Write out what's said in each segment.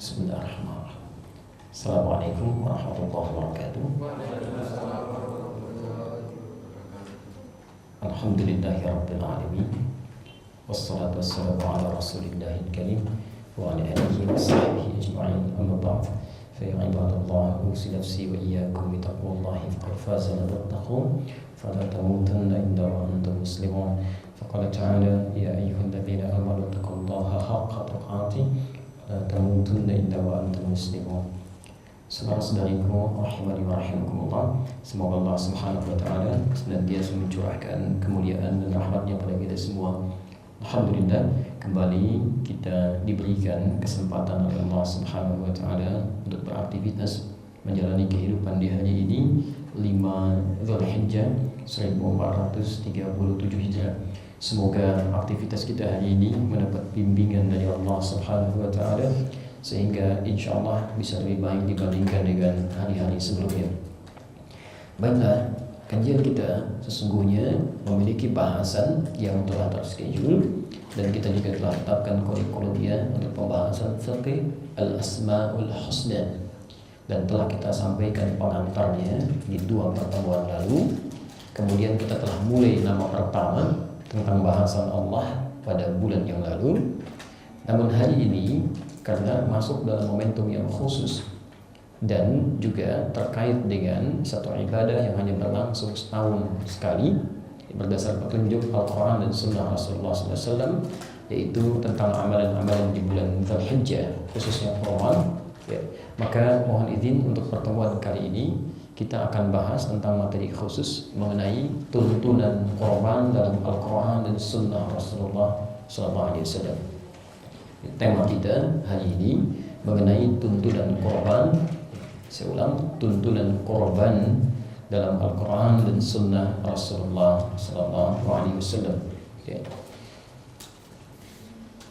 Bismillahirrahmanirrahim. Assalamualaikum warahmatullahi wabarakatuh. Alhamdulillahirabbil alamin. Wassalatu wassalamu ala rasulillahil karim wa ala alihi wa sahbihi ajma'in. Amma ba'd. Fa ya ibadallah, usi nafsi wa iyyakum bi taqwallahi faqad faza man ittaqaw. Fala tamutunna illa wa antum muslimun. Faqala ta'ala ya ayyuhalladzina amanu taqullaha haqqa tuqatih. La tamutunna illa wa antum muslimun. Saudara-saudariku rahimani wa rahimakumullah, semoga Allah Subhanahu wa taala senantiasa mencurahkan kemuliaan dan rahmatnya pada kita semua. Alhamdulillah, kembali kita diberikan kesempatan oleh Allah Subhanahu wa taala untuk beraktivitas menjalani kehidupan di hari ini 5 Dzulhijjah 1437 Hijrah. Semoga aktivitas kita hari ini mendapat bimbingan dari Allah Subhanahu wa taala sehingga insyaallah bisa lebih baik dibandingkan dengan hari-hari sebelumnya. Baiklah, kajian kita sesungguhnya memiliki bahasan yang telah terschedule dan kita juga telah tetapkan kurikulumnya untuk pembahasan fiqh al-asmaul husna dan telah kita sampaikan pengantarnya di 2 pertemuan lalu. Kemudian kita telah mulai nama pertama tentang bahasan Allah pada bulan yang lalu. Namun hari ini karena masuk dalam momentum yang khusus dan juga terkait dengan satu ibadah yang hanya berlangsung setahun sekali berdasar petunjuk Al-Quran dan Sunnah Rasulullah SAW, yaitu tentang amalan-amalan di bulan Dzulhijjah khususnya Quran, ya. Maka mohon izin untuk pertemuan kali ini kita akan bahas tentang materi khusus mengenai tuntunan korban dalam Al-Quran dan Sunnah Rasulullah SAW. Tema kita hari ini mengenai tuntunan korban. Saya ulang, tuntunan korban dalam Al-Quran dan Sunnah Rasulullah SAW. Okay.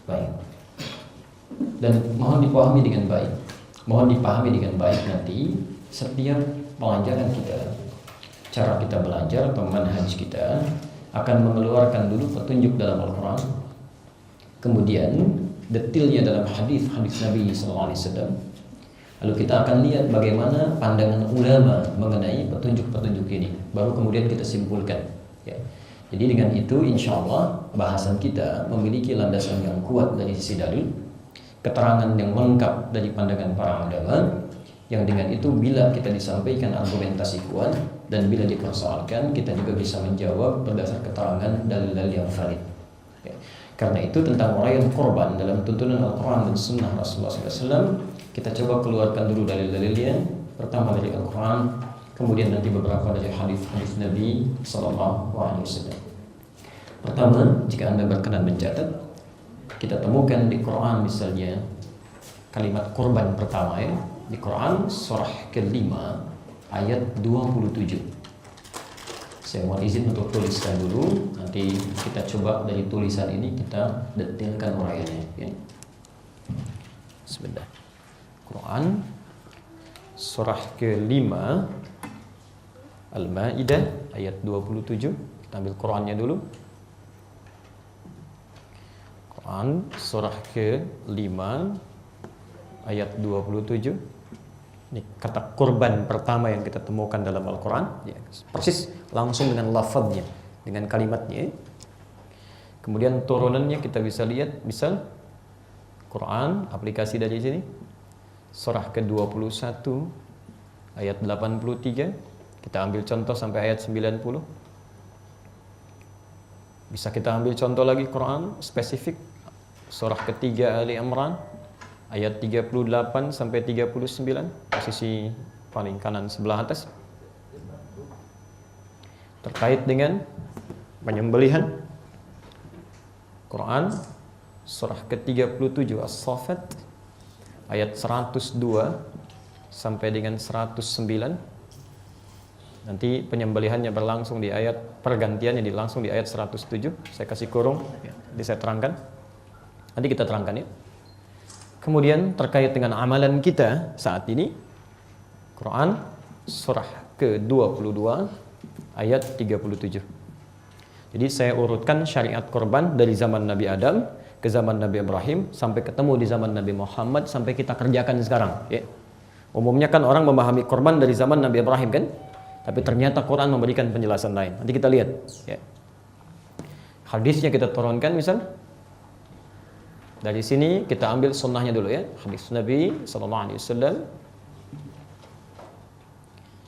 Baik. Dan mohon dipahami dengan baik. Mohon dipahami dengan baik nanti setiap pelajaran kita, cara kita belajar atau manhaj kita akan mengeluarkan dulu petunjuk dalam Al-Quran, kemudian detailnya dalam hadis-hadis Nabi SAW. Lalu kita akan lihat bagaimana pandangan ulama mengenai petunjuk-petunjuk ini, baru kemudian kita simpulkan, ya. Jadi dengan itu insya Allah bahasan kita memiliki landasan yang kuat dari sisi dalil, keterangan yang lengkap dari pandangan para ulama, yang dengan itu bila kita disampaikan argumentasi kuat dan bila dipersoalkan kita juga bisa menjawab berdasar keterangan dalil-dalil yang valid, ya. Karena itu tentang uraian korban dalam tuntunan Al-Quran dan Sunnah Rasulullah SAW kita coba keluarkan dulu dalil-dalilnya. Pertama dari Al-Quran, kemudian nanti beberapa dari hadis-hadis Nabi SAW. Pertama, jika Anda berkenan mencatat, kita temukan di Quran misalnya kalimat korban pertama, ya, di Quran surah ke-5 ayat 27. Saya mohon izin untuk tuliskan dulu, nanti kita coba dari tulisan ini kita detailkan uraiannya, ya. Sebentar. Quran surah ke-5 Al-Maidah ayat 27. Kita ambil Qurannya dulu. Quran surah ke-5 ayat 27. Ini kata korban pertama yang kita temukan dalam Al-Quran, ya, persis langsung dengan lafadznya, dengan kalimatnya. Kemudian turunannya kita bisa lihat, misal Quran, aplikasi dari sini surah ke-21 ayat 83. Kita ambil contoh sampai ayat 90. Bisa kita ambil contoh lagi Quran spesifik surah ketiga Ali Imran ayat 38 sampai 39, posisi paling kanan sebelah atas, terkait dengan penyembelihan. Quran surah ke-37 As-Saffat ayat 102 sampai dengan 109. Nanti penyembelihannya berlangsung di ayat pergantiannya langsung di ayat 107. Saya kasih kurung, nanti saya terangkan. Nanti kita terangkan, ya. Kemudian terkait dengan amalan kita saat ini, Quran surah ke-22 ayat 37. Jadi saya urutkan syariat korban dari zaman Nabi Adam ke zaman Nabi Ibrahim sampai ketemu di zaman Nabi Muhammad sampai kita kerjakan sekarang, ya. Umumnya kan orang memahami korban dari zaman Nabi Ibrahim kan, tapi ternyata Quran memberikan penjelasan lain. Nanti kita lihat, ya. Hadisnya kita turunkan misal. Dari sini kita ambil sunnahnya dulu ya. Hadis Nabi sallallahu alaihi wasallam.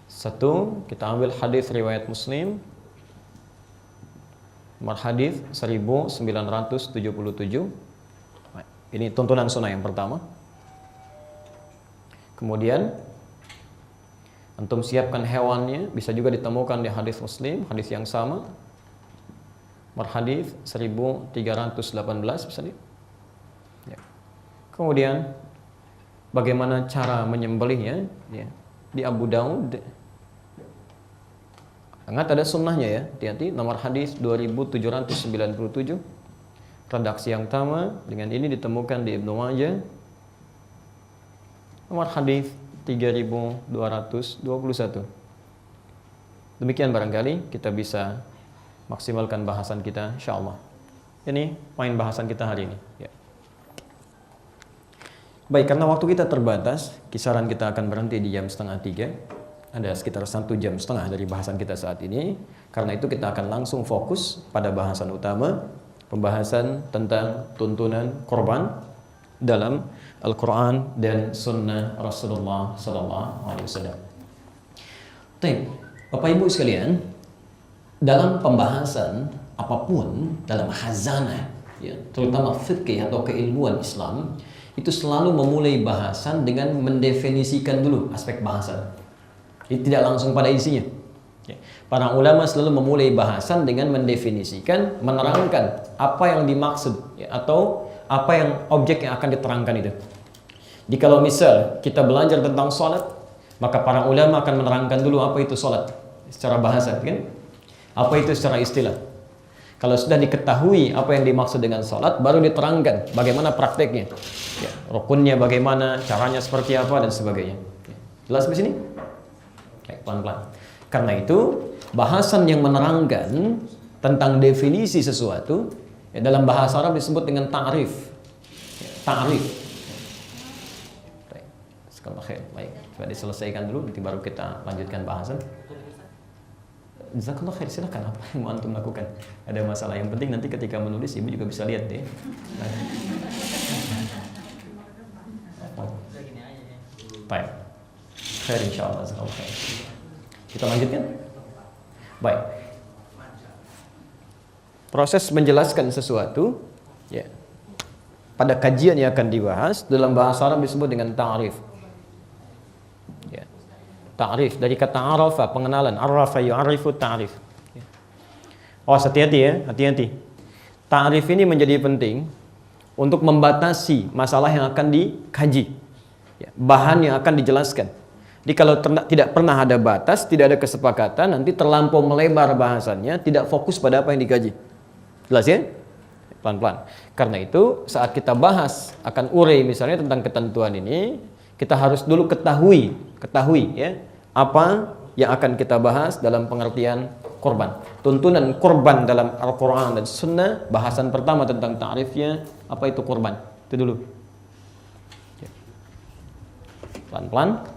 Satu, kita ambil hadis riwayat Muslim. Nomor hadis 1977. Ini tuntunan sunnah yang pertama. Kemudian antum siapkan hewannya, bisa juga ditemukan di hadis Muslim, hadis yang sama. Nomor hadis 1318 misalnya. Ya. Kemudian bagaimana cara menyembelihnya, ya. Di Abu Daud sangat ada sunnahnya ya. Hati-hati, nomor hadis 2797. Redaksi yang sama dengan ini ditemukan di Ibnu Majah. Nomor hadis 3221. Demikian barangkali kita bisa maksimalkan bahasan kita insyaallah. Ini poin bahasan kita hari ini, ya. Baik, karena waktu kita terbatas, kisaran kita akan berhenti di jam 2:30. Ada sekitar 1 jam setengah dari bahasan kita saat ini. Karena itu kita akan langsung fokus pada bahasan utama, pembahasan tentang tuntunan korban dalam Al-Quran dan Sunnah Rasulullah SAW. Baik, Bapak Ibu sekalian, dalam pembahasan apapun dalam khazanah, ya, terutama fikih atau keilmuan Islam, itu selalu memulai bahasan dengan mendefinisikan dulu aspek bahasan. Jadi tidak langsung pada isinya. Ya. Para ulama selalu memulai bahasan dengan mendefinisikan, menerangkan apa yang dimaksud, ya, atau apa yang objek yang akan diterangkan itu. Jadi kalau misal kita belajar tentang sholat, maka para ulama akan menerangkan dulu apa itu sholat secara bahasa, kan? Apa itu secara istilah. Kalau sudah diketahui apa yang dimaksud dengan sholat, baru diterangkan bagaimana prakteknya, ya, rukunnya bagaimana, caranya seperti apa dan sebagainya. Ya. Jelas di sini? Pelan-pelan. Karena itu bahasan yang menerangkan tentang definisi sesuatu, ya, dalam bahasa Arab disebut dengan ta'rif. Ya, ta'rif. Baik, coba diselesaikan dulu, nanti baru kita lanjutkan bahasan. Jazakallah khair, silakan apa yang mau antum lakukan. Ada masalah yang penting nanti ketika menulis ibu juga bisa lihat deh. Baik, khair insyaallah. Jazakallah khair. Kita lanjutkan. Baik. Proses menjelaskan sesuatu, ya, pada kajian yang akan dibahas dalam bahasa Arab disebut dengan ta'rif. Ya. Ta'rif dari kata arafa, pengenalan. Arafa yu'arifu ta'rif. Ya. Oh, hati-hati ya, hati-hati. Ta'rif ini menjadi penting untuk membatasi masalah yang akan dikaji, ya, bahan yang akan dijelaskan. Jadi kalau tidak pernah ada batas, tidak ada kesepakatan, nanti terlampau melebar bahasannya, tidak fokus pada apa yang dikaji. Jelas ya? Pelan-pelan. Karena itu saat kita bahas akan urei misalnya tentang ketentuan ini, kita harus dulu ketahui ya, apa yang akan kita bahas dalam pengertian korban. Tuntunan korban dalam Al-Quran dan Sunnah, bahasan pertama tentang ta'rifnya, apa itu korban. Itu dulu. Pelan-pelan.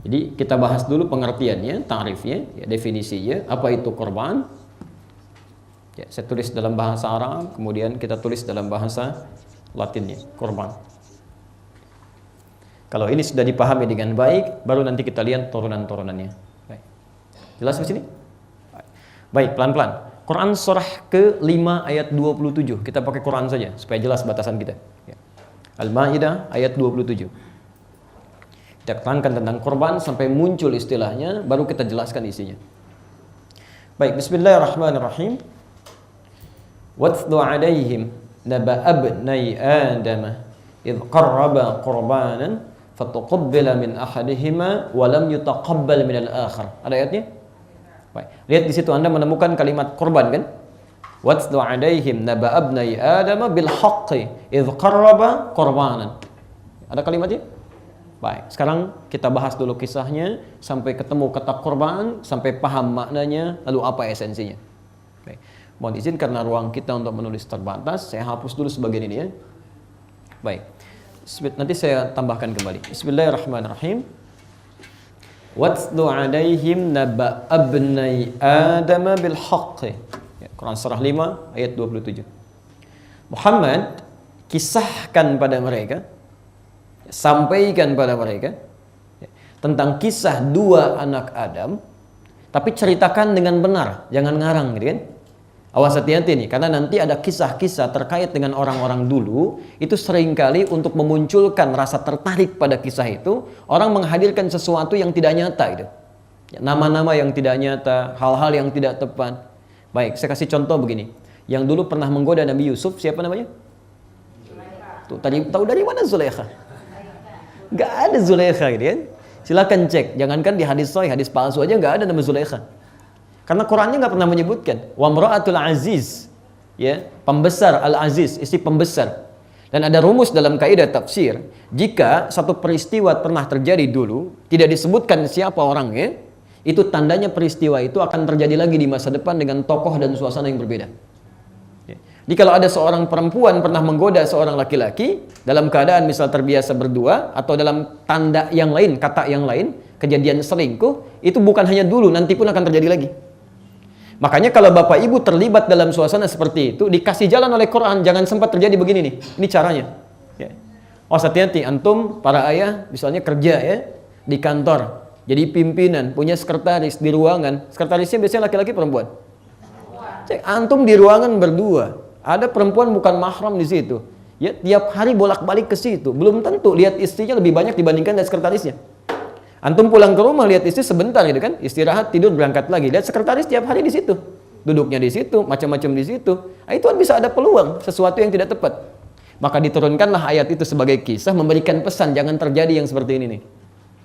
Jadi kita bahas dulu pengertiannya, ta'rifnya, ya, definisinya, apa itu korban. Ya, saya tulis dalam bahasa Arab, kemudian kita tulis dalam bahasa Latinnya, korban. Kalau ini sudah dipahami dengan baik, baru nanti kita lihat turunan-turunannya. Baik. Jelas di sini? Baik, pelan-pelan. Quran surah ke-5 ayat 27. Kita pakai Quran saja supaya jelas batasan kita. Ya. Al-Maidah ayat 27. Kita terangkan tentang korban sampai muncul istilahnya, baru kita jelaskan isinya. Baik, bismillahirrahmanirrahim. Watlu alaihim naba abnai Adam idh qarraba qurbanan fatuqabbala min ahadihima wa lam yutaqabbal min al-akhar. Ada ayatnya? Baik. Lihat di situ Anda menemukan kalimat korban kan? Watlu alaihim naba abnai Adam bil haqqi idh qarraba qurbanan. Ada kalimatnya? Baik, sekarang kita bahas dulu kisahnya sampai ketemu kata korban, sampai paham maknanya, lalu apa esensinya. Baik. Mohon izin karena ruang kita untuk menulis terbatas, saya hapus dulu sebagian ini ya. Baik. Nanti saya tambahkan kembali. Bismillahirrahmanirrahim. Watlu alaihim naba abnai Adam bil haqq. Quran surah 5 ayat 27. Muhammad, kisahkan pada mereka, sampaikan pada mereka tentang kisah dua anak Adam, tapi ceritakan dengan benar, jangan ngarang gitu kan. Awas hati-hati nih, karena nanti ada kisah-kisah terkait dengan orang-orang dulu, itu seringkali untuk memunculkan rasa tertarik pada kisah itu, orang menghadirkan sesuatu yang tidak nyata itu. Nama-nama yang tidak nyata, hal-hal yang tidak tepat. Baik, saya kasih contoh begini. Yang dulu pernah menggoda Nabi Yusuf, siapa namanya? Tuh, tadi tahu dari mana Zulaikha? Gak ada Zulaikha gitu kan. Silakan cek, jangankan di hadis sahih, hadis palsu aja gak ada nama Zulaikha. Karena Qurannya nggak pernah menyebutkan. Wa mra'atul aziz, ya, pembesar al-aziz, istri pembesar. Dan ada rumus dalam kaidah tafsir, jika satu peristiwa pernah terjadi dulu, tidak disebutkan siapa orangnya, itu tandanya peristiwa itu akan terjadi lagi di masa depan dengan tokoh dan suasana yang berbeda. Ya. Jadi kalau ada seorang perempuan pernah menggoda seorang laki-laki dalam keadaan misal terbiasa berdua atau dalam tanda yang lain, kata yang lain, kejadian selingkuh, itu bukan hanya dulu, nanti pun akan terjadi lagi. Makanya kalau bapak ibu terlibat dalam suasana seperti itu, dikasih jalan oleh Quran, jangan sempat terjadi begini nih. Ini caranya. Ya. Oh, hati-hati, antum para ayah misalnya kerja ya di kantor, jadi pimpinan, punya sekretaris di ruangan. Sekretarisnya biasanya laki-laki perempuan. Cek, antum di ruangan berdua, ada perempuan bukan mahram di situ. Ya, tiap hari bolak-balik ke situ. Belum tentu lihat istrinya lebih banyak dibandingkan dari sekretarisnya. Antum pulang ke rumah lihat istri sebentar gitu kan, istirahat, tidur, berangkat lagi. Lihat sekretaris tiap hari di situ, duduknya di situ, macam-macam di situ. Nah, itu kan bisa ada peluang sesuatu yang tidak tepat. Maka diturunkanlah ayat itu sebagai kisah, memberikan pesan jangan terjadi yang seperti ini nih.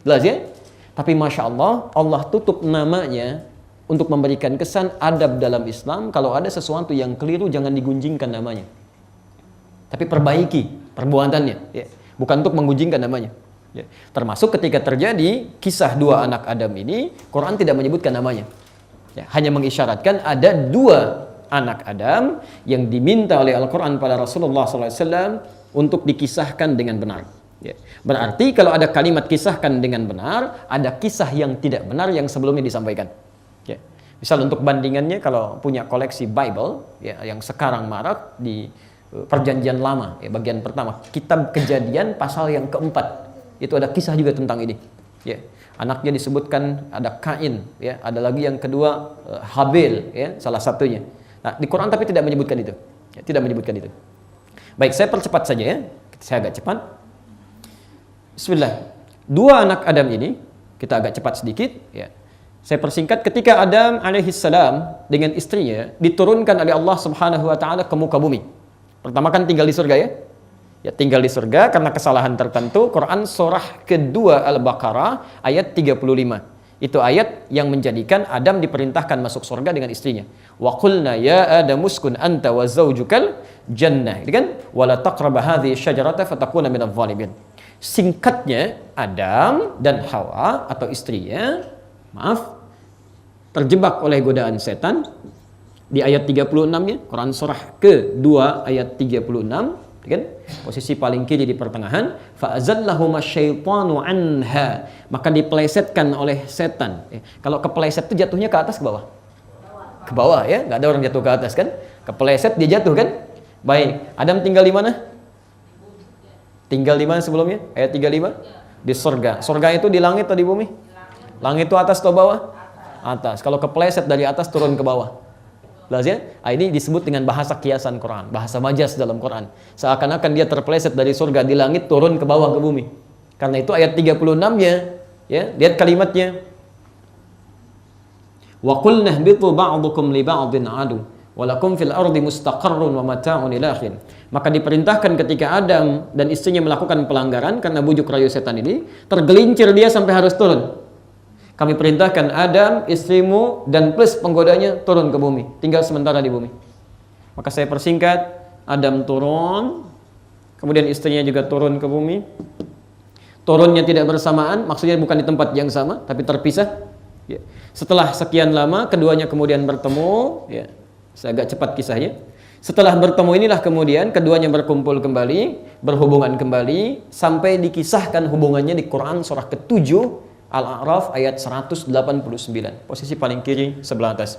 Jelas ya? Tapi masya Allah, Allah tutup namanya untuk memberikan kesan adab dalam Islam. Kalau ada sesuatu yang keliru jangan digunjingkan namanya, tapi perbaiki perbuatannya. Ya. Bukan untuk menggunjingkan namanya. Ya. Termasuk ketika terjadi kisah dua anak Adam ini, Quran tidak menyebutkan namanya. Ya, hanya mengisyaratkan ada dua anak Adam yang diminta oleh Al-Quran pada Rasulullah SAW untuk dikisahkan dengan benar. Ya. Berarti kalau ada kalimat kisahkan dengan benar, ada kisah yang tidak benar yang sebelumnya disampaikan. Ya. Misal untuk bandingannya, kalau punya koleksi Bible, ya, yang sekarang marak di Perjanjian Lama, ya, bagian pertama, Kitab Kejadian pasal yang keempat. Itu ada kisah juga tentang ini. Ya. Anaknya disebutkan ada Kain, ya. Ada lagi yang kedua Habil, ya, salah satunya. Nah, di Quran tapi tidak menyebutkan itu. Ya, tidak menyebutkan itu. Baik, saya percepat saja ya. Saya agak cepat. Bismillah. Dua anak Adam ini, kita agak cepat sedikit, ya. Saya persingkat, ketika Adam alaihissalam dengan istrinya diturunkan oleh Allah Subhanahu wa taala ke muka bumi. Pertama kan tinggal di surga ya. Ya, tinggal di surga karena kesalahan tertentu. Quran surah kedua Al-Baqarah ayat 35. Itu ayat yang menjadikan Adam diperintahkan masuk surga dengan istrinya. Wa qulna ya Adam uskun anta wa zawjukal jannah. Itu kan wala taqrabu hadhihi syajarata fatakuna minadh dhalimin. Singkatnya, Adam dan Hawa atau istrinya, terjebak oleh godaan setan di ayat 36-nya, Quran surah kedua ayat 36. Kan? Posisi paling kiri di pertengahan, fa'azallahuma syaitanu anha, maka dipelesetkan oleh setan. Kalau kepeleset itu jatuhnya ke atas ke bawah? Ke bawah ya, nggak ada orang jatuh ke atas kan? Kepeleset dia jatuh kan? Baik, Adam tinggal di mana? Tinggal di mana sebelumnya? Ayat 35? Di surga. Surga itu di langit atau di bumi? Langit itu atas atau bawah? Atas. Kalau kepeleset dari atas turun ke bawah. Jelas ya? Ini disebut dengan bahasa kiasan Quran, bahasa majas dalam Quran. Seakan-akan dia terpeleset dari surga di langit turun ke bawah ke bumi. Karena itu ayat 36-nya, ya, lihat kalimatnya. Wa qulna ihbitu ba'dukum li ba'din adu wa lakum fil ardi mustaqarrun wa mata'un ila akhir. Maka diperintahkan ketika Adam dan istrinya melakukan pelanggaran karena bujuk rayu setan ini, tergelincir dia sampai harus turun. Kami perintahkan Adam, istrimu, dan plus penggodanya turun ke bumi. Tinggal sementara di bumi. Maka saya persingkat, Adam turun, kemudian istrinya juga turun ke bumi. Turunnya tidak bersamaan, maksudnya bukan di tempat yang sama, tapi terpisah. Ya. Setelah sekian lama, keduanya kemudian bertemu. Ya. Agak cepat kisahnya. Setelah bertemu inilah kemudian keduanya berkumpul kembali, berhubungan kembali, sampai dikisahkan hubungannya di Quran surah ke-7 Al-A'raf ayat 189. Posisi paling kiri sebelah atas.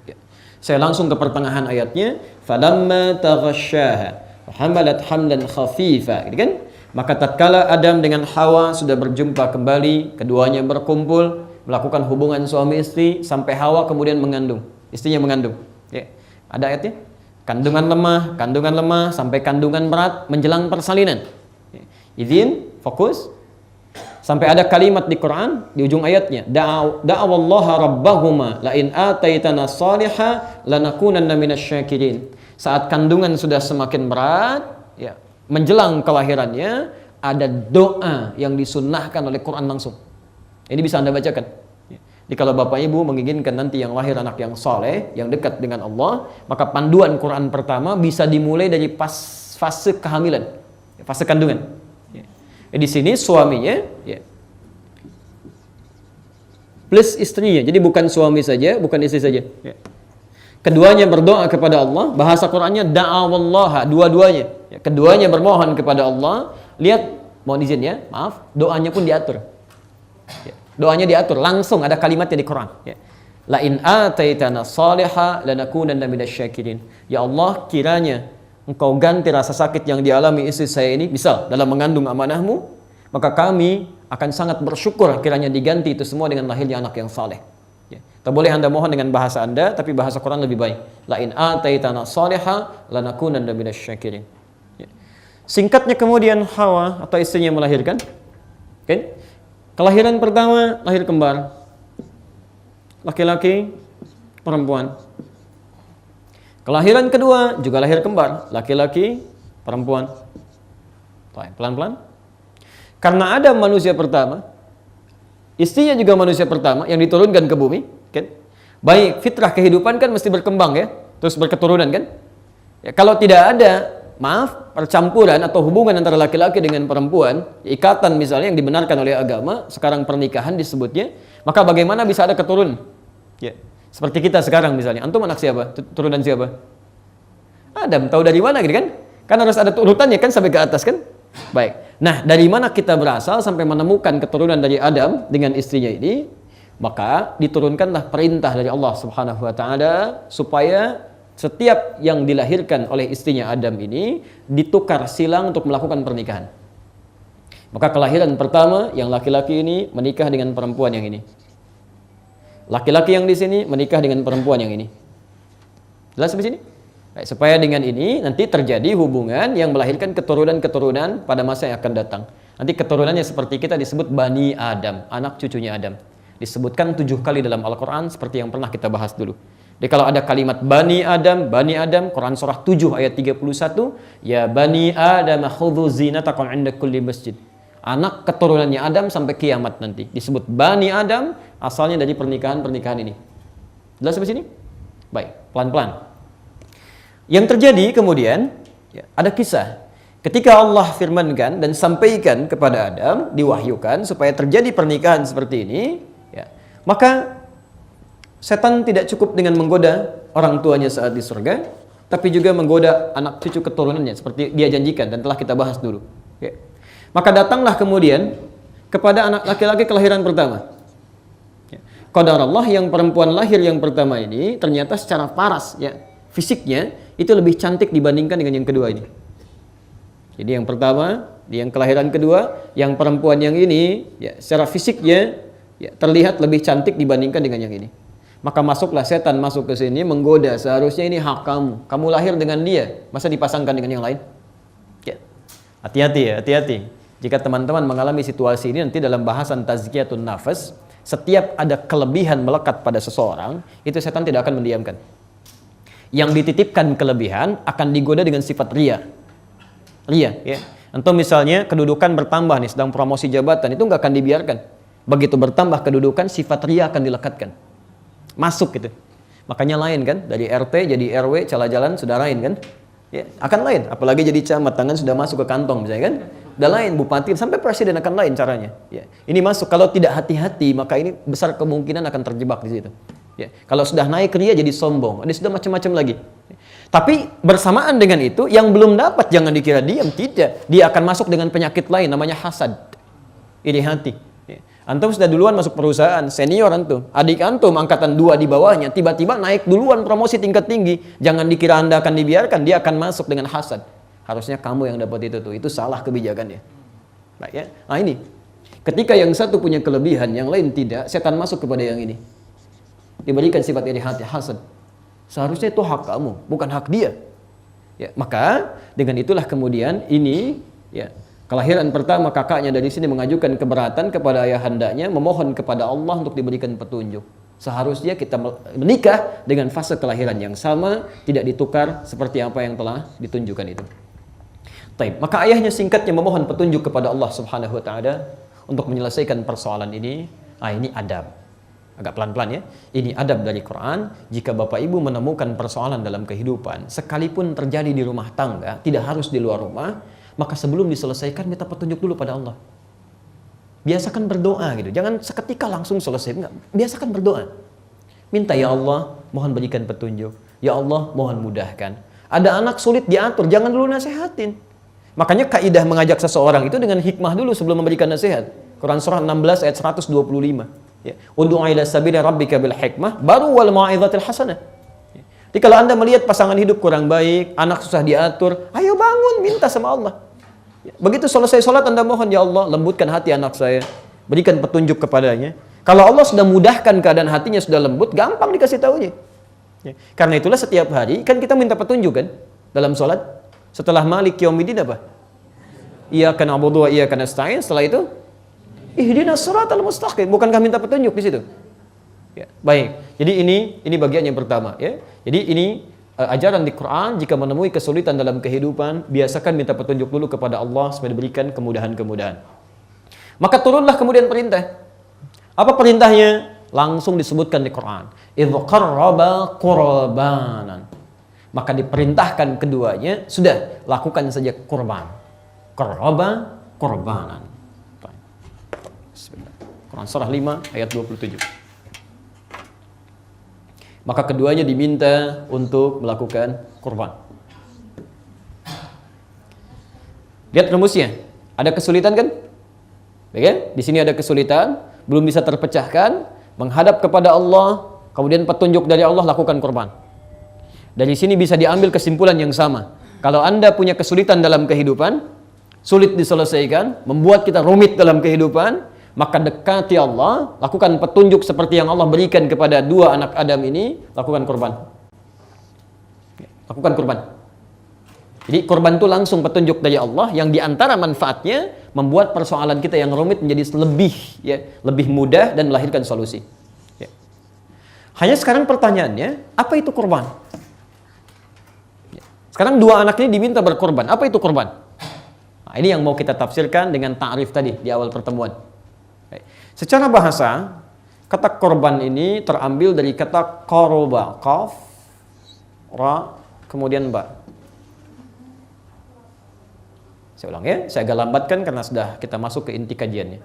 Ya. Saya langsung ke pertengahan ayatnya. Falamma taghasyaha hamalat hamlan khafifa. Gitu kan? Maka tatkala Adam dengan Hawa sudah berjumpa kembali, keduanya berkumpul, melakukan hubungan suami istri sampai Hawa kemudian mengandung. Istrinya mengandung. Ya. Ada ayatnya? Kandungan lemah sampai kandungan berat menjelang persalinan. Ya. Izin, fokus. Sampai ada kalimat di Quran di ujung ayatnya, da'awallaha rabbahuma la in ataitana shaliha lanakunanna minasyakirin. Saat kandungan sudah semakin berat, ya, menjelang kelahirannya ada doa yang disunnahkan oleh Quran langsung. Ini bisa Anda bacakan. Jadi kalau Bapak Ibu menginginkan nanti yang lahir anak yang soleh, yang dekat dengan Allah, maka panduan Quran pertama bisa dimulai dari fase kehamilan, fase kandungan. Di sini suaminya, ya, plus istrinya. Jadi bukan suami saja, bukan istri saja. Ya. Keduanya berdoa kepada Allah. Bahasa Qurannya da'awallaha, dua-duanya. Ya, keduanya bermohon kepada Allah. Lihat, mohon izin ya, maaf, doanya pun diatur. Ya. Doanya diatur, langsung ada kalimatnya di Quran. Ya. La in ataitana shaliha lanakunanna minasyakirin. Ya Allah, kiranya Engkau ganti rasa sakit yang dialami istri saya ini, misal dalam mengandung amanahmu, maka kami akan sangat bersyukur kiranya diganti itu semua dengan lahirnya anak yang saleh. Ya. Tak boleh Anda mohon dengan bahasa Anda, tapi bahasa Quran lebih baik. La in ataitana shaliha lanakunanna minasyakirin. Ya. Singkatnya kemudian Hawa atau istrinya melahirkan. Okay? Kelahiran pertama lahir kembar. Laki-laki, perempuan. Kelahiran kedua juga lahir kembar, laki-laki, perempuan. Pelan-pelan. Karena Adam manusia pertama, istrinya juga manusia pertama yang diturunkan ke bumi, kan? Baik, fitrah kehidupan kan mesti berkembang ya, terus berketurunan kan? Ya, kalau tidak ada, percampuran atau hubungan antara laki-laki dengan perempuan, ikatan misalnya yang dibenarkan oleh agama, sekarang pernikahan disebutnya, maka bagaimana bisa ada keturunan? Ya. Seperti kita sekarang misalnya, antum anak siapa? Turunan siapa? Adam, tahu dari mana gitu kan? Kan harus ada urutannya kan sampai ke atas kan? Baik. Nah, dari mana kita berasal sampai menemukan keturunan dari Adam dengan istrinya ini? Maka diturunkanlah perintah dari Allah Subhanahu wa taala supaya setiap yang dilahirkan oleh istrinya Adam ini ditukar silang untuk melakukan pernikahan. Maka kelahiran pertama yang laki-laki ini menikah dengan perempuan yang ini. Laki-laki yang di sini menikah dengan perempuan yang ini. Jelas sampai sini? Baik, supaya dengan ini nanti terjadi hubungan yang melahirkan keturunan-keturunan pada masa yang akan datang. Nanti keturunannya seperti kita disebut Bani Adam, anak cucunya Adam. Disebutkan 7 kali dalam Al-Quran seperti yang pernah kita bahas dulu. Jadi kalau ada kalimat Bani Adam, Quran surah 7 ayat 31, ya Bani Adam khudhu zinatakum 'inda kulli masjid. Anak keturunannya Adam sampai kiamat nanti disebut Bani Adam, asalnya dari pernikahan ini. Jelas sampai sini? Baik, pelan-pelan. Yang terjadi kemudian, ya, ada kisah ketika Allah firmankan dan sampaikan kepada Adam, diwahyukan supaya terjadi pernikahan seperti ini, ya, maka setan tidak cukup dengan menggoda orang tuanya saat di surga, tapi juga menggoda anak cucu keturunannya seperti dia janjikan dan telah kita bahas dulu. Ya. Maka datanglah kemudian kepada anak laki-laki kelahiran pertama. Qadarullah yang perempuan lahir yang pertama ini ternyata secara paras, ya, fisiknya itu lebih cantik dibandingkan dengan yang kedua ini. Jadi yang pertama, yang kelahiran kedua, yang perempuan yang ini, ya, secara fisiknya, ya, terlihat lebih cantik dibandingkan dengan yang ini. Maka masuklah setan masuk ke sini menggoda, seharusnya ini hak kamu. Kamu lahir dengan dia, masa dipasangkan dengan yang lain? Ya. Hati-hati ya, hati-hati. Jika teman-teman mengalami situasi ini nanti dalam bahasan tazkiyatun nafas, setiap ada kelebihan melekat pada seseorang, itu setan tidak akan mendiamkan. Yang dititipkan kelebihan akan digoda dengan sifat ria. Ria, ya. Atau misalnya kedudukan bertambah nih, sedang promosi jabatan, itu nggak akan dibiarkan. Begitu bertambah kedudukan, sifat ria akan dilekatkan. Masuk gitu. Makanya lain kan, dari RT jadi RW, cala jalan sudah lain kan? Ya, akan lain, apalagi jadi camat, tangan sudah masuk ke kantong misalnya kan? Udah lain, bupati sampai presiden akan lain caranya. Ya. Ini masuk, kalau tidak hati-hati maka ini besar kemungkinan akan terjebak di situ. Ya, kalau sudah naik ria jadi sombong, ada sudah macam-macam lagi. Tapi bersamaan dengan itu, yang belum dapat jangan dikira diam, tidak. Dia akan masuk dengan penyakit lain, namanya hasad, iri hati. Ya. Antum sudah duluan masuk perusahaan, senior antum, adik antum angkatan 2 di bawahnya, tiba-tiba naik duluan promosi tingkat tinggi. Jangan dikira Anda akan dibiarkan, dia akan masuk dengan hasad. Harusnya kamu yang dapat itu salah kebijakannya. Nah, ya. Nah ini, ketika yang satu punya kelebihan, yang lain tidak, setan masuk kepada yang ini. Diberikan sifat iri hati, hasad. Seharusnya itu hak kamu, bukan hak dia. Ya, maka dengan itulah kemudian ini, ya, kelahiran pertama kakaknya dari sini mengajukan keberatan kepada ayahandanya, memohon kepada Allah untuk diberikan petunjuk. Seharusnya kita menikah dengan fase kelahiran yang sama, tidak ditukar seperti apa yang telah ditunjukkan itu. Taib. Maka ayahnya singkatnya memohon petunjuk kepada Allah Subhanahu wa taala untuk menyelesaikan persoalan ini. Ini adab. Agak pelan-pelan ya. Ini adab dari Quran. Jika Bapak Ibu menemukan persoalan dalam kehidupan, sekalipun terjadi di rumah tangga, tidak harus di luar rumah, maka sebelum diselesaikan minta petunjuk dulu pada Allah. Biasakan berdoa gitu. Jangan seketika langsung selesai. Enggak. Biasakan berdoa. Minta, ya Allah, mohon berikan petunjuk. Ya Allah, mohon mudahkan. Ada anak sulit diatur, jangan dulu nasihatin. Makanya kaidah mengajak seseorang itu dengan hikmah dulu sebelum memberikan nasihat. Quran surah 16 ayat 125. Ya. Ud'u ila sabili rabbika bil hikmah baru wal mau'izatil hasanah. Ya. Jadi kalau Anda melihat pasangan hidup kurang baik, anak susah diatur, ayo bangun minta sama Allah. Ya. Begitu selesai sholat Anda mohon, ya Allah lembutkan hati anak saya, berikan petunjuk kepadanya. Kalau Allah sudah mudahkan keadaan hatinya sudah lembut, gampang dikasih tahunya. Ya. Karena itulah setiap hari kan kita minta petunjuk kan dalam sholat. Setelah Malik Yaumiddin apa? Iyyaka na'budu wa iyyaka nasta'in. Setelah itu ihdinas siratal mustaqim. Bukankah minta petunjuk di situ? Ya, baik. Jadi ini bagian yang pertama ya. Jadi ini ajaran di Quran, jika menemui kesulitan dalam kehidupan, biasakan minta petunjuk dulu kepada Allah supaya diberikan kemudahan-kemudahan. Maka turunlah kemudian perintah. Apa perintahnya? Langsung disebutkan di Quran. Idz qarraba qurbanan. Maka diperintahkan keduanya, sudah lakukan saja kurban. Qarraba qurbanan. Quran surah 5 ayat 27. Maka keduanya diminta untuk melakukan kurban. Lihat rumusnya. Ada kesulitan kan? Baik, di sini ada kesulitan, belum bisa terpecahkan, menghadap kepada Allah, kemudian petunjuk dari Allah, lakukan kurban. Dari sini bisa diambil kesimpulan yang sama. Kalau Anda punya kesulitan dalam kehidupan, sulit diselesaikan, membuat kita rumit dalam kehidupan, maka dekati Allah, lakukan petunjuk seperti yang Allah berikan kepada dua anak Adam ini, lakukan kurban. Lakukan kurban. Jadi kurban itu langsung petunjuk dari Allah yang diantara manfaatnya membuat persoalan kita yang rumit menjadi lebih mudah dan melahirkan solusi. Ya. Hanya sekarang pertanyaannya, apa itu kurban? Ya. Sekarang dua anak ini diminta berkorban. Apa itu kurban? Nah, ini yang mau kita tafsirkan dengan ta'rif tadi di awal pertemuan. Secara bahasa, kata korban ini terambil dari kata qoroba, qaf, ra, kemudian ba. Saya ulang ya, saya agak lambatkan karena sudah kita masuk ke inti kajiannya.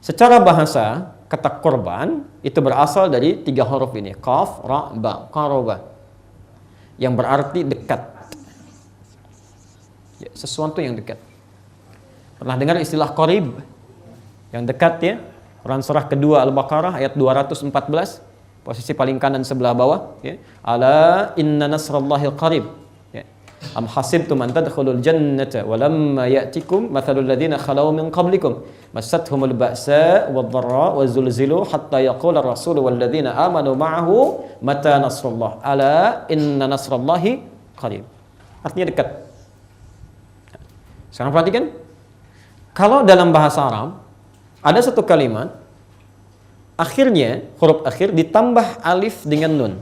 Secara bahasa, kata korban itu berasal dari 3 huruf ini, qaf, ra, ba, qoroba, yang berarti dekat. Ya, sesuatu yang dekat. Pernah dengar istilah qarib? Yang dekat ya. Quran surah kedua Al-Baqarah ayat 214, posisi paling kanan sebelah bawah ya. Ala inna nasrallahi qarib. Ya. Am hasibtum an tadkhulul jannata wa lamma ya'tikum mathalul ladzina khalaw min qablikum massathumul ba'sa wadh-dharra wa zulzilu hatta yaqula ar-rasul wal ladzina amanu ma'ahu mata nasrullah. Ala inna nasrallahi qarib. Artinya dekat. Sekarang perhatikan. Kalau dalam bahasa Arab ada satu kalimat, akhirnya huruf akhir ditambah alif dengan nun.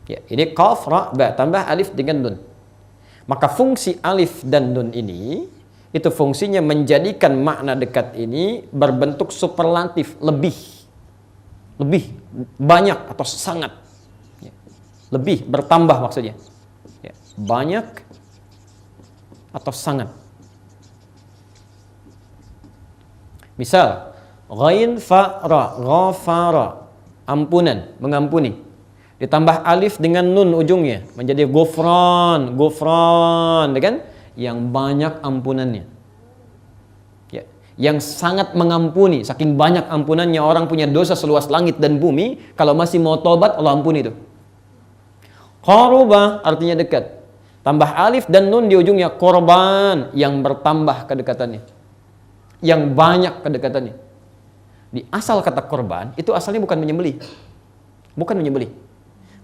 Ya, ini qaf, ra, ba, tambah alif dengan nun. Maka fungsi alif dan nun ini, itu fungsinya menjadikan makna dekat ini berbentuk superlatif, lebih banyak atau sangat. Ya, lebih, bertambah maksudnya. Ya, banyak atau sangat. Misal, ghain fa ra, ghafara. ampunan, mengampuni. Ditambah alif dengan nun ujungnya menjadi ghufran, ghufran, kan? Yang banyak ampunannya. Ya, yang sangat mengampuni, saking banyak ampunannya, orang punya dosa seluas langit dan bumi, kalau masih mau tobat Allah ampuni itu. Qaruba artinya dekat. Tambah alif dan nun di ujungnya, korban, yang bertambah kedekatannya. Yang banyak kedekatannya. Di asal kata korban itu asalnya bukan menyembelih. Bukan menyembelih.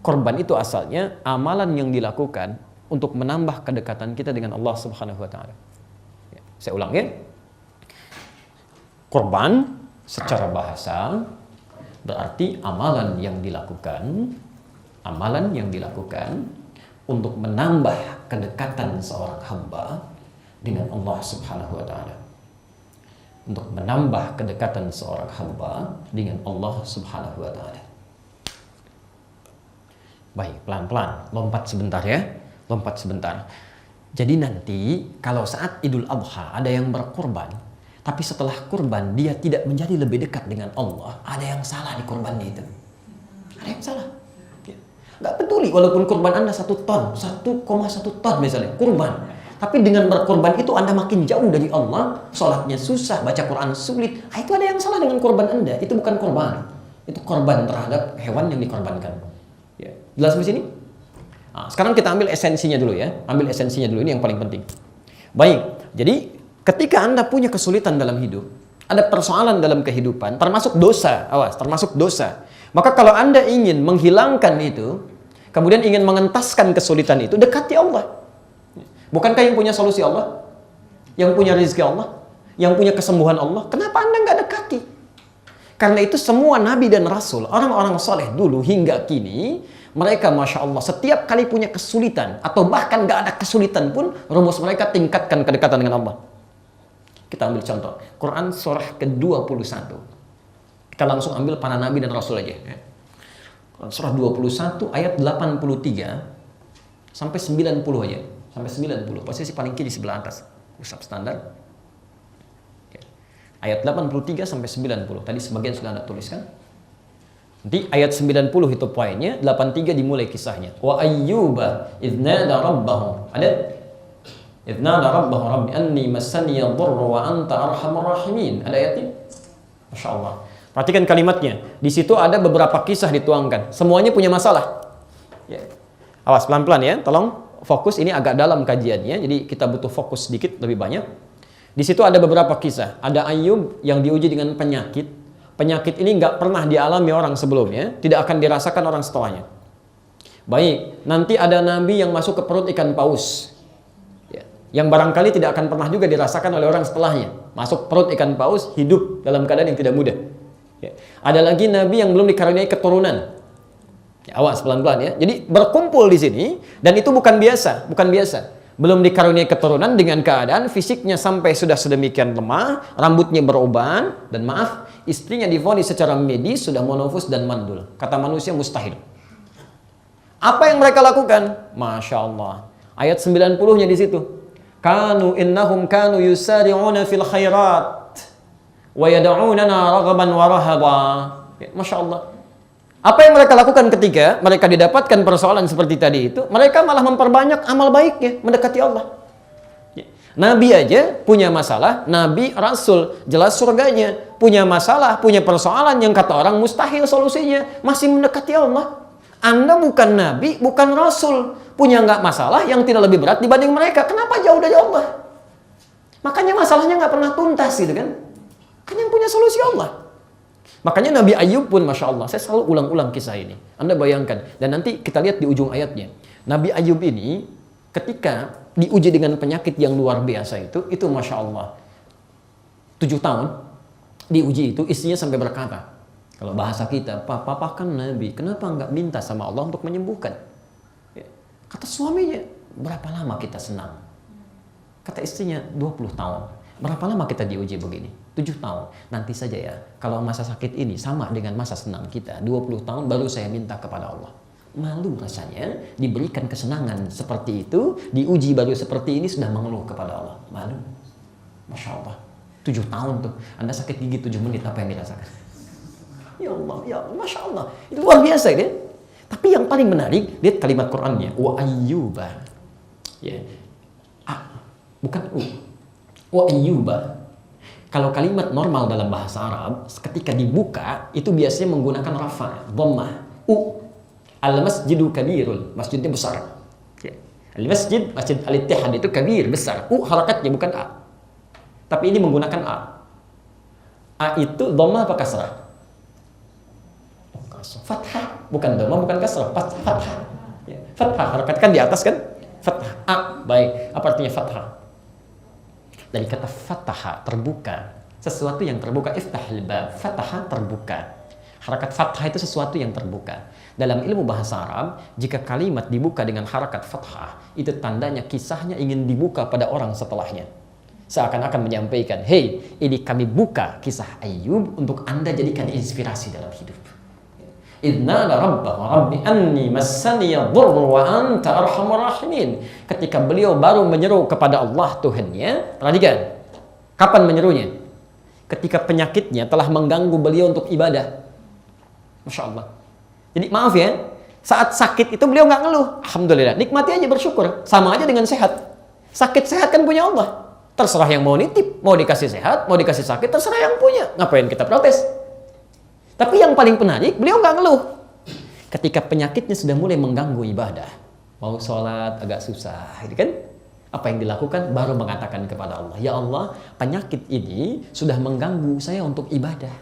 Korban itu asalnya amalan yang dilakukan untuk menambah kedekatan kita dengan Allah Subhanahu wa taala. Ya, saya ulang ya. Korban secara bahasa berarti amalan yang dilakukan untuk menambah kedekatan seorang hamba dengan Allah Subhanahu wa taala. Untuk menambah kedekatan seorang hamba dengan Allah Subhanahu wa taala. Baik, pelan-pelan, lompat sebentar ya. Lompat sebentar. Jadi nanti kalau saat Idul Adha ada yang berkorban, tapi setelah kurban dia tidak menjadi lebih dekat dengan Allah, ada yang salah di kurbannya itu. Ada yang salah. Ya. Gak peduli walaupun kurban Anda 1 ton, 1,1 ton misalnya, kurban. Tapi dengan berkorban itu Anda makin jauh dari Allah, sholatnya susah, baca Quran sulit. Itu ada yang salah dengan kurban Anda. Itu bukan korban. Itu korban terhadap hewan yang dikorbankan. Ya. Jelas di sini? Nah, sekarang kita ambil esensinya dulu ya. Ambil esensinya dulu, ini yang paling penting. Baik, jadi ketika Anda punya kesulitan dalam hidup, ada persoalan dalam kehidupan, termasuk dosa, awas, termasuk dosa. Maka kalau Anda ingin menghilangkan itu, kemudian ingin mengentaskan kesulitan itu, dekati Allah. Bukankah yang punya solusi Allah? Yang punya rezeki Allah? Yang punya kesembuhan Allah? Kenapa Anda nggak dekati? Karena itu semua nabi dan rasul, orang-orang soleh dulu hingga kini, mereka Masya Allah setiap kali punya kesulitan, atau bahkan gak ada kesulitan pun, rumus mereka tingkatkan kedekatan dengan Allah. Kita ambil contoh, Quran surah ke-21. Kita langsung ambil para nabi dan rasul aja. Surah 21 ayat 83 sampai 90 aja. Sampai 90, posisi paling kiri sebelah atas. Usap standar. Ayat 83 sampai 90. Tadi sebagian sudah Anda tuliskan. Di ayat 90 itu poinnya, 83 dimulai kisahnya. Wa ayyuba idznada rabbahu. Ada? Idznada rabbahu rabbi anni massani yadhurru wa anta arhamur rahimin. Ada ayatnya? Masya Allah. Perhatikan kalimatnya. Di situ ada beberapa kisah dituangkan. Semuanya punya masalah. Ya. Awas pelan-pelan ya. Tolong fokus, ini agak dalam kajiannya. Jadi kita butuh fokus sedikit lebih banyak. Di situ ada beberapa kisah. Ada Ayub yang diuji dengan penyakit. Penyakit ini nggak pernah dialami orang sebelumnya, tidak akan dirasakan orang setelahnya. Baik, nanti ada nabi yang masuk ke perut ikan paus, ya, yang barangkali tidak akan pernah juga dirasakan oleh orang setelahnya. Masuk perut ikan paus, hidup dalam keadaan yang tidak mudah. Ya. Ada lagi nabi yang belum dikaruniai keturunan. Ya, awas pelan-pelan ya. Jadi berkumpul di sini, dan itu bukan biasa, bukan biasa. Belum dikaruniai keturunan dengan keadaan fisiknya sampai sudah sedemikian lemah, rambutnya beruban, dan maaf, istrinya divonis secara medis sudah monofus dan mandul. Kata manusia mustahil. Apa yang mereka lakukan? Masya Allah. Ayat 90-nya di situ. Innahum kanu yusari'una fil khairat wa yad'unana raghaban wa rahaba. Masya Allah. Apa yang mereka lakukan ketika mereka didapatkan persoalan seperti tadi itu? Mereka malah memperbanyak amal baiknya, mendekati Allah. Nabi aja punya masalah, Nabi, Rasul, jelas surganya. Punya masalah, punya persoalan yang kata orang mustahil solusinya, masih mendekati Allah. Anda bukan Nabi, bukan Rasul. Punya nggak masalah yang tidak lebih berat dibanding mereka. Kenapa jauh dari Allah? Makanya masalahnya nggak pernah tuntas gitu kan. Kan yang punya solusi Allah. Makanya Nabi Ayub pun Masya Allah, saya selalu ulang-ulang kisah ini. Anda bayangkan, dan nanti kita lihat di ujung ayatnya. Nabi Ayub ini ketika diuji dengan penyakit yang luar biasa itu Masya Allah. 7 tahun diuji itu, istrinya sampai berkata, kalau bahasa kita, papa kan Nabi, kenapa nggak minta sama Allah untuk menyembuhkan? Ya. Kata suaminya, berapa lama kita senang? Kata istrinya, 20 tahun. Berapa lama kita diuji begini? 7 tahun. Nanti saja ya, kalau masa sakit ini sama dengan masa senang kita, 20 tahun baru saya minta kepada Allah. Malu rasanya diberikan kesenangan seperti itu, diuji baru seperti ini sudah mengeluh kepada Allah. Malu. Masya Allah. 7 tahun tuh. Anda sakit gigi 7 menit, apa yang dirasakan? ya Allah, Masya Allah. Itu luar biasa kan? Tapi yang paling menarik, lihat kalimat Qur'annya. Wa ayyuba. Ya. Bukan wa ayyuba. Kalau kalimat normal dalam bahasa Arab, ketika dibuka, itu biasanya menggunakan rafa, dhammah. Al-masjidu kabirul. Masjidnya besar. Ya. Al-masjid, Masjid Al-Ittihad itu kabir, besar. Harakatnya bukan A. Tapi ini menggunakan A. A itu dhammah apa kasrah? Fathah, bukan dhammah, bukan kasrah, fathah. Ya. Fathah, harakat kan di atas kan? Fathah. A, baik. Apa artinya fathah? Dari kata fataha, terbuka. Sesuatu yang terbuka. Iftahil bab. Fataha, terbuka. Harakat fathah itu sesuatu yang terbuka. Dalam ilmu bahasa Arab, jika kalimat dibuka dengan harakat fathah, itu tandanya kisahnya ingin dibuka pada orang setelahnya. Seakan-akan menyampaikan, hey, ini kami buka kisah Ayyub untuk Anda jadikan inspirasi dalam hidup. Idna la rabbahu rabbi anni massani yadhurru wa anta arhamur rahimin. Ketika beliau baru menyeru kepada Allah Tuhannya, perhatikan. Kapan menyerunya? Ketika penyakitnya telah mengganggu beliau untuk ibadah. Masya Allah. Jadi maaf ya, saat sakit itu beliau nggak ngeluh. Alhamdulillah, nikmati aja, bersyukur. Sama aja dengan sehat. Sakit sehat kan punya Allah. Terserah yang mau nitip, mau dikasih sehat, mau dikasih sakit, terserah yang punya. Ngapain kita protes? Tapi yang paling menarik, beliau nggak ngeluh. Ketika penyakitnya sudah mulai mengganggu ibadah, mau sholat agak susah, gitu kan? Apa yang dilakukan? Baru mengatakan kepada Allah, ya Allah, penyakit ini sudah mengganggu saya untuk ibadah.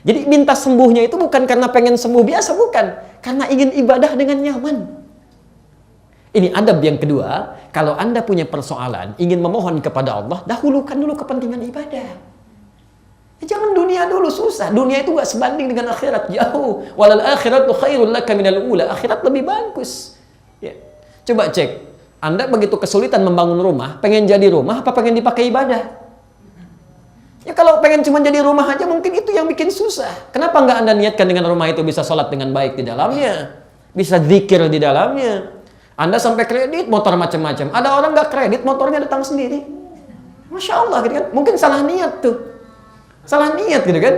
Jadi minta sembuhnya itu bukan karena pengen sembuh biasa, bukan. Karena ingin ibadah dengan nyaman. Ini adab yang kedua, kalau Anda punya persoalan, ingin memohon kepada Allah, dahulukan dulu kepentingan ibadah. Jangan dunia dulu, susah. Dunia itu gak sebanding dengan akhirat, jauh. Walal akhiratu khairul laka minal ula. Akhirat lebih bagus. Ya. Coba cek. Anda begitu kesulitan membangun rumah, pengen jadi rumah apa pengen dipakai ibadah? Ya kalau pengen cuma jadi rumah aja mungkin itu yang bikin susah. Kenapa nggak Anda niatkan dengan rumah itu bisa sholat dengan baik di dalamnya? Bisa zikir di dalamnya? Anda sampai kredit motor macam-macam. Ada orang nggak kredit, motornya datang sendiri. Masya Allah gitu kan. Mungkin salah niat tuh. Salah niat gitu kan.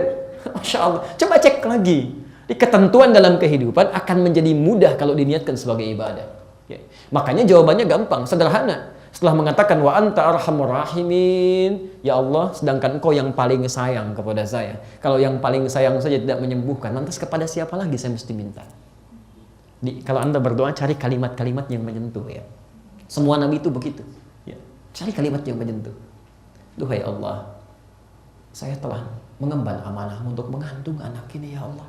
Masya Allah. Coba cek lagi. Di ketentuan dalam kehidupan akan menjadi mudah kalau diniatkan sebagai ibadah. Ya. Makanya jawabannya gampang, sederhana. Setelah mengatakan wa anta arhamur rahimin, ya Allah, sedangkan Engkau yang paling sayang kepada saya. Kalau yang paling sayang saja tidak menyembuhkan, lantas kepada siapa lagi saya mesti minta? Kalau Anda berdoa, cari kalimat-kalimat yang menyentuh ya. Semua nabi itu begitu. Ya. Cari kalimat yang menyentuh. Duhai Allah, saya telah mengemban amanah untuk mengandung anak ini ya Allah.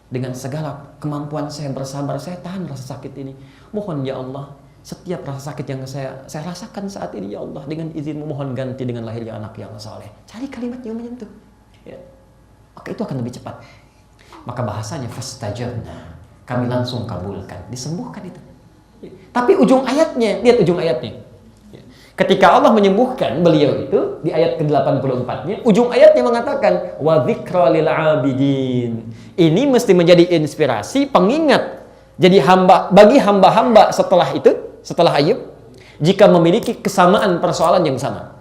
Dengan segala kemampuan saya bersabar, saya tahan rasa sakit ini. Mohon ya Allah, setiap rasa sakit yang saya rasakan saat ini ya Allah, dengan izin mohon ganti dengan lahirnya anak yang saleh. Cari kalimat yang menyentuh. Ya. Maka itu akan lebih cepat. Maka bahasanya fastajabna, kami langsung kabulkan, disembuhkan itu. Ya. Tapi ujung ayatnya, lihat ujung ayatnya. Ketika Allah menyembuhkan beliau itu di ayat ke-84-nya, ujung ayatnya mengatakan wa dzikra lil abidin. Ini mesti menjadi inspirasi, pengingat jadi hamba bagi hamba-hamba setelah itu, setelah Ayyub, jika memiliki kesamaan persoalan yang sama.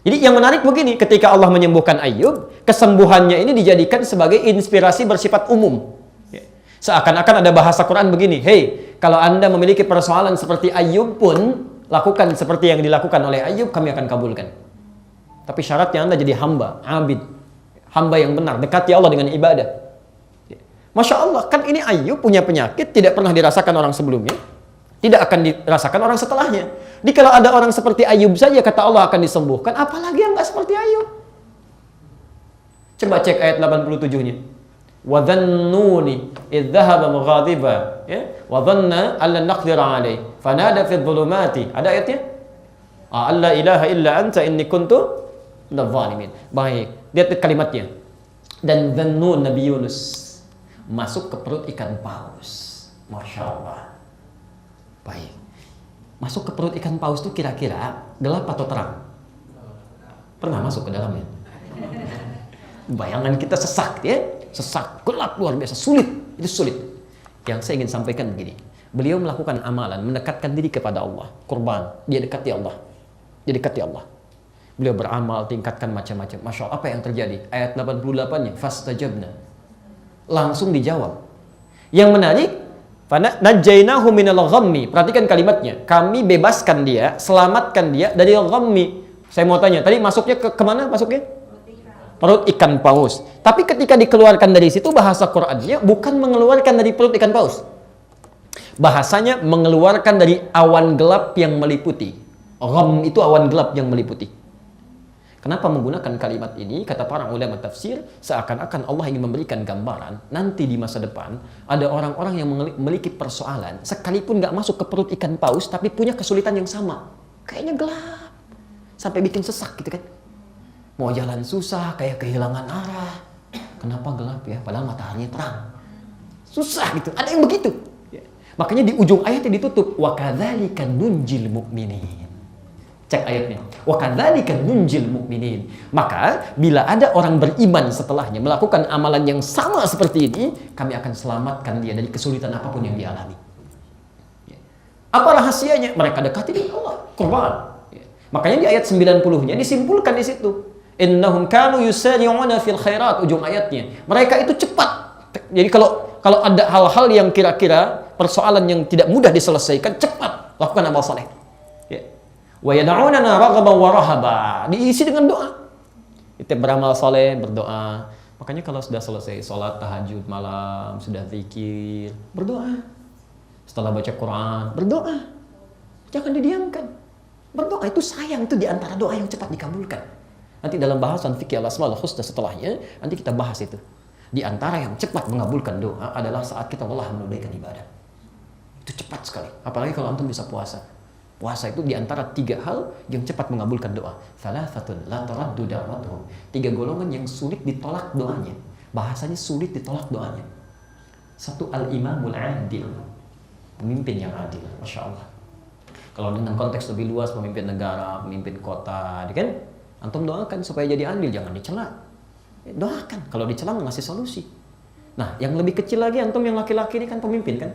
Jadi yang menarik begini, ketika Allah menyembuhkan Ayyub, kesembuhannya ini dijadikan sebagai inspirasi bersifat umum. Seakan-akan ada bahasa Quran begini, hey, kalau Anda memiliki persoalan seperti Ayyub pun, lakukan seperti yang dilakukan oleh Ayyub, kami akan kabulkan. Tapi syaratnya Anda jadi hamba, abid, hamba yang benar, dekati Allah dengan ibadah. Masya Allah, kan ini Ayyub punya penyakit tidak pernah dirasakan orang sebelumnya, tidak akan dirasakan orang setelahnya. Jadi kalau ada orang seperti Ayyub saja kata Allah akan disembuhkan, apalagi yang nggak seperti Ayyub. Coba cek ayat 87-nya. Wa dhannuni idh dhahaba mughadiba, ya, wa dhanna an lan naqdir alayhi fanada fi dhulumati. Ada ayatnya? Alla ilaha illa anta inni kuntu minadh dhalimin. Baik, lihat kalimatnya. Dan dhannun Nabi Yunus masuk ke perut ikan paus. Masya Allah. Baik. Masuk ke perut ikan paus itu kira-kira gelap atau terang? Pernah masuk ke dalamnya? Bayangan kita sesak ya. Sesak, gelap, luar biasa, sulit. Itu sulit. Yang saya ingin sampaikan begini. Beliau melakukan amalan, mendekatkan diri kepada Allah. Kurban, dia dekati Allah. Dia dekati Allah. Beliau beramal, tingkatkan macam-macam. Masya Allah, apa yang terjadi? Ayat 88-nya, fastajabna. Langsung dijawab. Yang menarik, najjainahu minal ghammi. Perhatikan kalimatnya. Kami bebaskan dia, selamatkan dia dari ghammi. Saya mau tanya, tadi masuknya ke kemana masuknya? Perut ikan paus. Tapi ketika dikeluarkan dari situ, bahasa Qur'annya bukan mengeluarkan dari perut ikan paus. Bahasanya mengeluarkan dari awan gelap yang meliputi. Gham itu awan gelap yang meliputi. Kenapa menggunakan kalimat ini? Kata para ulama tafsir, seakan-akan Allah ingin memberikan gambaran nanti di masa depan ada orang-orang yang memiliki persoalan sekalipun nggak masuk ke perut ikan paus tapi punya kesulitan yang sama. Kayaknya gelap sampai bikin sesak gitu kan. Mau jalan susah, kayak kehilangan arah. Kenapa gelap ya? Padahal mataharinya terang. Susah gitu. Ada yang begitu. Makanya di ujung ayatnya ditutup wa kadzalika nunjil mu'minin. Cek ayatnya. Wa kadzalika nunjil mu'minin. Maka bila ada orang beriman setelahnya melakukan amalan yang sama seperti ini, kami akan selamatkan dia dari kesulitan apapun yang dia alami. Apa rahasianya? Mereka dekati dengan Allah, kurban. Makanya di ayat 90-nya disimpulkan di situ. Innahum kanu yusari'una fil khairat, ujung ayatnya. Mereka itu cepat. Jadi kalau ada hal-hal yang kira-kira persoalan yang tidak mudah diselesaikan, cepat lakukan amal saleh. Wa yad'unana raghaban wa rahaba, diisi dengan doa. Kita beramal saleh, berdoa. Makanya kalau sudah selesai salat tahajud malam, sudah zikir, berdoa. Setelah baca Quran, berdoa. Jangan didiamkan. Berdoa itu sayang, itu di antara doa yang cepat dikabulkan. Nanti dalam bahasan fikih al-asmaul husna setelahnya, nanti kita bahas itu. Di antara yang cepat mengabulkan doa adalah saat kita Allah menunaikan ibadah. Itu cepat sekali. Apalagi kalau antum bisa puasa. Puasa itu di antara 3 hal yang cepat mengabulkan doa. Thalathatun la taraddu da'watuhum. 3 golongan yang sulit ditolak doanya. Bahasanya sulit ditolak doanya. 1, al-imamul adil. Pemimpin yang adil. Masya Allah. Kalau dengan konteks lebih luas, pemimpin negara, pemimpin kota, kan? Antum doakan supaya jadi adil, jangan dicela. Doakan. Kalau dicela ngasih solusi. Nah, yang lebih kecil lagi, antum yang laki-laki ini kan pemimpin kan?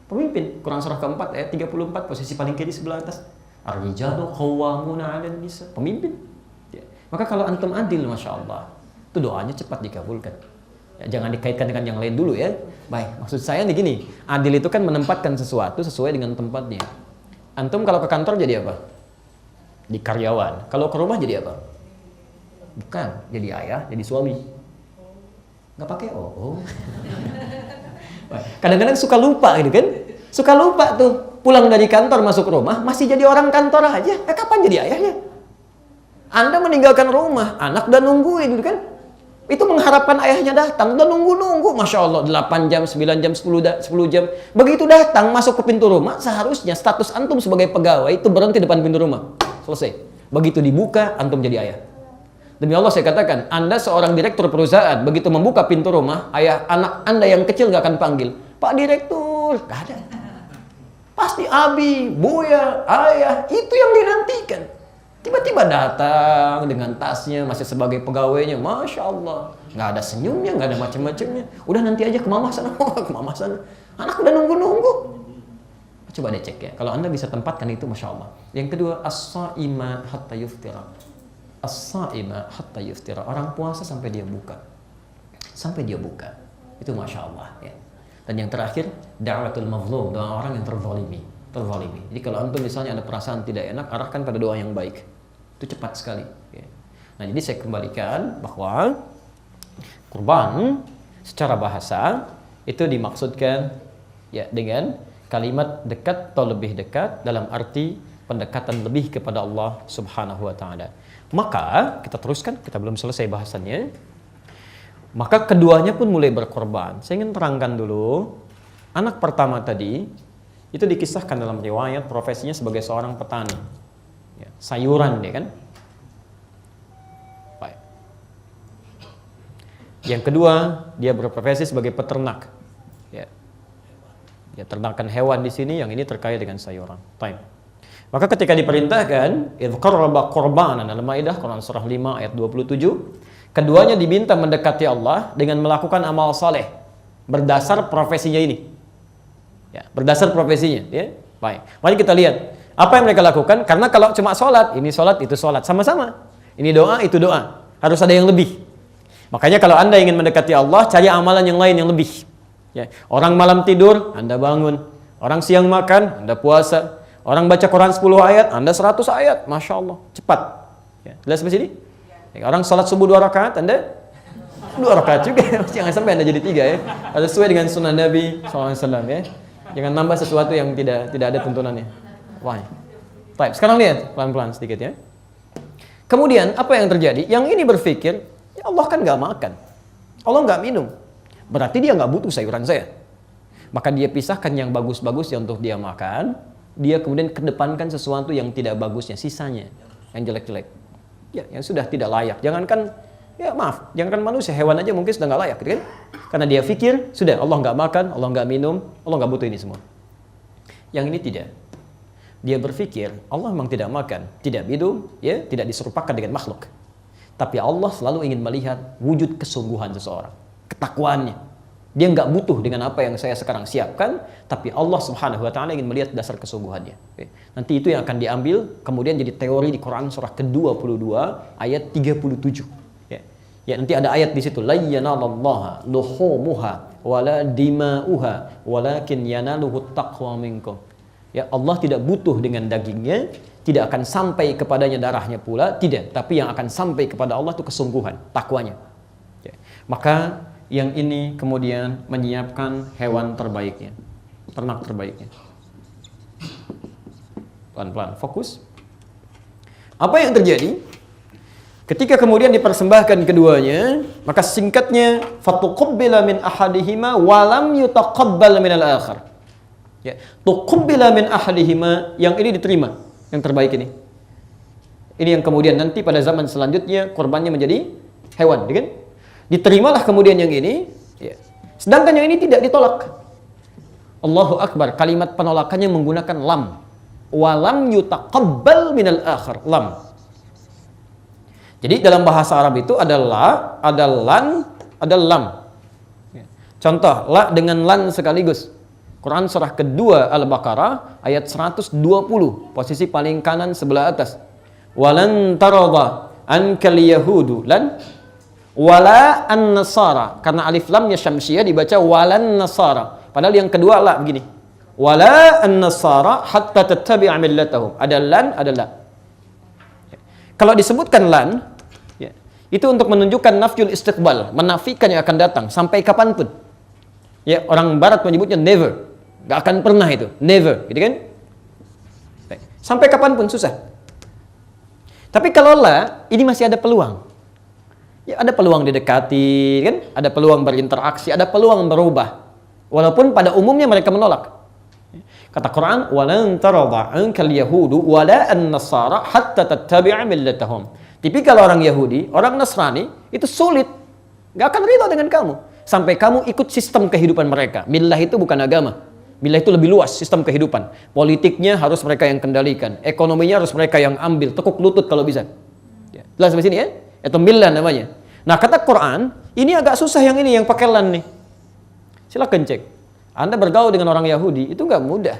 Pemimpin, Quran surah keempat ayat 34, posisi paling kiri sebelah atas. Ar-rijalu qawwamuna 'alan nisa. Pemimpin. Ya. Maka kalau antum adil, Masya Allah, itu doanya cepat dikabulkan. Ya, jangan dikaitkan dengan yang lain dulu ya. Baik, maksud saya nih gini, adil itu kan menempatkan sesuatu sesuai dengan tempatnya. Antum kalau ke kantor jadi apa? Di karyawan. Kalau ke rumah jadi apa? Bukan, jadi ayah, jadi suami. Nggak pakai oh. Kadang-kadang suka lupa gitu kan. Suka lupa tuh. Pulang dari kantor masuk rumah masih jadi orang kantor aja. Kapan jadi ayahnya? Anda meninggalkan rumah, anak udah nungguin gitu kan. Itu mengharapkan ayahnya datang, udah nunggu-nunggu. Masya Allah, 8 jam, 9 jam, 10 jam. Begitu datang, masuk ke pintu rumah, seharusnya status antum sebagai pegawai itu berhenti depan pintu rumah. Selesai. Begitu dibuka, antum jadi ayah. Demi Allah saya katakan, Anda seorang direktur perusahaan, begitu membuka pintu rumah, ayah anak Anda yang kecil gak akan panggil, Pak Direktur, gak ada. Pasti Abi, Buya, ayah, itu yang dinantikan. Tiba-tiba datang dengan tasnya, masih sebagai pegawainya, Masya Allah. Gak ada senyumnya, gak ada macam-macamnya. Udah nanti aja ke mama sana, ke mama sana. Anak udah nunggu-nunggu. Coba deh cek ya, kalau Anda bisa tempatkan itu, Masya Allah. Yang kedua, as-sa'ima hatta yuftira. As-sa'ima hatta yuftira. Orang puasa sampai dia buka. Sampai dia buka. Itu Masya Allah ya. Dan yang terakhir, da'watul mazlum, doa orang yang terzalimi. Jadi kalau antum misalnya ada perasaan tidak enak, arahkan pada doa yang baik. Itu cepat sekali ya. Nah, jadi saya kembalikan bahwa kurban secara bahasa itu dimaksudkan ya dengan kalimat dekat atau lebih dekat dalam arti pendekatan lebih kepada Allah Subhanahu wa taala. Maka kita teruskan, kita belum selesai bahasannya. Maka keduanya pun mulai berkorban. Saya ingin terangkan dulu, anak pertama tadi itu dikisahkan dalam riwayat profesinya sebagai seorang petani. Ya, sayuran dia kan. Baik. Yang kedua, dia berprofesi sebagai peternak. Ya. Ya, ternakan hewan di sini, yang ini terkait dengan sayuran. Baik. Maka ketika diperintahkan, idz qarraba qurbanan dalam Maidah Quran surah 5 ayat 27, keduanya diminta mendekati Allah dengan melakukan amal saleh berdasar profesinya ini. Ya, berdasar profesinya, ya. Baik. Mari kita lihat Apa yang mereka lakukan? Karena kalau cuma sholat, ini sholat, itu sholat, sama-sama. Ini doa, itu doa. Harus ada yang lebih. Makanya kalau Anda ingin mendekati Allah, cari amalan yang lain yang lebih. Ya. Orang malam tidur, Anda bangun. Orang siang makan, Anda puasa. Orang baca Quran 10 ayat, Anda 100 ayat. Masya Allah, cepat. Ya. Jelas sampai sini? Ya. Orang sholat subuh 2 rakaat, Anda 2 rakaat juga. Jangan sampai Anda jadi 3 ya. Harus sesuai dengan sunnah Nabi SAW ya. Jangan nambah sesuatu yang tidak ada tuntunannya. Wah. Baik, sekarang lihat pelan-pelan sedikit ya. Kemudian apa yang terjadi? Yang ini berpikir, ya Allah kan nggak makan, Allah nggak minum, berarti dia nggak butuh sayuran saya. Maka dia pisahkan yang bagus-bagus yang untuk dia makan, dia kemudian kedepankan sesuatu yang tidak bagusnya, sisanya, yang jelek-jelek, ya, yang sudah tidak layak. Jangankan, ya maaf, jangankan manusia, hewan aja mungkin sudah nggak layak, gitu kan? Karena dia pikir, sudah Allah nggak makan, Allah nggak minum, Allah nggak butuh ini semua. Yang ini tidak. Dia berpikir Allah memang tidak makan, tidak minum, ya, tidak diserupakan dengan makhluk. Tapi Allah selalu ingin melihat wujud kesungguhan seseorang, ketakwaannya. Dia nggak butuh dengan apa yang saya sekarang siapkan, tapi Allah Subhanahu wa taala ingin melihat dasar kesungguhannya. Nanti itu yang akan diambil kemudian jadi teori di Quran surah ke-22 ayat 37. Ya, nanti ada ayat di situ, la yanalallaha luhumuha wala dima'uha walakin yanaluhu taqwa minkum. Ya, Allah tidak butuh dengan dagingnya, tidak akan sampai kepadanya darahnya pula, tidak. Tapi yang akan sampai kepada Allah itu kesungguhan, takwanya. Ya. Maka yang ini kemudian menyiapkan hewan terbaiknya, ternak terbaiknya. Pelan-pelan, fokus. Apa yang terjadi? Ketika kemudian dipersembahkan keduanya, maka singkatnya, fatuqabbala min ahadihima walam yutaqabbal min al-akhar. Ya, tuqabbala min ahadihima, yang ini diterima, yang terbaik ini. Ini yang kemudian nanti pada zaman selanjutnya korbannya menjadi hewan, kan? Diterimalah kemudian yang ini, ya. Sedangkan yang ini tidak ditolak. Allahu Akbar, kalimat penolakannya menggunakan lam. Walam yutaqabbal minal akhar, lam. Jadi dalam bahasa Arab itu ada la, ada lan, ada lam. Contoh, la dengan lan sekaligus. Quran surah kedua Al-Baqarah ayat 120, posisi paling kanan sebelah atas. Walan taradha ankal yahudu lan wala an-nasara, karena alif lamnya syamsiyah dibaca walan nasara. Padahal yang kedua la begini. Wala an-nasara hatta tattabi'a millatahum. Ada lan, ada la. Kalau disebutkan lan, ya, itu untuk menunjukkan nafyul istiqbal, menafikan yang akan datang sampai kapanpun. Ya, orang barat menyebutnya never. Gak akan pernah itu, never, gitu kan? Sampai kapanpun susah. Tapi kalau la, ini masih ada peluang. Ya, ada peluang didekati, kan? Ada peluang berinteraksi, ada peluang berubah. Walaupun pada umumnya mereka menolak. Kata Quran, "Walan taradha ankal yahudu wala an-nasara hatta tattabi'a millatahum." Tipikal orang Yahudi, orang Nasrani itu sulit, gak akan rela dengan kamu sampai kamu ikut sistem kehidupan mereka. Millah itu bukan agama. Millah itu lebih luas sistem kehidupan. Politiknya harus mereka yang kendalikan, ekonominya harus mereka yang ambil, tekuk lutut kalau bisa. Ya. Jelas sampai sini ya? Itu millah namanya. Nah, kata Quran, ini agak susah yang ini, yang pakai lan nih. Silakan cek. Anda bergaul dengan orang Yahudi, itu nggak mudah.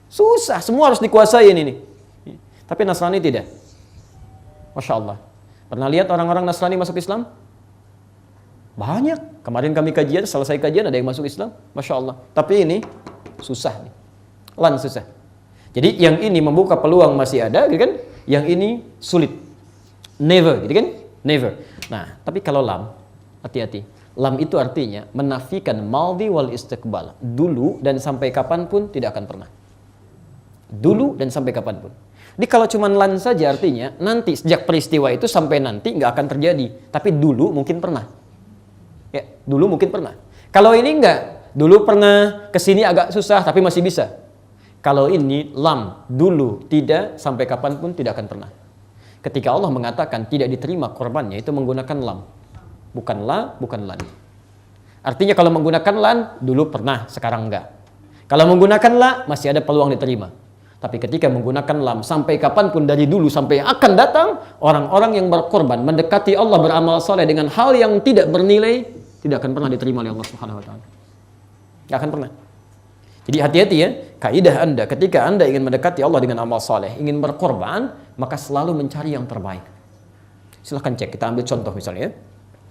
Susah, semua harus dikuasai ini. Tapi Nasrani tidak. Masya Allah. Pernah lihat orang-orang Nasrani masuk Islam? Banyak. Kemarin kami kajian, selesai kajian ada yang masuk Islam. Masya Allah. Tapi ini susah nih. Lan susah. Jadi yang ini membuka peluang masih ada, gitu kan? Yang ini sulit. Never, gitu kan? Never. Nah, tapi kalau lam, hati-hati. Lam itu artinya menafikan madhi wal istiqbal. Dulu dan sampai kapanpun tidak akan pernah. Dulu dan sampai kapanpun. Jadi kalau cuma lan saja artinya nanti sejak peristiwa itu sampai nanti nggak akan terjadi. Tapi dulu mungkin pernah. Ya, dulu mungkin pernah. Kalau ini enggak, dulu pernah, kesini agak susah tapi masih bisa. Kalau ini lam, dulu, tidak, sampai kapanpun tidak akan pernah. Ketika Allah mengatakan tidak diterima korbannya, itu menggunakan lam. Bukan la, bukan lan. Artinya kalau menggunakan lan, dulu pernah, sekarang enggak. Kalau menggunakan la, masih ada peluang diterima. Tapi ketika menggunakan lam, sampai kapanpun dari dulu sampai yang akan datang, orang-orang yang berkorban, mendekati Allah beramal saleh dengan hal yang tidak bernilai, tidak akan pernah diterima oleh Allah Subhanahu wa taala. Enggak akan pernah. Jadi hati-hati ya, kaidah Anda ketika Anda ingin mendekati Allah dengan amal saleh, ingin berkorban, maka selalu mencari yang terbaik. Silahkan cek, kita ambil contoh misalnya.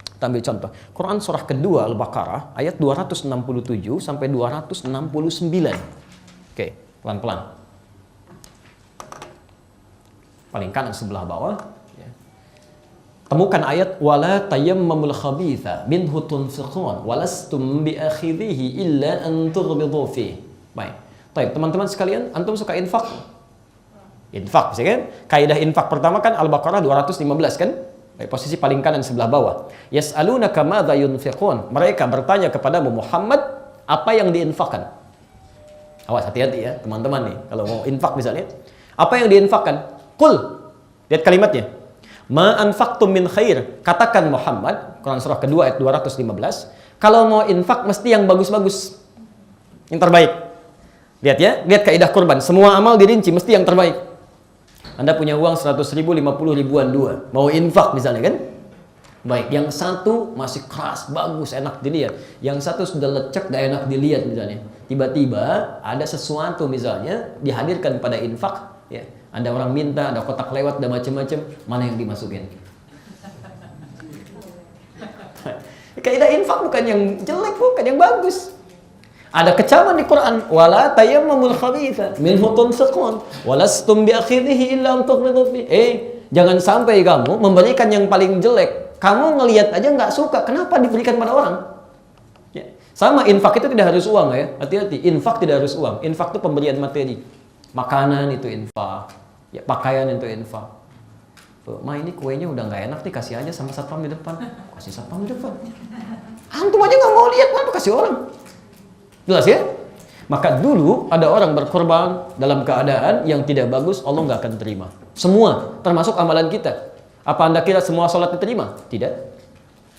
Kita ambil contoh. Quran surah kedua Al-Baqarah ayat 267 sampai 269. Oke, pelan-pelan. Paling kanan sebelah bawah. Temukan ayat wala tayammamul khabitha minhu tunfiqun walastum biakhidhihi illa an tughmidu fihi. Baik. Baik, teman-teman sekalian, antum suka infak? Infak, bisa kan? Kaidah infak pertama kan Al-Baqarah 215 kan? Baik, posisi paling kanan sebelah bawah. Yas'alunaka madza yunfiqun. Mereka bertanya kepadamu Muhammad, apa yang diinfakkan? Awas, hati-hati ya, teman-teman nih. Kalau mau infak misalnya, apa yang diinfakkan? Qul. Lihat kalimatnya. Ma anfaqtum min khair. Katakan Muhammad, Quran surah kedua ayat 215, kalau mau infak mesti yang bagus-bagus. Yang terbaik. Lihat ya, lihat kaidah kurban. Semua amal dirinci mesti yang terbaik. Anda punya uang 100 ribu, 50 ribuan dua. Mau infak misalnya kan? Baik, yang satu masih keras, bagus, enak dilihat. Yang satu sudah lecek, gak enak dilihat misalnya. Tiba-tiba ada sesuatu misalnya dihadirkan pada infak, ya. Ada orang minta, ada kotak lewat, ada macam-macam, mana yang dimasukin? Kaidah infak bukan yang jelek, bukan yang bagus. Ada kecaman di Quran, wala tayammamul khabitha minhu tunfiqun walastum biakhidhihi illa an tughmidu fi. Jangan sampai kamu memberikan yang paling jelek. Kamu ngelihat aja nggak suka, kenapa diberikan pada orang? Ya. Sama infak itu tidak harus uang ya. Hati-hati, infak tidak harus uang. Infak itu pemberian materi. Makanan itu infak. Ya, pakaian itu infak. Ma, ini kuenya udah nggak enak nih, kasih aja sama satpam di depan. Kasih satpam di depan. Antum aja nggak mau lihat, kenapa kasih orang? Jelas ya? Maka dulu ada orang berkorban dalam keadaan yang tidak bagus, Allah nggak akan terima. Semua, termasuk amalan kita. Apa Anda kira semua sholat diterima? Tidak.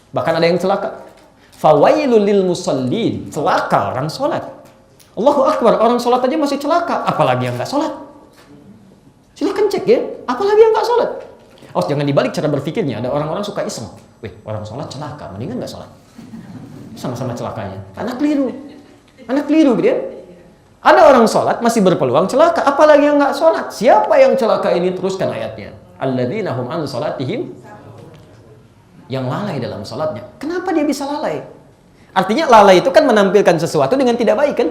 Bahkan ada yang celaka. Fawailul lil musallin, celaka orang sholat. Allahu Akbar, orang sholat aja masih celaka, apalagi yang nggak sholat. Silahkan cek ya, apalagi yang nggak sholat. Oh, jangan dibalik cara berpikirnya. Ada orang-orang suka iseng. Wih, orang sholat celaka, mendingan nggak sholat. Sama-sama celakanya. Anak keliru. Anak keliru gitu ya. Ada orang sholat masih berpeluang celaka, apalagi yang nggak sholat. Siapa yang celaka ini? Teruskan ayatnya. Alladzina hum an sholatihim, yang lalai dalam sholatnya. Kenapa dia bisa lalai? Artinya lalai itu kan menampilkan sesuatu dengan tidak baik kan?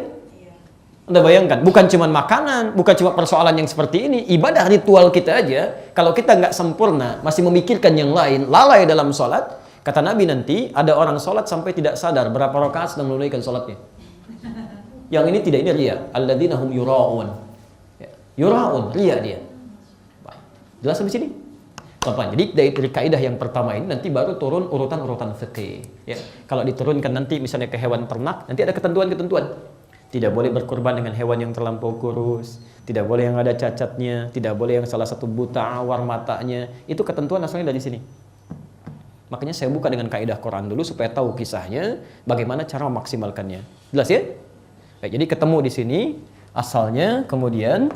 Anda bayangkan, bukan cuma makanan, bukan cuma persoalan yang seperti ini. Ibadah ritual kita aja, kalau kita nggak sempurna, masih memikirkan yang lain, lalai dalam sholat, kata Nabi nanti, ada orang sholat sampai tidak sadar berapa rakaat sedang menunaikan sholatnya. Yang ini tidak, ini riya. Alladzina hum yura'un. Yura'un, riya dia. Jelas sampai sini? Jadi dari kaidah yang pertama ini nanti baru turun urutan-urutan fikih. Ya. Kalau diturunkan nanti misalnya ke hewan ternak, nanti ada ketentuan-ketentuan. Tidak boleh berkorban dengan hewan yang terlampau kurus, tidak boleh yang ada cacatnya, tidak boleh yang salah satu buta awar matanya. Itu ketentuan asalnya dari sini. Makanya saya buka dengan kaidah Quran dulu supaya tahu kisahnya, bagaimana cara memaksimalkannya. Jelas ya? Baik, jadi ketemu di sini asalnya, kemudian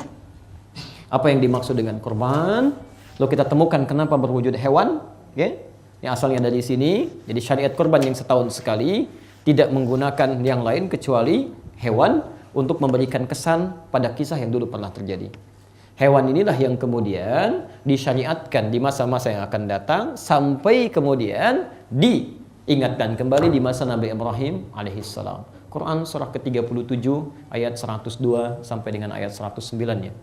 apa yang dimaksud dengan korban, lalu kita temukan kenapa berwujud hewan, okay? Yang asalnya dari sini. Jadi syariat korban yang setahun sekali tidak menggunakan yang lain kecuali hewan untuk memberikan kesan pada kisah yang dulu pernah terjadi. Hewan inilah yang kemudian disyariatkan di masa-masa yang akan datang sampai kemudian diingatkan kembali di masa Nabi Ibrahim alaihissalam. Quran surah ke-37 ayat 102 sampai dengan ayat 109 ya.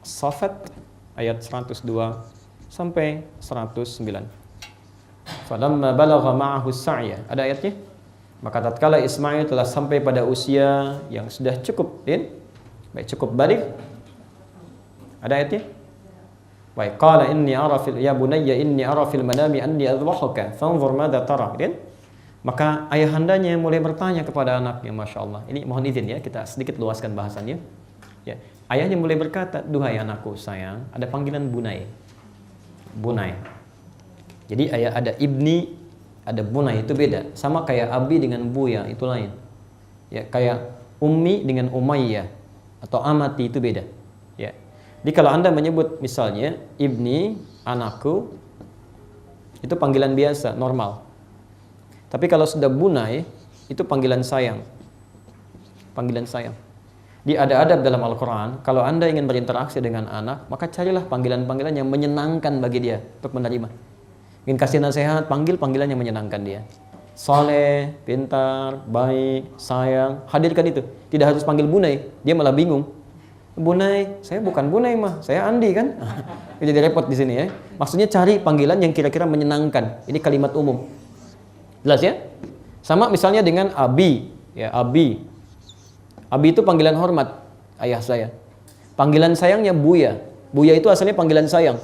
Safat ayat 102 sampai 109. Falamma balagha ma'ahu as-sa'ya. Ada ayatnya? Maka tatkala Ismail telah sampai pada usia yang sudah cukup, baik cukup balik. Ada ayatnya? Baik, qala inni ara fil ya bunayya inni ara fil manami anni adhbahuka fanzur madza tara. Maka ayahandanya mulai bertanya kepada anaknya, Masya Allah. Ini mohon izin ya, kita sedikit luaskan bahasannya. Ya, ayahnya mulai berkata, duhai anakku sayang, ada panggilan bunai. Bunai. Jadi ayah ada ibni, ada bunai, itu beda. Sama kayak abi dengan buya, itu lain. Ya, kayak ummi dengan umayyah atau amati, itu beda. Ya. Jadi kalau Anda menyebut misalnya ibni, anakku, itu panggilan biasa, normal. Tapi kalau sudah bunai, itu panggilan sayang. panggilan sayang. Ada adab dalam Al-Quran, kalau Anda ingin berinteraksi dengan anak, maka carilah panggilan-panggilan yang menyenangkan bagi dia untuk menerima. Ingin kasih nasihat, panggil panggilan yang menyenangkan dia. Soleh, pintar, baik, sayang, hadirkan itu. Tidak harus panggil Bunai, dia malah bingung. Bunai, saya bukan Bunai mah, saya Andi kan. Jadi repot di sini ya. Maksudnya cari panggilan yang kira-kira menyenangkan. Ini kalimat umum. Jelas ya? Sama misalnya dengan Abi, ya Abi. Abi itu panggilan hormat, ayah saya. Panggilan sayangnya Buya. Buya itu asalnya panggilan sayang.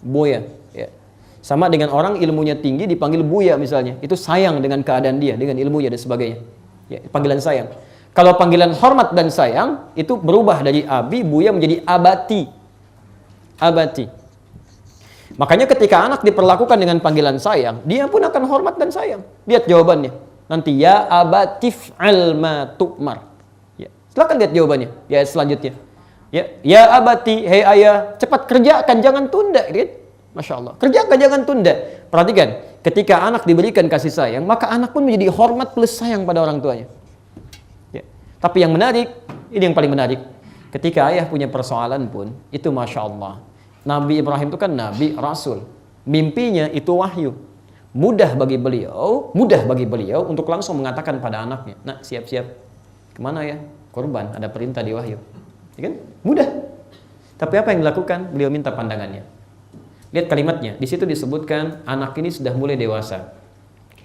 Buya. Ya. Sama dengan orang ilmunya tinggi dipanggil Buya misalnya. Itu sayang dengan keadaan dia, dengan ilmunya dan sebagainya. Ya, panggilan sayang. Kalau panggilan hormat dan sayang, itu berubah dari Abi, Buya menjadi Abati. Abati. Makanya ketika anak diperlakukan dengan panggilan sayang, dia pun akan hormat dan sayang. Lihat jawabannya. Nanti, ya abatif alma tu'mar. Silakan lihat jawabannya. Ya selanjutnya. Ya abati, hei ayah, cepat kerjakan, jangan tunda. Gitu. Masya Allah. Kerjakan, jangan tunda. Perhatikan, ketika anak diberikan kasih sayang, maka anak pun menjadi hormat plus sayang pada orang tuanya. Ya. Tapi yang menarik, ini yang paling menarik. Ketika ayah punya persoalan pun, itu Masya Allah. Nabi Ibrahim itu kan Nabi, Rasul. Mimpinya itu wahyu. Mudah bagi beliau untuk langsung mengatakan pada anaknya, nak siap-siap. Kemana ya? Korban, ada perintah di wahyu. Ya kan? Mudah. Tapi apa yang dilakukan? Beliau minta pandangannya. Lihat kalimatnya. Di situ disebutkan anak ini sudah mulai dewasa.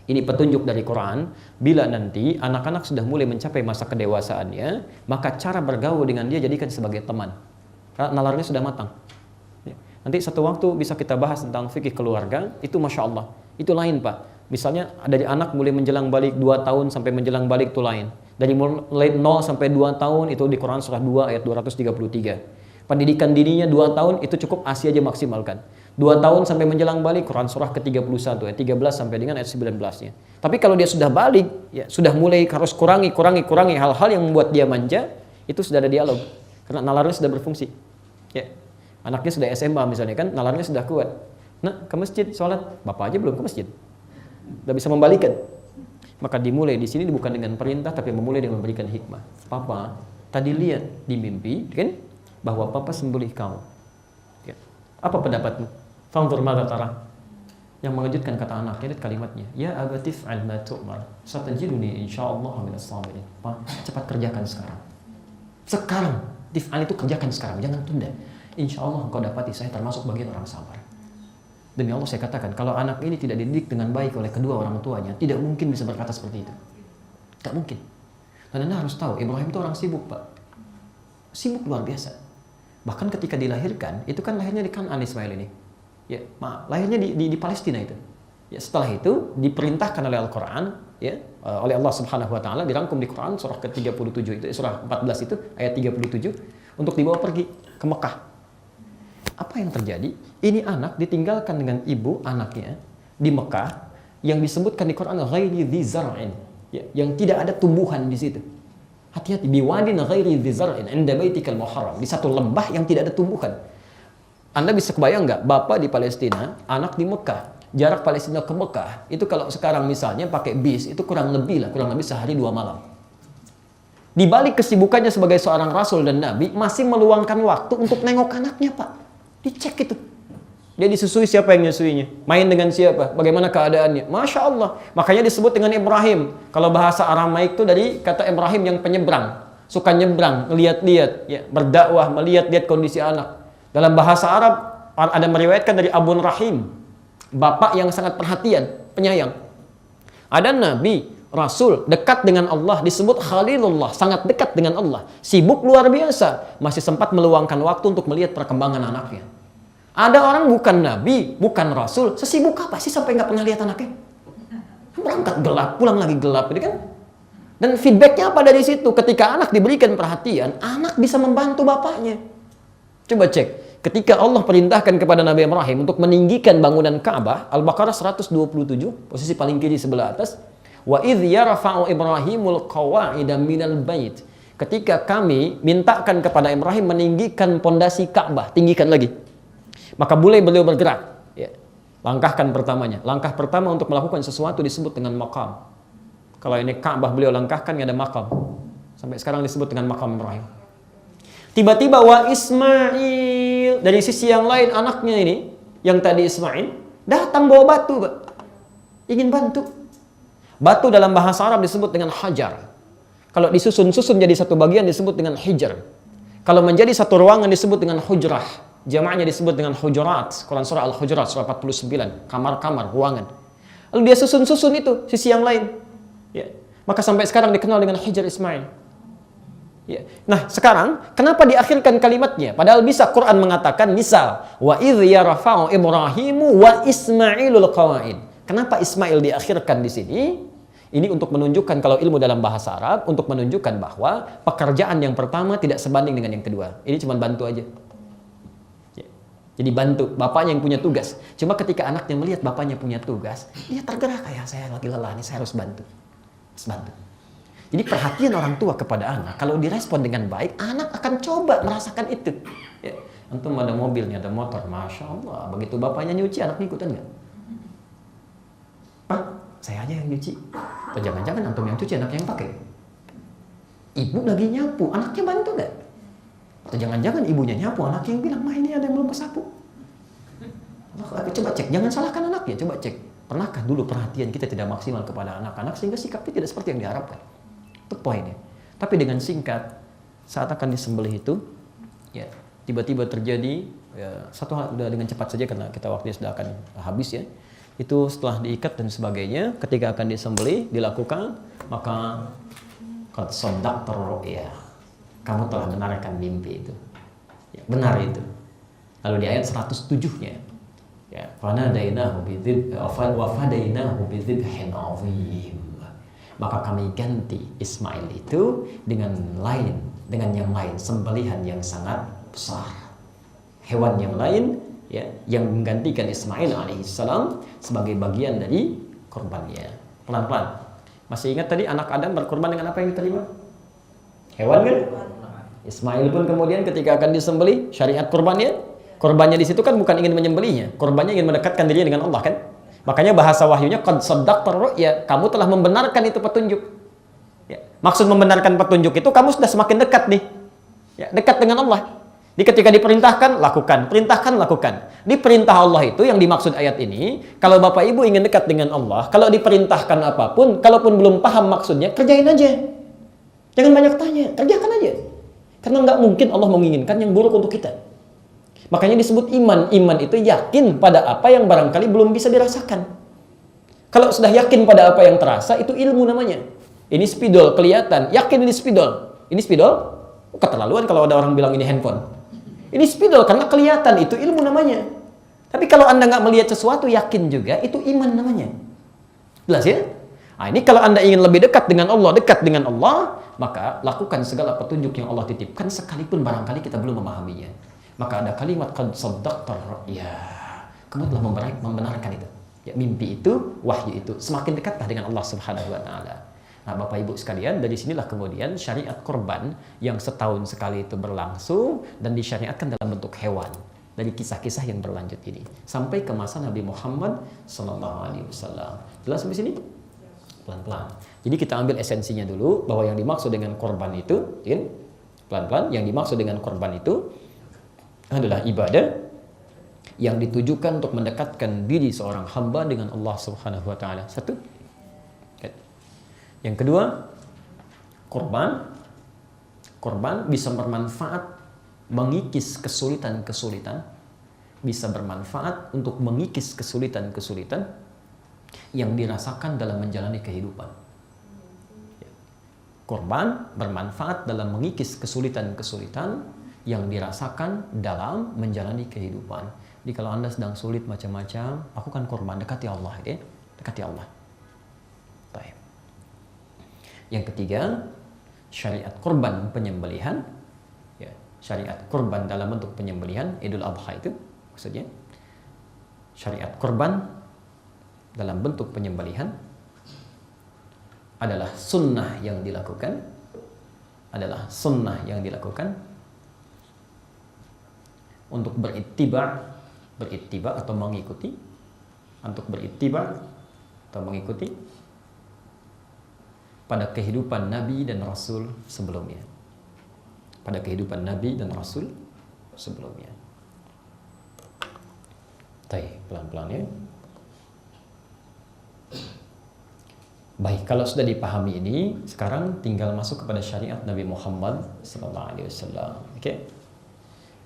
Ini petunjuk dari Quran. Bila nanti anak-anak sudah mulai mencapai masa kedewasaannya, maka cara bergaul dengan dia jadikan sebagai teman. Karena nalarnya sudah matang. Ya. Nanti satu waktu bisa kita bahas tentang fikih keluarga. Itu Masya Allah. Itu lain Pak. Misalnya dari anak mulai menjelang balik 2 tahun sampai menjelang balik itu lain. Dari mulai 0 sampai 2 tahun itu di Quran surah 2 ayat 233. Pendidikan dirinya 2 tahun itu cukup ASI aja maksimalkan. 2 tahun sampai menjelang balik Quran surah ke-31 ayat 13 sampai dengan ayat 19-nya. Tapi kalau dia sudah balik, ya sudah mulai harus kurangi hal-hal yang membuat dia manja, itu sudah ada dialog. Karena nalarnya sudah berfungsi. Ya. Anaknya sudah SMA misalnya kan, nalarnya sudah kuat. Nah, ke masjid sholat, bapak aja belum ke masjid. Udah bisa membalikan. Maka dimulai di sini bukan dengan perintah tapi memulai dengan memberikan hikmah. Papa, tadi lihat di mimpi kan bahwa papa sembelih kau. Ya. Apa pendapatmu? Fanzur madza tara. Yang mengejutkan kata anaknya, lihat kalimatnya. Ya abatif al ma tu'mar. Satajiduni insyaallah minas sabirin. Pak, cepat kerjakan sekarang. Sekarang. Tif'al itu kerjakan sekarang, jangan tunda. Insyaallah engkau dapati saya termasuk bagian orang sabar. Demi Allah saya katakan, kalau anak ini tidak dididik dengan baik oleh kedua orang tuanya, tidak mungkin bisa berkata seperti itu. Tak mungkin. Dan Anda harus tahu, Ibrahim itu orang sibuk, Pak. Sibuk luar biasa. Bahkan ketika dilahirkan, itu kan lahirnya di Kan'an Ismail ini. Ya, lahirnya di Palestina itu. Ya, setelah itu diperintahkan oleh Al-Quran, ya, oleh Allah Subhanahu wa taala dirangkum di Quran surah ke-37 itu, surah 14 itu ayat 37 untuk dibawa pergi ke Mekah. Apa yang terjadi? Ini anak ditinggalkan dengan ibu anaknya di Mekah yang disebutkan di Quran ghairi dzi zar'in, ya, yang tidak ada tumbuhan di situ. Hati-hati, biwadin ghairi dzi zar'in inda baitikal muharram, di satu lembah yang tidak ada tumbuhan. Anda bisa kebayang nggak, bapak di Palestina, anak di Mekah. Jarak Palestina ke Mekah itu kalau sekarang misalnya pakai bis itu kurang lebih sehari 2 malam. Di balik kesibukannya sebagai seorang rasul dan nabi, masih meluangkan waktu untuk nengok anaknya, Pak. Dicek itu. Dia disusui, siapa yang nyusuinya? Main dengan siapa? Bagaimana keadaannya? Masya Allah. Makanya disebut dengan Ibrahim. Kalau bahasa Aramaik itu dari kata Ibrahim yang penyeberang. Suka nyebrang, lihat-lihat, ya, berdakwah, melihat-lihat kondisi anak. Dalam bahasa Arab ada meriwayatkan dari Abun Rahim, bapak yang sangat perhatian, penyayang. Ada nabi, rasul, dekat dengan Allah, disebut Khalilullah, sangat dekat dengan Allah. Sibuk luar biasa, masih sempat meluangkan waktu untuk melihat perkembangan anaknya. Ada orang bukan nabi, bukan rasul, sesibuk apa sih sampai nggak pernah lihat anaknya? Berangkat gelap, pulang lagi gelap, gitu kan? Dan feedbacknya apa dari situ? Ketika anak diberikan perhatian, anak bisa membantu bapaknya. Coba cek, ketika Allah perintahkan kepada Nabi Ibrahim untuk meninggikan bangunan Ka'bah, Al-Baqarah 127, posisi paling kiri sebelah atas, wa idh yarfa'u Ibrahimul qawa'ida minal bait. Ketika kami mintakan kepada Ibrahim meninggikan pondasi Ka'bah, tinggikan lagi. Maka boleh beliau bergerak. Ya. Langkahkan pertamanya. Langkah pertama untuk melakukan sesuatu disebut dengan maqam. Kalau ini Ka'bah beliau langkahkan, ada maqam. Sampai sekarang disebut dengan makam Ibrahim. Tiba-tiba wa Ismail, dari sisi yang lain anaknya ini, yang tadi Ismail, datang bawa batu, Pak. Ingin bantu. Batu dalam bahasa Arab disebut dengan hajar. Kalau disusun-susun jadi satu bagian disebut dengan hijr. Kalau menjadi satu ruangan disebut dengan hujrah. Jamaknya disebut dengan hujurat. Quran surah Al-Hujurat surah 49, kamar-kamar, ruangan. Lalu dia susun-susun itu sisi yang lain. Ya. Maka sampai sekarang dikenal dengan Hijr Ismail. Ya. Nah, sekarang kenapa diakhirkan kalimatnya? Padahal bisa Quran mengatakan misal wa idz yarfa'u Ibrahimu wa Ismailul qawaid. Kenapa Ismail diakhirkan di sini? Ini untuk menunjukkan kalau ilmu dalam bahasa Arab untuk menunjukkan bahwa pekerjaan yang pertama tidak sebanding dengan yang kedua. Ini cuma bantu aja. Ya. Jadi bantu, bapaknya yang punya tugas. Cuma ketika anaknya melihat bapaknya punya tugas, dia tergerak, kayak saya lagi lelah nih, saya harus bantu. Bantu. Jadi perhatian orang tua kepada anak, kalau direspon dengan baik, anak akan coba merasakan itu. Ya. Antum ada mobilnya, ada motor, Masya Allah. Begitu bapaknya nyuci, anak ikutan nggak? Pak, saya aja yang nyuci. Atau jangan-jangan antum yang cuci, anak yang pakai. Ibu lagi nyapu, anaknya bantu nggak? Atau jangan-jangan ibunya nyapu, anak yang bilang, "Ma, ini ada yang belum kesapu." Coba cek, jangan salahkan anaknya, coba cek. Pernahkah dulu perhatian kita tidak maksimal kepada anak-anak sehingga sikapnya tidak seperti yang diharapkan? Itu poinnya. Tapi dengan singkat, saat akan disembelih itu, ya tiba-tiba terjadi satu hal, udah dengan cepat saja karena kita waktunya sudah akan habis ya. Itu setelah diikat dan sebagainya, ketika akan disembelih dilakukan, maka qad shaddaqta ru'ya. Kamu telah benarkan mimpi itu. Ya, benar itu. Lalu di ayat 107-nya ya, fanadainahu bidzibhin 'azim. Maka kami ganti Ismail itu dengan yang lain, sembelihan yang sangat besar. Hewan yang lain ya, yang menggantikan Ismail alaihissalam sebagai bagian dari korbannya. Pelan-pelan. Masih ingat tadi anak Adam berkorban dengan apa yang diterima? Hewan kan? Ismail pun kemudian ketika akan disembelih, syariat korbannya di situ kan bukan ingin menyembelihnya, korbannya ingin mendekatkan dirinya dengan Allah kan? Makanya bahasa wahyunya qad shaddaqta ru'ya, kamu telah membenarkan itu petunjuk. Ya, maksud membenarkan petunjuk itu kamu sudah semakin dekat nih. Ya, dekat dengan Allah. Jadi ketika diperintahkan, lakukan, perintahkan, lakukan. Di perintah Allah itu yang dimaksud ayat ini, kalau Bapak Ibu ingin dekat dengan Allah, kalau diperintahkan apapun, kalaupun belum paham maksudnya, kerjain aja. Jangan banyak tanya, kerjakan aja. Karena nggak mungkin Allah menginginkan yang buruk untuk kita. Makanya disebut iman. Iman itu yakin pada apa yang barangkali belum bisa dirasakan. Kalau sudah yakin pada apa yang terasa, itu ilmu namanya. Ini spidol, kelihatan. Yakin ini spidol. Ini spidol? Keterlaluan kalau ada orang bilang ini handphone. Ini spidol karena kelihatan, itu ilmu namanya. Tapi kalau Anda nggak melihat sesuatu, yakin juga, itu iman namanya. Jelas ya? Nah, ini kalau Anda ingin lebih dekat dengan Allah, maka lakukan segala petunjuk yang Allah titipkan sekalipun barangkali kita belum memahaminya. Maka ada kalimat qad shaddaqta ru'ya. Kamu telah membenarkan itu. Ya, mimpi itu, wahyu itu. Semakin dekatlah dengan Allah Subhanahu wa taala. Nah, Bapak Ibu sekalian, dari sinilah kemudian syariat korban yang setahun sekali itu berlangsung dan disyariatkan dalam bentuk hewan. Dari kisah-kisah yang berlanjut ini sampai ke masa Nabi Muhammad SAW. Jelas sampai sini? Pelan-pelan. Jadi kita ambil esensinya dulu bahwa yang dimaksud dengan korban itu, pelan-pelan, yang dimaksud dengan korban itu adalah ibadah yang ditujukan untuk mendekatkan diri seorang hamba dengan Allah Subhanahu wa taala. Satu. Yang kedua, korban bisa bermanfaat mengikis kesulitan-kesulitan, bisa bermanfaat untuk mengikis kesulitan-kesulitan yang dirasakan dalam menjalani kehidupan. Korban bermanfaat dalam mengikis kesulitan-kesulitan yang dirasakan dalam menjalani kehidupan. Jadi kalau Anda sedang sulit macam-macam, lakukan korban, dekati Allah, ya. Dekati Allah. Baik. Yang ketiga, syariat korban penyembelihan. Ya, syariat korban dalam bentuk penyembelihan, Idul Adha itu maksudnya. Syariat korban dalam bentuk penyembelihan adalah sunnah yang dilakukan, untuk berittiba atau mengikuti pada kehidupan Nabi dan Rasul sebelumnya. Pada kehidupan Nabi dan Rasul sebelumnya. Pelan-pelan ya. Baik, kalau sudah dipahami ini, sekarang tinggal masuk kepada syariat Nabi Muhammad SAW. Oke?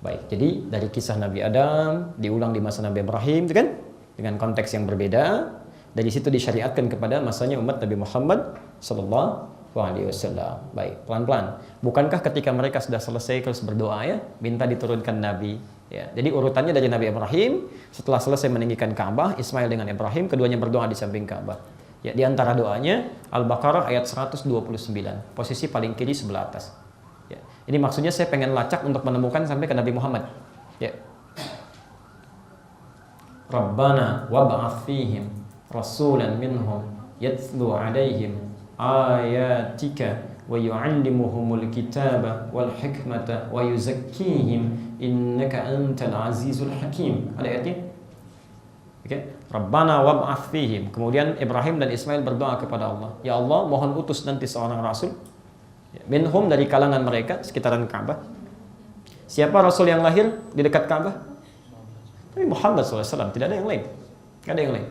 Baik, jadi dari kisah Nabi Adam diulang di masa Nabi Ibrahim, itu kan? Dengan konteks yang berbeda. Dari situ disyariatkan kepada masanya umat Nabi Muhammad SAW. Baik, pelan-pelan. Bukankah ketika mereka sudah selesai terus berdoa ya, minta diturunkan Nabi? Ya, jadi urutannya dari Nabi Ibrahim, setelah selesai meninggikan Ka'bah, Ismail dengan Ibrahim, keduanya berdoa di samping Ka'bah. Ya, di antara doanya Al-Baqarah ayat 129, posisi paling kiri sebelah atas. Ya, ini maksudnya saya pengen lacak untuk menemukan sampai ke Nabi Muhammad. Ya. Rabbana wab'ats fihim rasulan minhum yatlu 'alaihim ayatika wa yu'allimuhumul kitaba wal hikmata wa yuzakkihim innaka antal azizul hakim. Ada ayatnya? Oke. Rabbana wab'ats fihim. Kemudian Ibrahim dan Ismail berdoa kepada Allah, ya Allah, mohon utus nanti seorang rasul minhum, dari kalangan mereka sekitaran Ka'bah. Siapa rasul yang lahir di dekat Ka'bah? Nabi Muhammad SAW, tidak ada yang lain. Tidak ada yang lain.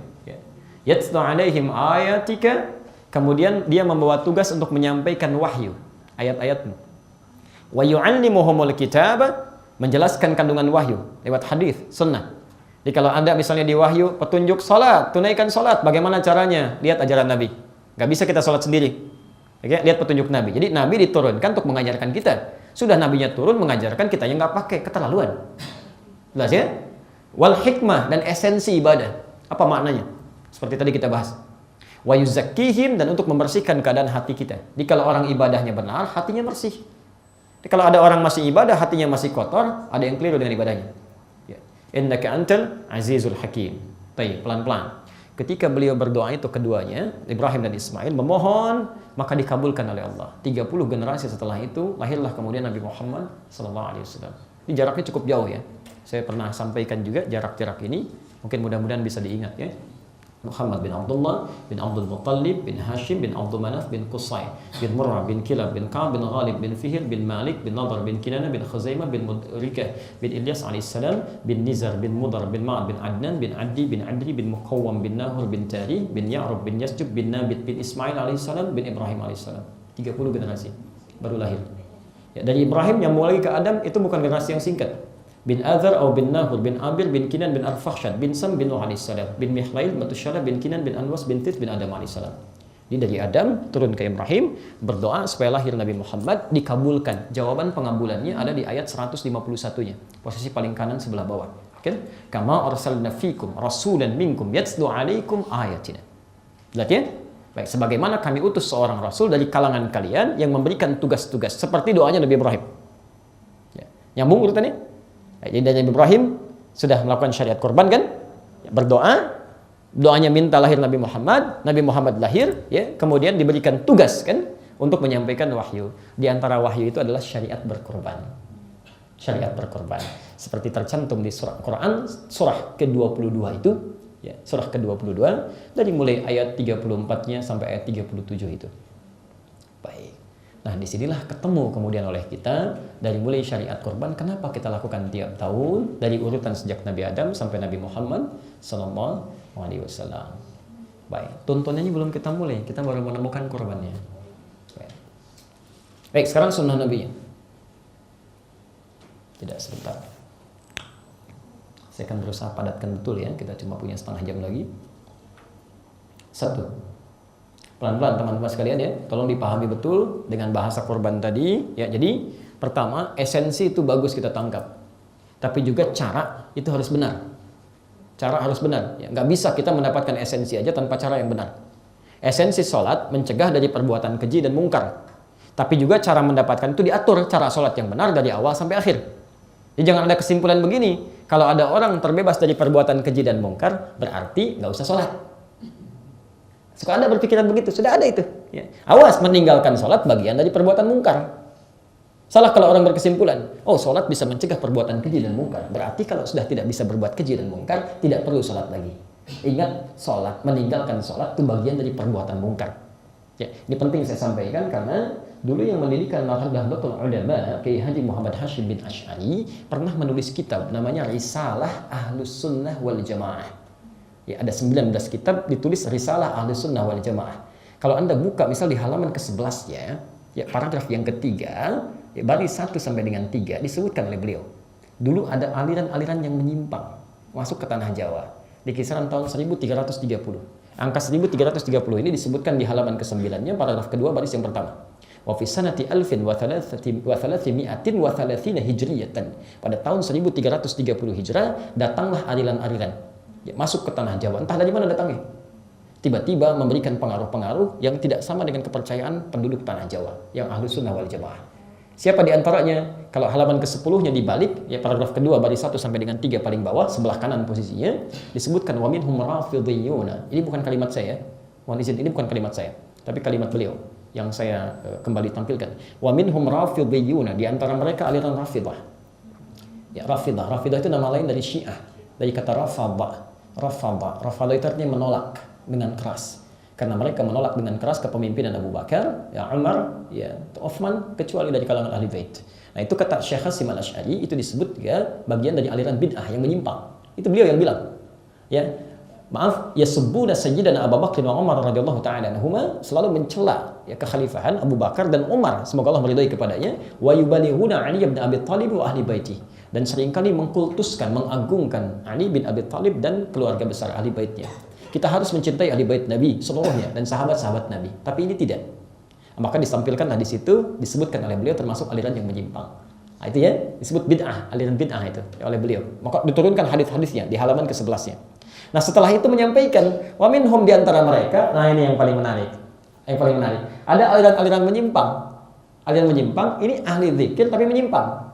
Yatlu 'alaihim ayatika. Kemudian dia membawa tugas untuk menyampaikan wahyu, ayat-ayatmu. Wa yu'allimuhumul kitaba, menjelaskan kandungan wahyu lewat hadis, sunnah. Jadi kalau Anda misalnya di wahyu petunjuk salat, tunaikan salat, bagaimana caranya? Lihat ajaran Nabi. Gak bisa kita salat sendiri. Oke, lihat petunjuk Nabi. Jadi Nabi diturunkan untuk mengajarkan kita. Sudah Nabinya turun mengajarkan, kita yang nggak pakai, keterlaluan. Jelas ya? Wal hikmah, dan esensi ibadah. Apa maknanya? Seperti tadi kita bahas. Wa yuzakkihim, dan untuk membersihkan keadaan hati kita. Jadi kalau orang ibadahnya benar, hatinya bersih. Jadi kalau ada orang masih ibadah, hatinya masih kotor, ada yang keliru dengan ibadahnya. Ya. Innaka antal azizul hakim. Baik, pelan-pelan. Ketika beliau berdoa itu keduanya, Ibrahim dan Ismail memohon, maka dikabulkan oleh Allah. 30 generasi setelah itu lahirlah kemudian Nabi Muhammad SAW. Ini jaraknya cukup jauh ya. Saya pernah sampaikan juga jarak-jarak ini, mungkin mudah-mudahan bisa diingat ya. Muhammad bin Abdullah bin Abdul Muttalib bin Hashim bin Abdul Manaf bin Qusay bin Murrah bin Kilab bin Ka'ab bin Ghalib bin Fihr bin Malik bin Nadar bin Kinana bin Khuzaimah bin Mudrikah bin Ilyas alaihissalam bin Nizar bin Mudar bin Ma'ad bin Adnan bin Addi bin Adri bin Muqawwam bin Nahur bin Tari bin Ya'rub bin Yasjub bin Nabit bin Ismail alaihissalam bin Ibrahim alaihissalam. 30 generasi baru lahir. Ya, dari Ibrahim yang mulai ke Adam itu bukan generasi yang singkat. Bin Azar atau bin Nahur bin Abir bin Kinan bin Arfakhshad bin Sam bin Nuh alaihissalam bin Mihlail Matusyara bin Kinan bin Anwas bin Tis bin Adam alaihissalam. Jadi dari Adam turun ke Ibrahim, berdoa supaya lahir Nabi Muhammad, dikabulkan. Jawaban pengabulannya ada di ayat 151-nya, posisi paling kanan sebelah bawah. Oke? Kama arsalna fikum rasulan minkum yatlu alaikum ayatina. Lihat ya? Baik, sebagaimana kami utus seorang rasul dari kalangan kalian yang memberikan tugas-tugas seperti doanya Nabi Ibrahim. Ya. Nyambung urutannya? Jadi Nabi Ibrahim sudah melakukan syariat korban kan, berdoa, doanya minta lahir Nabi Muhammad lahir, ya, kemudian diberikan tugas kan untuk menyampaikan wahyu. Di antara wahyu itu adalah syariat berkorban. Syariat berkorban seperti tercantum di surah Quran surah ke-22 itu, ya, surah ke-22 dari mulai ayat 34-nya sampai ayat 37 itu. Baik. Nah, disinilah ketemu kemudian oleh kita dari mulai syariat korban. Kenapa kita lakukan tiap tahun dari urutan sejak Nabi Adam sampai Nabi Muhammad SAW. Baik, tuntunannya belum kita mulai, kita baru menemukan korbannya. Baik, sekarang sunnah Nabi. Tidak, sebentar. Saya akan berusaha padatkan betul ya. Kita cuma punya setengah jam lagi. 1. Pelan-pelan teman-teman sekalian ya, tolong dipahami betul dengan bahasa korban tadi ya. Jadi pertama, esensi itu bagus kita tangkap, tapi juga cara itu harus benar. Cara harus benar ya. Nggak bisa kita mendapatkan esensi aja tanpa cara yang benar. Esensi sholat mencegah dari perbuatan keji dan mungkar, tapi juga cara mendapatkan itu diatur, cara sholat yang benar dari awal sampai akhir. Jadi jangan ada kesimpulan begini, kalau ada orang terbebas dari perbuatan keji dan mungkar berarti nggak usah sholat. Suka Anda berpikiran begitu, sudah ada itu. Ya. Awas, meninggalkan sholat bagian dari perbuatan mungkar. Salah kalau orang berkesimpulan, oh sholat bisa mencegah perbuatan keji dan mungkar. Berarti kalau sudah tidak bisa berbuat keji dan mungkar, tidak perlu sholat lagi. Ingat, sholat, meninggalkan sholat itu bagian dari perbuatan mungkar. Ya, ini penting saya sampaikan karena dulu yang mendirikan Nahdlatul Ulama, Kiai Haji Muhammad Hashim bin Asy'ari pernah menulis kitab namanya Risalah Ahlus Sunnah wal Jamaah. Ya, ada 19 kitab ditulis Risalah Ahlus Sunnah wal Jamaah. Kalau Anda buka misal di halaman ke-11 ya, paragraf yang ketiga, ya, baris 1 sampai dengan 3 disebutkan oleh beliau. Dulu ada aliran-aliran yang menyimpang masuk ke tanah Jawa di kisaran tahun 1330. Angka 1330 ini disebutkan di halaman ke-9-nya, paragraf kedua, baris yang pertama. Wa fi sanati 1330 hijriyatan. Pada tahun 1330 Hijrah, datanglah aliran-aliran ya, masuk ke tanah Jawa. Entah dari mana datangnya. Tiba-tiba memberikan pengaruh-pengaruh yang tidak sama dengan kepercayaan penduduk tanah Jawa, yang Ahlus Sunnah wal Jamaah. Siapa di antaranya? Kalau halaman ke-10-nya dibalik, ya paragraf kedua baris 1 sampai dengan 3 paling bawah, sebelah kanan posisinya, disebutkan wa minhum rafidhiyuna. Ini bukan kalimat saya. Mohon izin, ini bukan kalimat saya, tapi kalimat beliau yang saya kembali tampilkan. Wa minhum rafidhiyuna, di antara mereka aliran Rafidah. Ya, Rafidah. Rafidah itu nama lain dari Syiah, dari kata rafadha. Rafadha itu artinya menolak dengan keras. Karena mereka menolak dengan keras kepemimpinan Abu Bakar, ya Umar, ya Utsman, kecuali dari kalangan ahli bait. Nah, itu kata Syekh Hasim Al-Asy'ari, itu disebut ya bagian dari aliran bid'ah yang menyimpang. Itu beliau yang bilang. Ya, maaf, ya subbuna sayyidina Abu Bakar wa Umar radhiyallahu taala anhuma, selalu mencela ya kekhalifahan Abu Bakar dan Umar, semoga Allah meridai kepadanya, wa yubalighuna Ali bin Abi Thalib wa ahli baiti. Dan seringkali mengkultuskan, mengagungkan Ali bin Abi Thalib dan keluarga besar ahli baitnya. Kita harus mencintai ahli bait Nabi seluruhnya dan sahabat-sahabat Nabi. Tapi ini tidak. Maka disampilkanlah di situ, disebutkan oleh beliau termasuk aliran yang menyimpang. Nah, itu ya, disebut bid'ah, aliran bid'ah itu ya, oleh beliau. Maka diturunkan hadis-hadisnya di halaman ke-11-nya. Nah, setelah itu menyampaikan wa minhum, di antara mereka, nah ini yang paling menarik. Yang paling menarik. Ada aliran-aliran menyimpang. Aliran menyimpang, ini ahli zikir tapi menyimpang.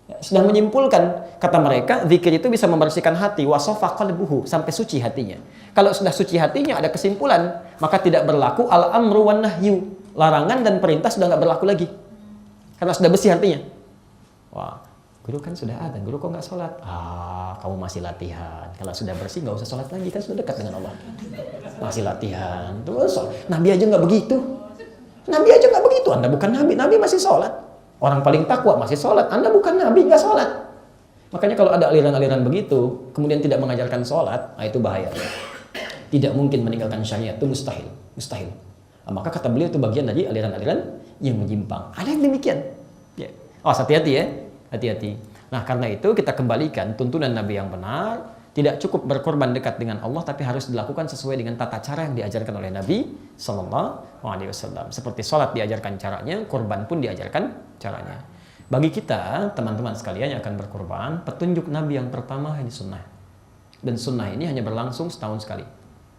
Ya, sudah menyimpulkan, kata mereka, zikir itu bisa membersihkan hati, wasofa qalbuhu, sampai suci hatinya. Kalau sudah suci hatinya, ada kesimpulan, maka tidak berlaku al-amru wan nahyu. Larangan dan perintah sudah nggak berlaku lagi. Karena sudah bersih hatinya. Wah, guru kan sudah ada, guru kok nggak sholat? Ah, kamu masih latihan. Kalau sudah bersih nggak usah sholat lagi, kan sudah dekat dengan Allah. Masih latihan. Terus, Nabi aja nggak begitu. Nabi aja nggak begitu. Anda bukan Nabi, Nabi masih sholat. Orang paling takwa masih sholat, Anda bukan Nabi, nggak sholat. Makanya kalau ada aliran-aliran begitu, kemudian tidak mengajarkan sholat, nah itu bahaya. Tidak mungkin meninggalkan syariat, itu mustahil. Mustahil. Nah, maka kata beliau itu bagian dari aliran-aliran yang menyimpang. Ada yang demikian. Ya. Oh, hati-hati ya, hati-hati. Nah, karena itu kita kembalikan tuntunan Nabi yang benar. Tidak cukup berkorban dekat dengan Allah, tapi harus dilakukan sesuai dengan tata cara yang diajarkan oleh Nabi Sallallahu Alaihi Wasallam. Seperti sholat diajarkan caranya, korban pun diajarkan caranya. Bagi kita, teman-teman sekalian yang akan berkorban, petunjuk Nabi yang pertama hanya sunnah. Dan sunnah ini hanya berlangsung setahun sekali.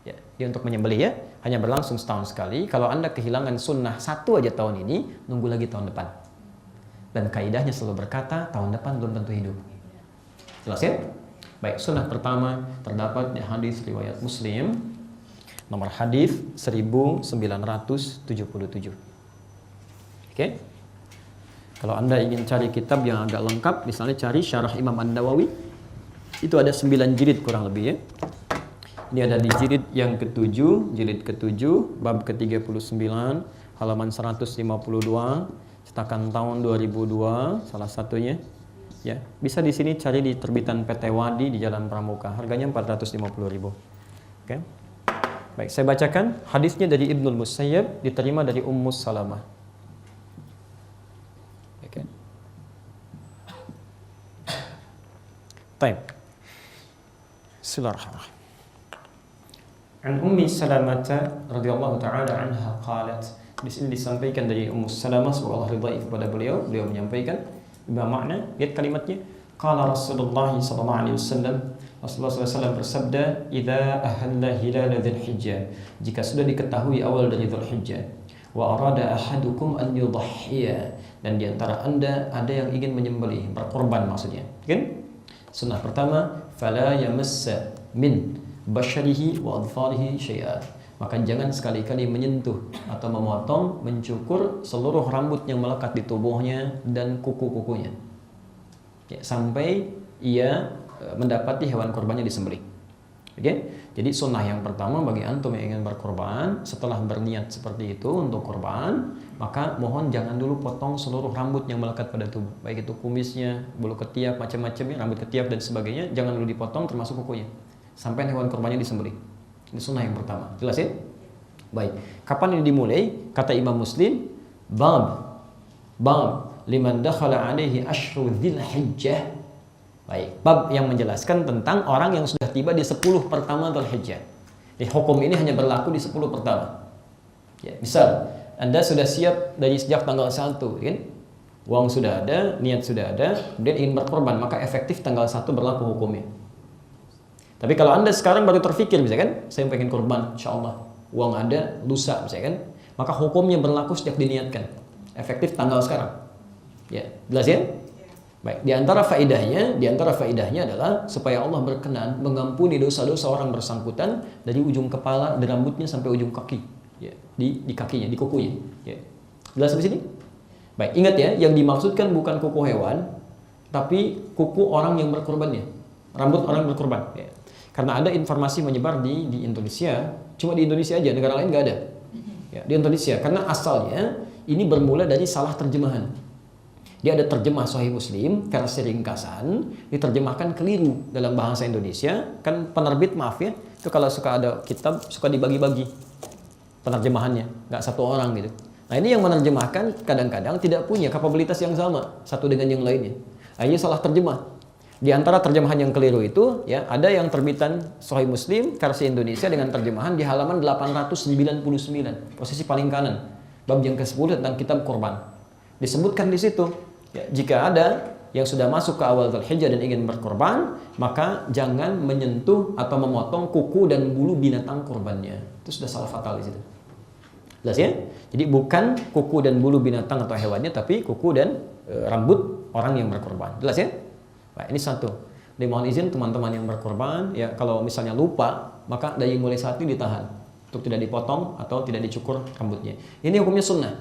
Ya, dia untuk menyembelih ya, hanya berlangsung setahun sekali. Kalau Anda kehilangan sunnah satu aja tahun ini, nunggu lagi tahun depan. Dan kaidahnya selalu berkata, tahun depan belum tentu hidup. Jelas ya? Baik, sunnah pertama terdapat di hadis riwayat Muslim, nomor hadis 1977. Oke? Kalau Anda ingin cari kitab yang agak lengkap, misalnya cari Syarah Imam An-Nawawi, itu ada 9 jilid kurang lebih ya. Ini ada di jilid yang ke-7, jilid ke-7, bab ke-39, halaman 152, cetakan tahun 2002, salah satunya. Ya, bisa di sini cari di terbitan PT Wadi di Jalan Pramuka. Harganya 450.000. Oke. Baik, saya bacakan hadisnya dari Ibnul Musayyab, diterima dari Ummu Salamah. Oke. Baik. Bismillahirrahmanirrahim. An Ummi Salamah radhiyallahu taala anha qalat. Di sini disampaikan dari Ummu Salamah, semoga Allah ridha kepada beliau. Beliau menyampaikan bermakna, lihat kalimatnya, qala Rasulullah sallallahu alaihi wasallam, Rasulullah SAW bersabda, idza ahalla hilal dzulhijjah, jika sudah diketahui awal dari Dzulhijjah, wa arada ahadukum an yudhhiya, dan di antara Anda ada yang ingin menyembelih, berkorban maksudnya. Kan? Sunnah pertama, fala yamassa min basharihi wa adfarihi syai'a, maka jangan sekali-kali menyentuh atau memotong, mencukur seluruh rambut yang melekat di tubuhnya dan kuku-kukunya ya, sampai ia mendapati hewan kurbannya disembelih. Oke? Jadi sunnah yang pertama bagi antum yang ingin berkorban, setelah berniat seperti itu untuk korban, maka mohon jangan dulu potong seluruh rambut yang melekat pada tubuh, baik itu kumisnya, bulu ketiak, macam-macamnya, rambut ketiak dan sebagainya, jangan dulu dipotong termasuk kukunya, sampai hewan korbannya disembelih. Ini sunnah yang pertama. Jelas ya? Baik. Kapan ini dimulai? Kata Imam Muslim, bab liman dakhala alaihi asyru dzilhijjah. Baik, bab yang menjelaskan tentang orang yang sudah tiba di 10 pertama Dzulhijjah. Jadi hukum ini hanya berlaku di 10 pertama. Ya, misal Anda sudah siap dari sejak tanggal 1, kan? Uang sudah ada, niat sudah ada, kemudian ingin berkorban, maka efektif tanggal 1 berlaku hukumnya. Tapi kalau Anda sekarang baru terfikir, misalkan, saya pengen korban, insyaallah, uang ada, lusa, misalkan, maka hukumnya berlaku sejak diniatkan. Efektif tanggal sekarang. Ya, jelas ya? Baik, di antara faedahnya adalah supaya Allah berkenan mengampuni dosa-dosa orang bersangkutan dari ujung kepala, dari rambutnya sampai ujung kaki, ya, di kakinya, di kukunya. Ya. Jelas sampai sini? Baik, ingat ya, yang dimaksudkan bukan kuku hewan, tapi kuku orang yang berkorbannya, rambut orang yang berkorban. Ya. Karena ada informasi menyebar di Indonesia, cuma di Indonesia aja, negara lain nggak ada. Ya, di Indonesia, karena asalnya ini bermula dari salah terjemahan. Dia ada terjemah Sahih Muslim versi ringkasan, diterjemahkan keliru dalam bahasa Indonesia. Kan penerbit, maaf ya, itu kalau suka ada kitab suka dibagi-bagi penerjemahannya, nggak satu orang gitu. Nah, ini yang menerjemahkan kadang-kadang tidak punya kapabilitas yang sama satu dengan yang lainnya. Akhirnya salah terjemah. Di antara terjemahan yang keliru itu, ya, ada yang terbitan Sahih Muslim versi Indonesia dengan terjemahan di halaman 899, posisi paling kanan, bab yang ke-10 tentang kitab korban. Disebutkan di situ, ya, jika ada yang sudah masuk ke awal Dzulhijjah dan ingin berkorban, maka jangan menyentuh atau memotong kuku dan bulu binatang korbannya. Itu sudah salah fatal di situ. Jelas ya? Jadi bukan kuku dan bulu binatang atau hewannya, tapi kuku dan rambut orang yang berkorban. Jelas ya? Nah, ini satu. Jadi mohon izin teman-teman yang berkorban, ya, kalau misalnya lupa, maka dari mulai saat ini ditahan untuk tidak dipotong atau tidak dicukur rambutnya. Ini hukumnya sunnah.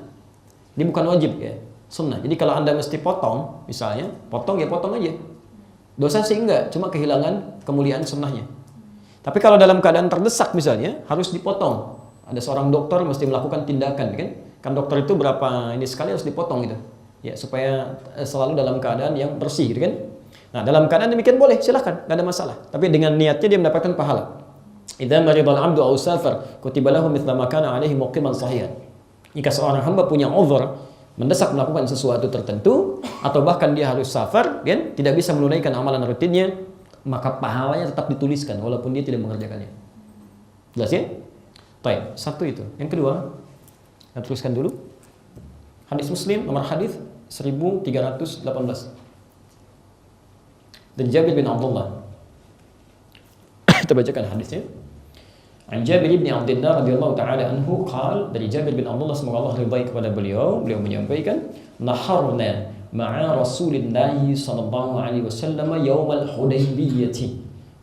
Ini bukan wajib, ya, sunnah. Jadi kalau Anda mesti potong, misalnya, potong ya potong aja. Dosa sih enggak, cuma kehilangan kemuliaan sunnahnya. Tapi kalau dalam keadaan terdesak misalnya, harus dipotong. Ada seorang dokter mesti melakukan tindakan, kan? Kan dokter itu berapa ini sekali harus dipotong gitu. Ya, supaya selalu dalam keadaan yang bersih, gitu kan? Nah, dalam keadaan demikian boleh, silahkan, enggak ada masalah. Tapi dengan niatnya dia mendapatkan pahala. Idza maridal 'abdu aw safar, kutiba lahu mithla ma kana 'alaihi muqiman sahihan. Jika seorang hamba punya uzur, mendesak melakukan sesuatu tertentu, atau bahkan dia harus safar, kan, tidak bisa menunaikan amalan rutinnya, maka pahalanya tetap dituliskan walaupun dia tidak mengerjakannya. Jelas ya? Baik, satu itu. Yang kedua, kita tuliskan dulu. Hadis Muslim nomor hadis 1318. Dan Jabir bin Abdullah. Kita bacakan hadisnya. An Jabir bin Abdullah radhiyallahu taala anhu qala, dari Jabir bin Abdullah semoga Allah ridai kepada beliau menyampaikan, naharna ma'a Rasulillah sallallahu alaihi wasallam yaumal Hudaybiyah.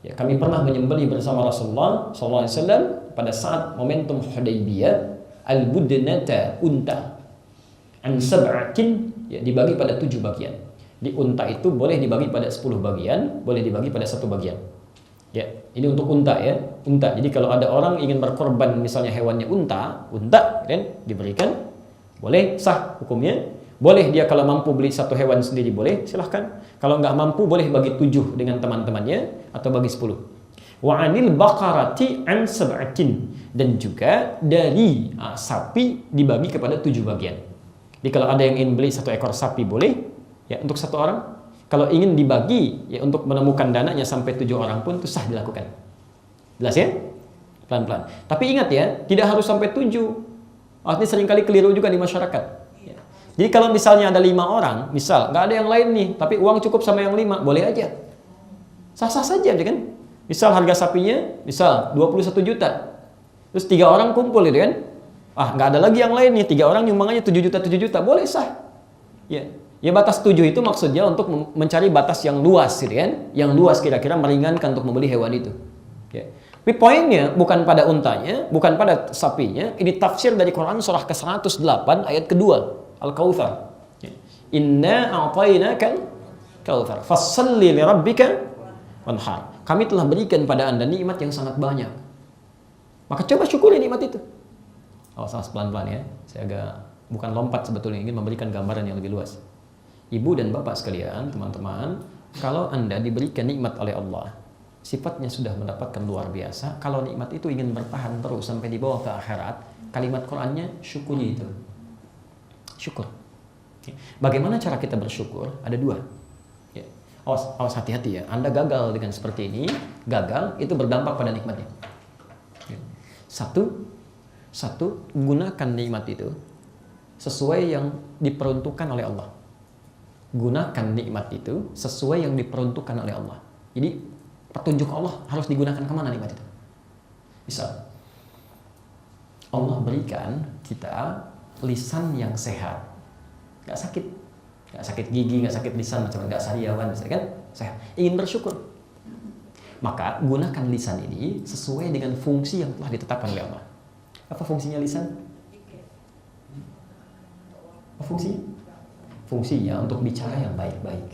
Ya, kami pernah menyembelih bersama Rasulullah sallallahu alaihi wasallam pada saat momentum Hudaybiyah, al-budnata, unta, an sab'atin, ya, dibagi pada 7 bagian. Di unta itu boleh dibagi pada 10 bagian, boleh dibagi pada 1 bagian. Ya, ini untuk unta ya, unta. Jadi kalau ada orang ingin berkorban misalnya hewannya unta, kan diberikan, boleh, sah hukumnya. Boleh dia kalau mampu beli 1 hewan sendiri boleh, silahkan. Kalau nggak mampu boleh bagi 7 dengan teman-temannya atau bagi 10. Wa 'anil baqarati an sab'atin, dan juga dari sapi dibagi kepada 7 bagian. Jadi kalau ada yang ingin beli 1 ekor sapi boleh, ya, untuk 1 orang. Kalau ingin dibagi, ya, untuk menemukan dananya sampai 7 orang pun itu sah dilakukan. Jelas ya? Pelan-pelan. Tapi ingat ya, tidak harus sampai 7. Artinya seringkali keliru juga di masyarakat. Ya. Jadi kalau misalnya ada 5 orang, misal nggak ada yang lain nih, tapi uang cukup sama yang 5, boleh aja. Sah-sah saja, kan? Misal harga sapinya, misal 21 juta. Terus 3 orang kumpul, gitu kan? Nggak ada lagi yang lain nih, 3 orang nyumbang aja 7 juta, boleh, sah. Ya. Ya, batas 7 itu maksudnya untuk mencari batas yang luas, gitu kan? Yang luas kira-kira meringankan untuk membeli hewan itu. Ya. Tapi poinnya bukan pada untanya, bukan pada sapinya. Ini tafsir dari Quran surah ke-108 ayat kedua, Al-Kautsar. Ya. Inna a'tainakal kautsar, fassalli li rabbika wanhar. Kami telah berikan pada Anda nikmat yang sangat banyak. Maka coba syukuri nikmat itu. Awas pelan-pelan ya. Saya agak bukan lompat sebetulnya, ingin memberikan gambaran yang lebih luas. Ibu dan bapak sekalian, teman-teman, kalau Anda diberikan nikmat oleh Allah, sifatnya sudah mendapatkan luar biasa. Kalau nikmat itu ingin bertahan terus sampai dibawa ke akhirat, kalimat Qur'annya syukuri itu. Syukur. Bagaimana cara kita bersyukur? Ada dua. Ya. Awas hati-hati ya. Anda gagal dengan seperti ini, gagal itu berdampak pada nikmatnya. Ya. Satu, gunakan nikmat itu sesuai yang diperuntukkan oleh Allah. Gunakan nikmat itu sesuai yang diperuntukkan oleh Allah. Jadi petunjuk Allah harus digunakan kemana nikmat itu? Misal, Allah berikan kita lisan yang sehat, nggak sakit gigi, nggak sakit lisan, macam nggak sariawan, misalnya kan, sehat. Ingin bersyukur, maka gunakan lisan ini sesuai dengan fungsi yang telah ditetapkan oleh Allah. Apa fungsinya lisan? Apa fungsinya? Fungsinya untuk bicara yang baik-baik.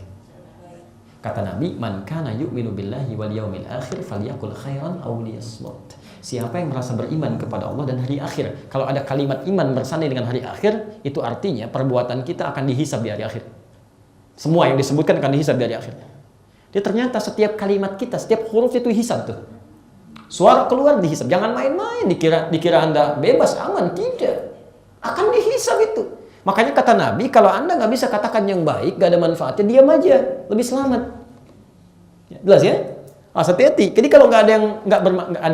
Kata Nabi, man kana yu'minu billahi wal yaumil akhir falyakul khairan aw liyasmut. Siapa yang merasa beriman kepada Allah dan hari akhir. Kalau ada kalimat iman bersanding dengan hari akhir, itu artinya perbuatan kita akan dihisab di hari akhir. Semua yang disebutkan akan dihisab di hari akhir. Dia ternyata setiap kalimat kita, setiap huruf itu hisab tuh. Suara keluar dihisab. Jangan main-main dikira Anda bebas, aman. Tidak. Akan dihisab itu. Makanya kata Nabi, kalau Anda nggak bisa katakan yang baik, nggak ada manfaatnya, diam aja, lebih selamat. Ya, jelas ya? Hati-hati. Jadi kalau nggak ada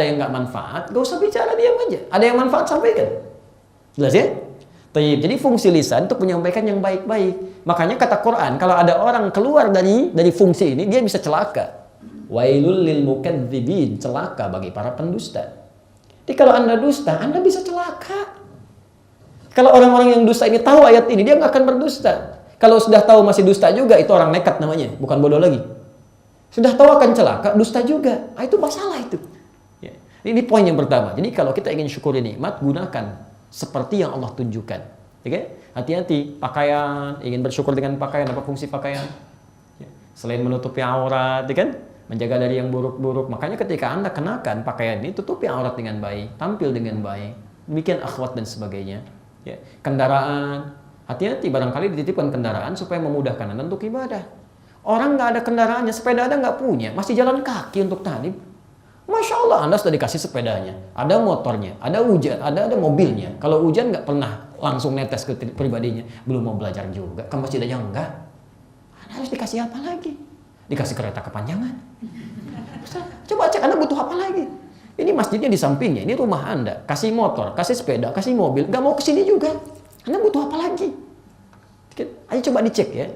yang nggak manfaat, nggak usah bicara, diam aja. Ada yang manfaat, sampaikan. Jelas ya? Jadi fungsi lisan untuk menyampaikan yang baik-baik. Makanya kata Quran, kalau ada orang keluar dari fungsi ini, dia bisa celaka. Wailul lil mukadzibin, celaka bagi para pendusta. Jadi kalau Anda dusta, Anda bisa celaka. Kalau orang-orang yang dusta ini tahu ayat ini, dia nggak akan berdusta. Kalau sudah tahu masih dusta juga, itu orang nekat namanya, bukan bodoh lagi. Sudah tahu akan celaka, dusta juga. Itu masalah itu. Ya. Ini poin yang pertama. Jadi kalau kita ingin syukuri nikmat, gunakan seperti yang Allah tunjukkan. Okay? Hati-hati, pakaian, ingin bersyukur dengan pakaian, apa fungsi pakaian? Ya. Selain menutupi aurat, ya kan? Menjaga dari yang buruk-buruk. Makanya ketika Anda kenakan pakaian ini, tutupi aurat dengan baik, tampil dengan baik, bikin akhwat dan sebagainya. Ya, kendaraan, hati-hati, barangkali dititipkan kendaraan supaya memudahkan Anda untuk ibadah. Orang nggak ada kendaraannya, sepeda Anda nggak punya, masih jalan kaki untuk ta'lim. Masya Allah, Anda sudah dikasih sepedanya, ada motornya, ada hujan, ada mobilnya. Kalau hujan nggak pernah langsung netes ke pribadinya, belum mau belajar juga, ke masjid aja enggak. Anda harus dikasih apa lagi? Dikasih kereta kepanjangan. Coba cek Anda butuh apa lagi? Ini masjidnya di sampingnya, ini rumah Anda. Kasih motor, kasih sepeda, kasih mobil, nggak mau kesini juga. Anda butuh apa lagi? Ayo coba dicek ya.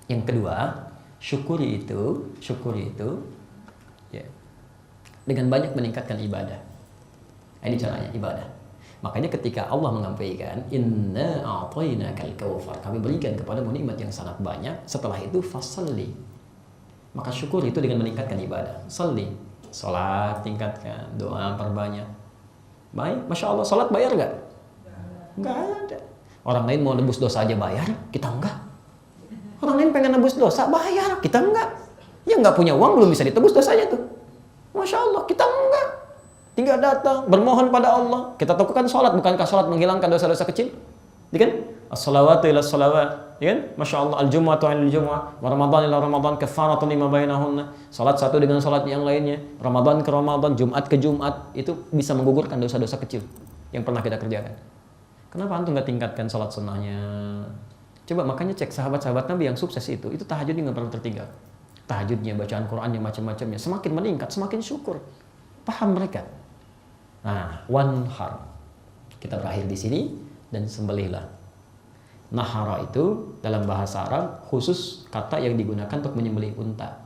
Yang kedua, syukuri itu ya, dengan banyak meningkatkan ibadah. Ini caranya ibadah. Makanya ketika Allah menyampaikan, Inna a'tainakal kautsar, kami berikan kepadamu nikmat yang sangat banyak. Setelah itu fasalli. Maka syukur itu dengan meningkatkan ibadah. Salli. Salat tingkatkan, doa perbanyak. Baik, Masya Allah, salat bayar nggak? Nggak ada. Orang lain mau nebus dosa aja bayar, kita enggak. Orang lain pengen nebus dosa, bayar, kita enggak. Ya nggak punya uang belum bisa ditebus dosanya tuh. Masya Allah, kita enggak. Tinggal datang, bermohon pada Allah. Kita lakukan salat, bukankah salat menghilangkan dosa-dosa kecil? Ya kan? As-salawatu ila salawat, ya kan? Masya Allah, al-jumu'atu ila al-jumu'ah, wa Ramadan ila Ramadan, kafaratun lima bainahunna. Salat satu dengan salat yang lainnya, Ramadan ke Ramadan, Jumat ke Jumat, itu bisa menggugurkan dosa-dosa kecil yang pernah kita kerjakan. Kenapa antum nggak tingkatkan salat sunnahnya? Coba makanya cek sahabat-sahabat Nabi yang sukses itu tahajudnya nggak pernah tertinggal. Tahajudnya, bacaan Qurannya, macam-macamnya, semakin meningkat, semakin syukur. Paham mereka. Nah, wanhar. Kita berakhir di sini dan sembelihlah. Nahara itu dalam bahasa Arab khusus kata yang digunakan untuk menyembelih unta.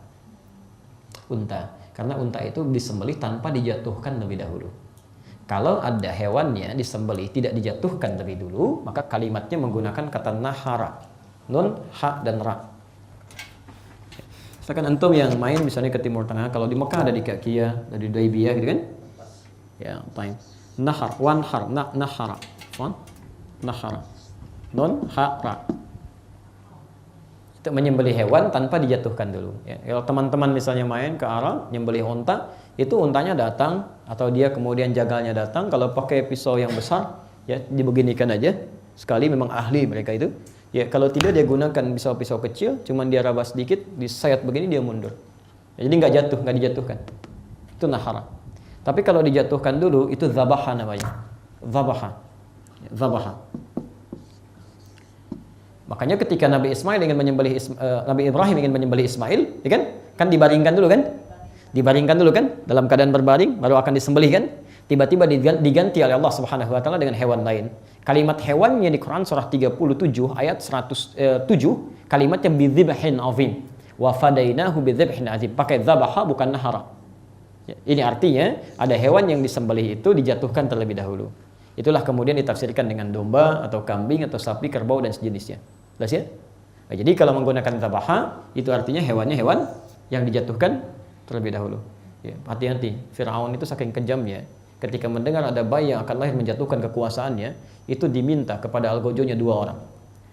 Unta, karena unta itu disembelih tanpa dijatuhkan lebih dahulu. Kalau ada hewannya disembelih tidak dijatuhkan lebih dulu, maka kalimatnya menggunakan kata nahara. Nun, ha, dan ra. Misalkan antum yang main misalnya ke Timur Tengah, kalau di Mekah ada di Kakiyah, ada di Hudaybiyah gitu kan? Ya, fine. Nahar, wanhar, nahara. Nahara. Nun, ha, ra. untuk menyembelih hewan tanpa dijatuhkan dulu. Ya, kalau teman-teman misalnya main ke Arab, nyembelih unta, itu untanya datang atau dia kemudian jagalnya datang. Kalau pakai pisau yang besar, ya dibeginikan aja. Sekali memang ahli mereka itu. Ya kalau tidak dia gunakan pisau-pisau kecil, cuman dia raba sedikit, disayat begini dia mundur. Ya, jadi nggak jatuh, nggak dijatuhkan. Itu nahara. Tapi kalau dijatuhkan dulu itu zabaha namanya. Zabaha. Zabaha. Makanya ketika Nabi Ibrahim ingin menyembelih Ismail, ya kan? Kan dibaringkan dulu kan? Dibaringkan dulu kan? Dalam keadaan berbaring baru akan disembelih kan? Tiba-tiba diganti oleh Allah Subhanahu wa taala dengan hewan lain. Kalimat hewannya di Quran surah 37 ayat 107, kalimatnya bidzibhin azim. Wa fadainahu bidzibhin azim. Pakai dzabaha bukan nahara. Ya, ini artinya ada hewan yang disembelih itu dijatuhkan terlebih dahulu. Itulah kemudian ditafsirkan dengan domba atau kambing atau sapi, kerbau dan sejenisnya. Jelas ya? Nah, jadi kalau menggunakan dzabaha itu artinya hewannya hewan yang dijatuhkan terlebih dahulu. Ya, hati-hati, Firaun itu saking kejamnya, ketika mendengar ada bayi yang akan lahir menjatuhkan kekuasaannya, itu diminta kepada algojonya 2 orang.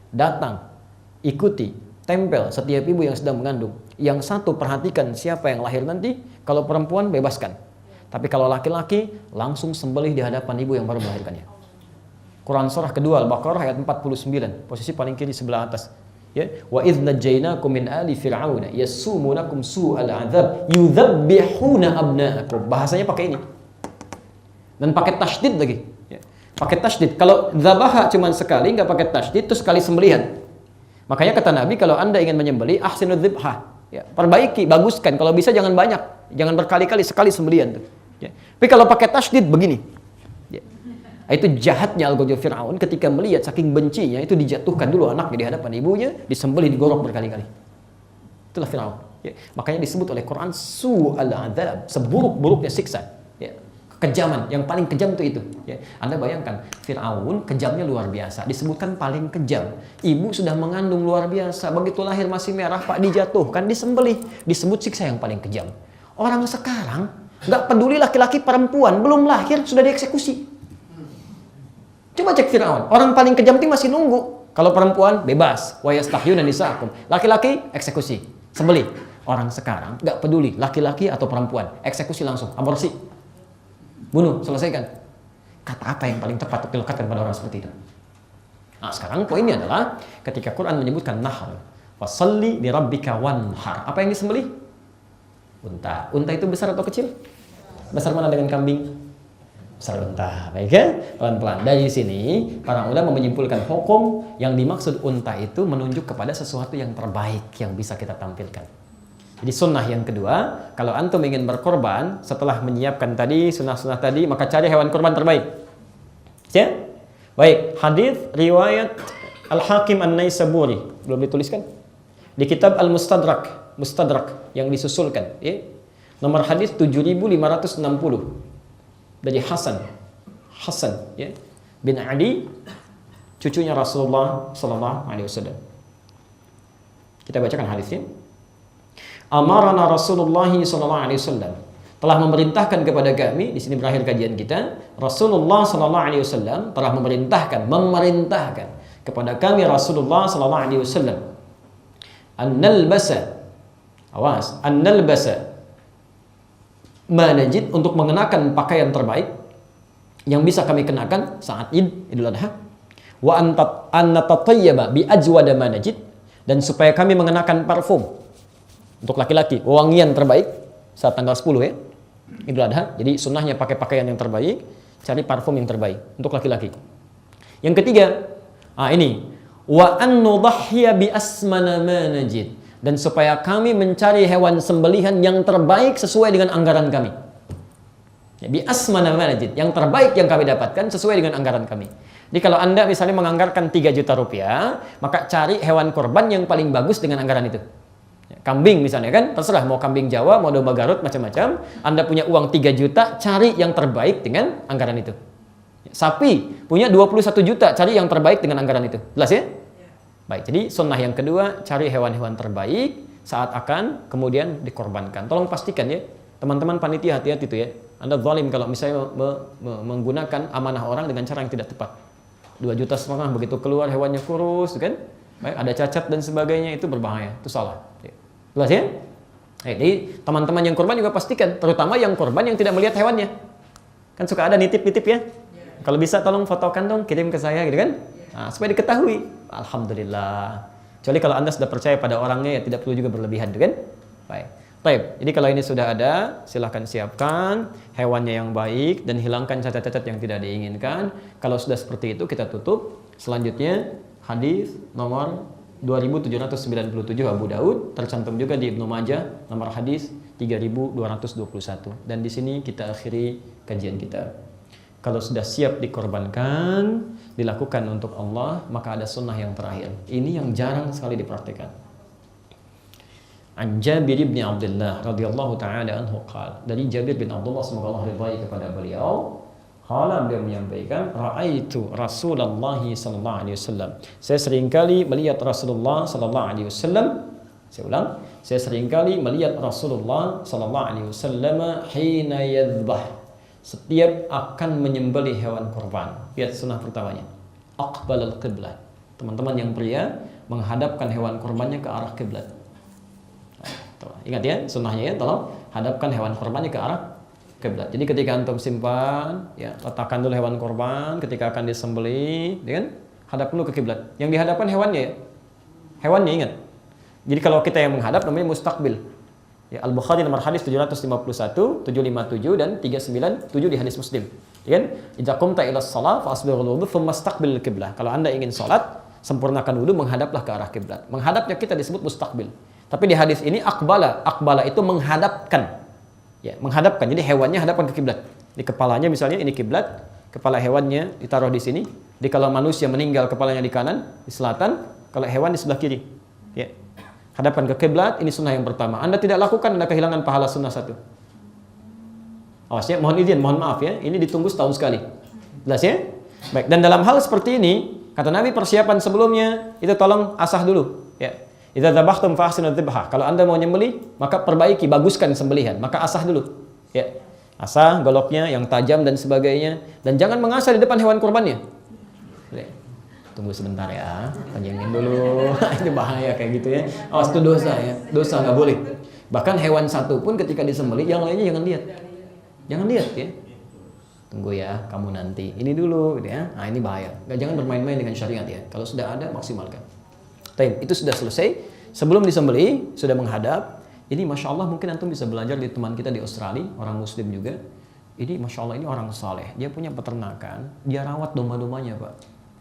Datang, ikuti, tempel setiap ibu yang sedang mengandung. Yang satu perhatikan siapa yang lahir nanti, kalau perempuan bebaskan. Tapi kalau laki-laki langsung sembelih di hadapan ibu yang baru melahirkannya. Quran surah kedua Al-Baqarah ayat 49, posisi paling kiri sebelah atas. Ya, wa idz najaynakum min ali fir'auna yasumunakum su'al 'adzab yudzabbihuna abna'akum. Bahasanya pakai ini. Dan pakai tasydid lagi. Ya. Pakai tasydid. Kalau dzabaha cuma sekali, enggak pakai tasydid, itu sekali sembelihan. Makanya kata Nabi, kalau Anda ingin menyembelih, ahsinudz dzibha. Ya, perbaiki, baguskan. Kalau bisa jangan banyak, jangan berkali-kali, sekali sembelihan tuh. Ya. Tapi kalau pakai tasydid begini. Ya. Itu jahatnya algojo Fir'aun ketika melihat saking bencinya itu dijatuhkan dulu anaknya di hadapan ibunya, disembelih, digorok berkali-kali. Itulah Fir'aun. Ya. Makanya disebut oleh Quran su'al adzab, seburuk-buruknya siksa. Ya. Kejaman, yang paling kejam itu. Ya. Anda bayangkan, Fir'aun kejamnya luar biasa. Disebutkan paling kejam. Ibu sudah mengandung luar biasa. Begitu lahir masih merah, Pak, dijatuhkan, disembelih. Disebut siksa yang paling kejam. Orang sekarang nggak peduli laki-laki perempuan, belum lahir sudah dieksekusi. Coba cek Fir'aun. Orang paling kejam itu masih nunggu. Kalau perempuan bebas, wa yastahyuna nisaakum. Laki-laki eksekusi, sembelih. Orang sekarang nggak peduli laki-laki atau perempuan, eksekusi langsung, aborsi. Bunuh, selesaikan. Kata apa yang paling tepat untuk dilekatkan pada orang seperti itu? Nah, sekarang poinnya adalah ketika Quran menyebutkan nahar, fasalli li rabbika wanhar. Apa yang disembelih? Unta. Unta itu besar atau kecil? Besar mana dengan kambing? Besar unta. Baik ya? Pelan-pelan. Dari sini para ulama menyimpulkan hukum yang dimaksud unta itu menunjuk kepada sesuatu yang terbaik yang bisa kita tampilkan. Jadi sunnah yang kedua, kalau antum ingin berkorban setelah menyiapkan tadi sunnah-sunnah tadi, maka cari hewan korban terbaik. Ya? Baik, hadis riwayat Al-Hakim An-Naisaburi, belum dituliskan? Di kitab Al-Mustadrak yang disusulkan, ya. Nomor hadis 7560 dari Hasan, ya, bin Ali, cucunya Rasulullah sallallahu alaihi wasallam. Kita bacakan hadisnya. Amarana Rasulullah sallallahu alaihi wasallam, telah memerintahkan kepada kami, di sini berakhir kajian kita. Rasulullah sallallahu alaihi wasallam telah memerintahkan kepada kami Rasulullah sallallahu alaihi wasallam an-nalbasa ma najid, untuk mengenakan pakaian terbaik yang bisa kami kenakan saat Idul Adha, wa an natatayyaba bi ajwada ma najid, dan supaya kami mengenakan parfum untuk laki-laki, wangian terbaik saat tanggal 10 ya, Idul Adha. Jadi sunnahnya pakai pakaian yang terbaik, cari parfum yang terbaik untuk laki-laki. Yang ketiga, ini wa an nudahhiya bi asmana ma najid, dan supaya kami mencari hewan sembelihan yang terbaik sesuai dengan anggaran kami. Ya, bi asmana ma najid, yang terbaik yang kami dapatkan sesuai dengan anggaran kami. Jadi kalau Anda misalnya menganggarkan 3 juta rupiah, maka cari hewan korban yang paling bagus dengan anggaran itu. Kambing misalnya kan, terserah mau kambing Jawa, mau domba Garut, macam-macam. Anda punya uang 3 juta, cari yang terbaik dengan anggaran itu. Sapi punya 21 juta, cari yang terbaik dengan anggaran itu. Jelas ya? Baik, jadi sunnah yang kedua, cari hewan-hewan terbaik saat akan kemudian dikorbankan. Tolong pastikan ya, teman-teman panitia, hati-hati tuh ya. Anda zalim kalau misalnya menggunakan amanah orang dengan cara yang tidak tepat. 2,5 juta begitu keluar hewannya kurus kan? baik, ada cacat dan sebagainya, itu berbahaya, itu salah. Jelas ya? Jadi teman-teman yang korban juga pastikan, terutama yang korban yang tidak melihat hewannya. Kan suka ada nitip-nitip ya. Kalau bisa tolong fotokan dong, kirim ke saya gitu kan. Nah, supaya diketahui. Alhamdulillah. Kecuali kalau Anda sudah percaya pada orangnya, ya tidak perlu juga berlebihan gitu kan. Baik. Baik, jadi kalau ini sudah ada, silahkan siapkan hewannya yang baik dan hilangkan cacat-cacat yang tidak diinginkan. Kalau sudah seperti itu, kita tutup. Selanjutnya, hadis nomor 2797 Abu Daud, tercantum juga di Ibnu Majah, nomor hadis 3221. Dan di sini kita akhiri kajian kita. Kalau sudah siap dikorbankan, dilakukan untuk Allah, maka ada sunnah yang terakhir. Ini yang jarang sekali dipraktikkan. An Jabir bin Abdullah radhiyallahu taala anhu qala, dari Jabir bin Abdullah semoga Allah ridai kepada beliau, qala, beliau menyampaikan, raaitu Rasulullah sallallahu alaihi wasallam, saya seringkali melihat Rasulullah sallallahu alaihi wasallam, saya ulang, saya seringkali melihat Rasulullah sallallahu alaihi wasallam hina yadhbah, setiap akan menyembelih hewan kurban. Lihat sunnah pertamanya, aqbalal qiblah, teman-teman yang pria menghadapkan hewan kurbannya ke arah kiblat. Ingat ya, sunnahnya ya, tolong hadapkan hewan korbannya ke arah kiblat. Jadi ketika antum simpan, ya letakkan dulu hewan korban. Ketika akan disembelih, ya kan, hadap dulu ke kiblat. Yang dihadapkan hewannya ya, hewannya ingat. Jadi kalau kita yang menghadap namanya mustaqbil. Ya, Al-Bukhari nomor hadis 751, 757 dan 397 di hadis Muslim. Ya kan? Idza qumta ila shalah fa asbighul wudu thumma istaqbil kiblah. Kalau Anda ingin salat, sempurnakan wudu, menghadaplah ke arah kiblat. Menghadapnya kita disebut mustaqbil. Tapi di hadis ini akbala itu menghadapkan. Ya, menghadapkan. Jadi hewannya hadapkan ke kiblat. Di kepalanya misalnya ini kiblat, kepala hewannya ditaruh di sini. Jadi kalau manusia meninggal kepalanya di kanan, di selatan, kalau hewan di sebelah kiri. Ya. Hadapkan ke kiblat, ini sunnah yang pertama. Anda tidak lakukan, Anda kehilangan pahala sunnah satu. Awas ya, mohon izin, mohon maaf ya. Ini ditunggu setahun sekali. Jelas ya? Baik, dan dalam hal seperti ini, kata Nabi persiapan sebelumnya itu tolong asah dulu, ya. Idza dzabhtum fa ahsinu dzibhah. Kalau Anda mau nyembelih, maka perbaiki, baguskan sembelihan, maka asah dulu. Ya. Asah goloknya yang tajam dan sebagainya, dan jangan mengasah di depan hewan kurbannya. Ya. Tunggu sebentar ya, panjangin dulu. Ini bahaya kayak gitu ya. Awas, itu dosa ya. Dosa nggak boleh. Bahkan hewan satu pun ketika disembelih, yang lainnya jangan lihat. Jangan lihat ya. Tunggu ya, kamu nanti. Ini dulu gitu ya. Nah, ini bahaya. Jangan bermain-main dengan syariat ya. Kalau sudah ada, maksimalkan. Itu sudah selesai. Sebelum disembelih, sudah menghadap. Ini Masya Allah, mungkin antum bisa belajar di teman kita di Australia, orang Muslim juga. Ini Masya Allah, ini orang saleh. Dia punya peternakan, dia rawat domba-dombanya Pak.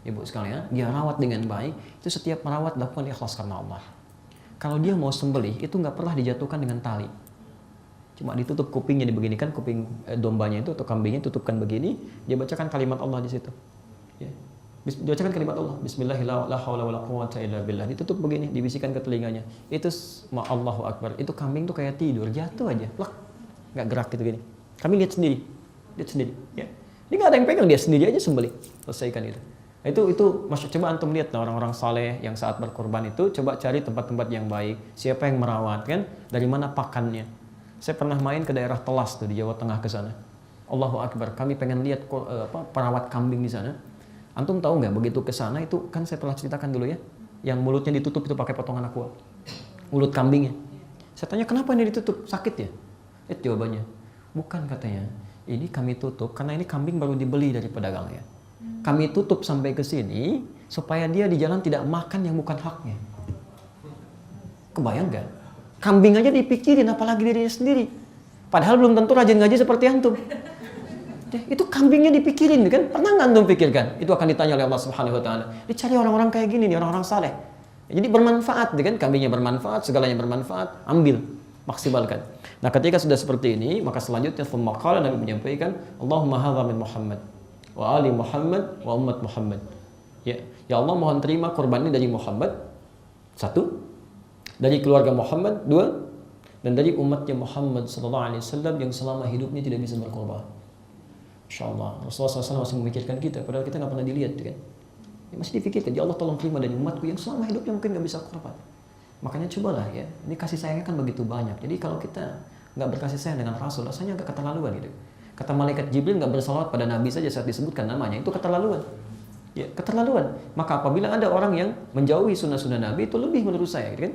Ibu sekalian, dia rawat dengan baik. Itu setiap merawat lakukan ikhlas karena Allah. Kalau dia mau sembelih, itu nggak pernah dijatuhkan dengan tali. Cuma ditutup kupingnya dibeginikan, kuping dombanya itu atau kambingnya tutupkan begini, dia bacakan kalimat Allah di situ. Ya. Dibacakan kalimat Allah, Bismillahirrahmanirrahim, ditutup begini, dibisikkan ke telinganya. Itu Allahu Akbar. Itu kambing tuh kayak tidur, jatuh aja, plak, nggak gerak gitu gini. Kami lihat sendiri, ya. Ini nggak ada yang pegang, dia sendiri aja sembelih, selesaikan itu. Itu coba antum lihat orang-orang saleh yang saat berkorban itu, coba cari tempat-tempat yang baik, siapa yang merawat kan, dari mana pakannya. Saya pernah main ke daerah Telas tuh di Jawa Tengah ke sana. Allahu Akbar, kami pengen lihat perawat kambing di sana. Antum tahu nggak, begitu ke sana itu kan saya pernah ceritakan dulu ya, yang mulutnya ditutup itu pakai potongan aqua, mulut kambingnya. Saya tanya kenapa ini ditutup, sakit ya? Jawabannya, bukan katanya, ini kami tutup karena ini kambing baru dibeli dari pedagangnya. Kami tutup sampai ke sini supaya dia di jalan tidak makan yang bukan haknya. Kebayang nggak? Kambing aja dipikirin, apalagi dirinya sendiri. Padahal belum tentu rajin ngaji seperti antum. Itu kambingnya dipikirin kan? Pernah nggak antum pikirkan? Itu akan ditanya oleh Allah Subhanahu wa taala. Dicari orang-orang kayak gini nih, orang-orang saleh. Jadi bermanfaat kan? Kambingnya bermanfaat, segalanya bermanfaat, ambil, maksimalkan. Nah, ketika sudah seperti ini, maka selanjutnya qala Nabi menyampaikan, Allahumma hadza min Muhammad wa ali Muhammad wa ummat Muhammad. Ya Allah, mohon terima kurban ini dari Muhammad. Satu, dari keluarga Muhammad. Dua, dan dari umatnya Muhammad sallallahu alaihi wasallam yang selama hidupnya tidak bisa berkorban. Insyaallah Rasulullah SAW masih memikirkan kita, padahal kita nggak pernah dilihat kan? Ya, masih dipikirkan, ya Allah tolong terima dari umatku yang selama hidupnya mungkin nggak bisa korban. Makanya cobalah ya, ini kasih sayangnya kan begitu banyak. Jadi kalau kita nggak berkasih sayang dengan Rasul, rasanya agak keterlaluan gitu. Kata malaikat Jibril nggak bersalawat pada Nabi saja saat disebutkan namanya, itu keterlaluan. Ya, keterlaluan. Maka apabila ada orang yang menjauhi sunnah-sunnah Nabi, itu lebih menurut saya, gitu kan?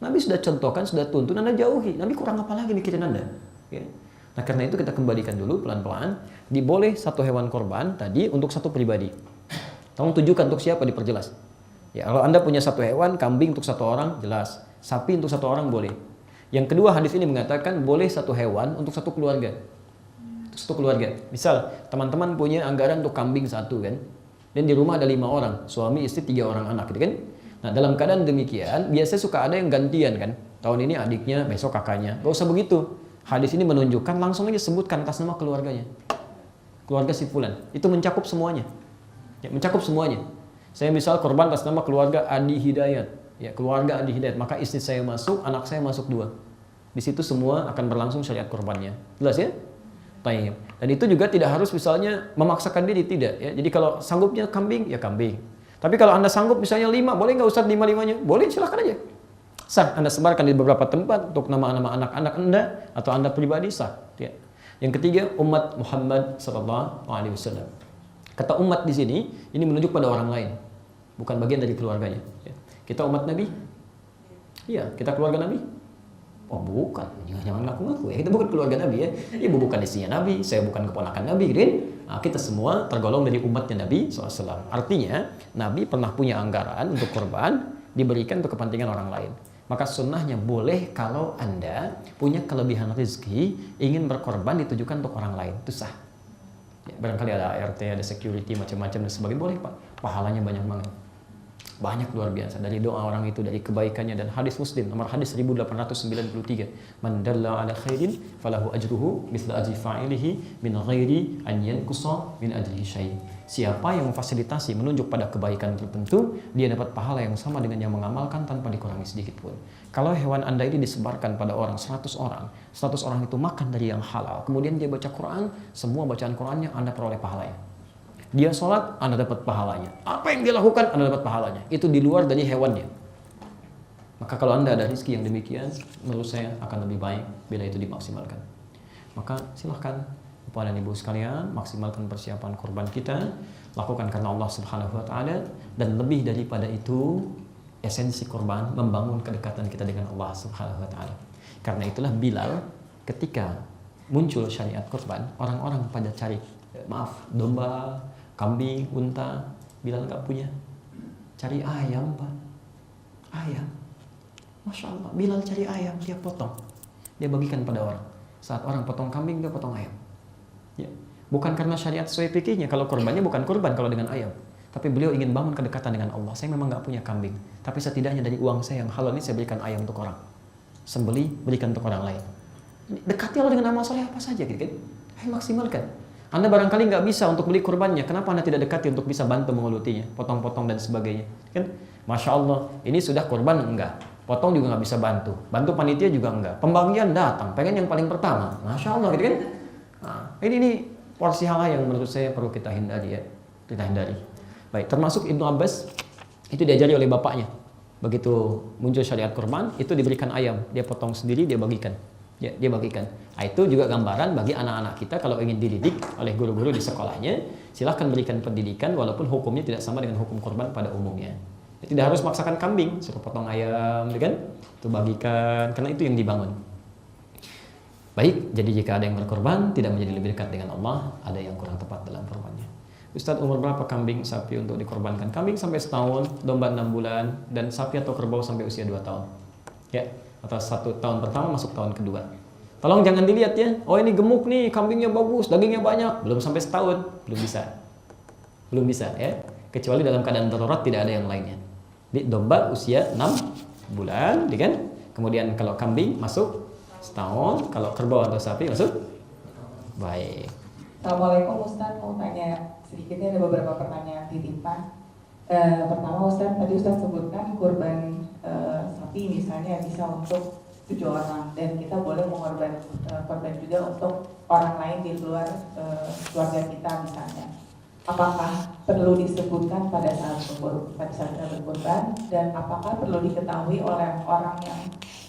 Nabi sudah contohkan, sudah tuntun, Anda jauhi. Nabi kurang apa lagi mikirin Anda? Ya. Nah, karena itu kita kembalikan dulu pelan-pelan. Diboleh satu hewan korban tadi untuk satu pribadi. Tolong tujukan untuk siapa, diperjelas. Ya, kalau Anda punya satu hewan, kambing untuk satu orang, jelas. Sapi untuk satu orang boleh. Yang kedua, hadis ini mengatakan boleh satu hewan untuk satu keluarga. Untuk satu keluarga. Misal, teman-teman punya anggaran untuk kambing satu kan. Dan di rumah ada 5 orang, suami, istri, 3 orang anak gitu kan. Nah, dalam keadaan demikian, biasanya suka ada yang gantian kan. Tahun ini adiknya, besok kakaknya. Gak usah begitu. Hadis ini menunjukkan langsung aja sebutkan atas nama keluarganya. Keluarga si fulan. Itu mencakup semuanya. Ya, mencakup semuanya. Saya misal korban atas nama keluarga Adi Hidayat. Ya, keluarga Adi Hidayat. Maka istri saya masuk, anak saya masuk 2. Di situ semua akan berlangsung syariat korbannya. Jelas ya? Taib. Dan itu juga tidak harus misalnya memaksakan diri, tidak. Ya. Jadi kalau sanggupnya kambing, ya kambing. Tapi kalau Anda sanggup misalnya 5, boleh nggak Ustaz 5-5-nya? Boleh, silahkan aja. Sah, Anda sebarkan di beberapa tempat untuk nama-nama anak-anak Anda atau Anda pribadi, sah. Ya. Yang ketiga, umat Muhammad SAW. Kata umat di sini, ini menunjuk pada orang lain, bukan bagian dari keluarganya. Ya. Kita umat Nabi? Iya, kita keluarga Nabi? Oh bukan, jangan ngaku-ngaku ya. Kita bukan keluarga Nabi ya. Ibu bukan istrinya Nabi, saya bukan keponakan Nabi, gitu kan? Nah, kita semua tergolong dari umatnya Nabi SAW. Artinya, Nabi pernah punya anggaran untuk korban, diberikan untuk kepentingan orang lain. Maka sunnahnya boleh kalau Anda punya kelebihan rezeki, ingin berkorban ditujukan untuk orang lain. Itu sah. Ya, barangkali ada ART, ada security, macam-macam dan sebagainya. Boleh Pak, pahalanya banyak banget. Banyak luar biasa dari doa orang itu, dari kebaikannya. Dan hadis Muslim nomor hadis 1893, man dalla ala khairin falahu ajruhu mithla ajri fa'ilihi min ghairi an yanqusa min ajrihi syai'. Siapa yang memfasilitasi, menunjuk pada kebaikan tertentu, dia dapat pahala yang sama dengan yang mengamalkan tanpa dikurangi sedikit pun. Kalau hewan Anda ini disebarkan pada orang 100 orang, 100 orang itu makan dari yang halal, kemudian dia baca Quran, semua bacaan Qurannya Anda peroleh pahalanya. Dia sholat, Anda dapat pahalanya. Apa yang dia lakukan, Anda dapat pahalanya. Itu di luar dari hewannya. Maka kalau Anda ada rezeki yang demikian, menurut saya akan lebih baik bila itu dimaksimalkan. Maka silahkan Bapak dan Ibu sekalian, maksimalkan persiapan kurban kita, lakukan karena Allah Subhanahu wa taala, dan lebih daripada itu, esensi kurban membangun kedekatan kita dengan Allah Subhanahu wa taala. Karena itulah Bilal ketika muncul syariat kurban, orang-orang pada cari domba, kambing, unta. Bilal nggak punya, cari ayam Pak, ayam. Masya Allah, Bilal cari ayam, dia potong, dia bagikan pada orang. Saat orang potong kambing, dia potong ayam. Ya. Bukan karena syariat sesuai fikihnya, kalau kurbannya bukan kurban kalau dengan ayam. Tapi beliau ingin bangun kedekatan dengan Allah. Saya memang nggak punya kambing, tapi setidaknya dari uang saya yang halal ini saya berikan ayam untuk orang. Sembeli, berikan untuk orang lain. Dekati Allah dengan amal soleh apa saja, gitu kan? Ayo maksimalkan. Anda barangkali nggak bisa untuk beli kurbannya, kenapa Anda tidak dekati untuk bisa bantu mengulutinya, potong-potong dan sebagainya, kan? Masya Allah, ini sudah kurban enggak, potong juga nggak bisa bantu panitia juga enggak, pembagian datang, pengen yang paling pertama, Masya Allah, gitu kan? Nah, ini porsi hal yang menurut saya perlu kita hindari ya, kita hindari. Baik, termasuk Ibnu Abbas itu diajari oleh bapaknya, begitu muncul syariat kurban, itu diberikan ayam, dia potong sendiri, dia bagikan. Ya, dia bagikan. Nah, itu juga gambaran bagi anak-anak kita kalau ingin dididik oleh guru-guru di sekolahnya, silahkan berikan pendidikan walaupun hukumnya tidak sama dengan hukum kurban pada umumnya. Ya, tidak harus maksakan kambing, suruh potong ayam, kan? Itu bagikan, karena itu yang dibangun. Baik, jadi jika ada yang berkorban tidak menjadi lebih dekat dengan Allah, ada yang kurang tepat dalam korbannya. Ustadz, umur berapa kambing sapi untuk dikorbankan? Kambing sampai setahun, domba 6 bulan, dan sapi atau kerbau sampai usia 2 tahun. Ya. Atau 1 tahun pertama masuk tahun kedua. Tolong jangan dilihat ya, oh ini gemuk nih, kambingnya bagus, dagingnya banyak, belum sampai setahun, belum bisa ya, kecuali dalam keadaan darurat tidak ada yang lainnya. Di domba usia 6 bulan, kan? Kemudian kalau kambing masuk setahun, kalau kerbau atau sapi masuk. Baik. Assalamualaikum Ustaz, mau tanya sedikitnya, ada beberapa pertanyaan titipan. Pertama Ustaz, tadi Ustaz sebutkan kurban sapi misalnya bisa untuk 7 orang dan kita boleh mengorban korban juga untuk orang lain di luar keluarga kita misalnya. Apakah perlu disebutkan pada saat kita berkorban, dan apakah perlu diketahui oleh orang yang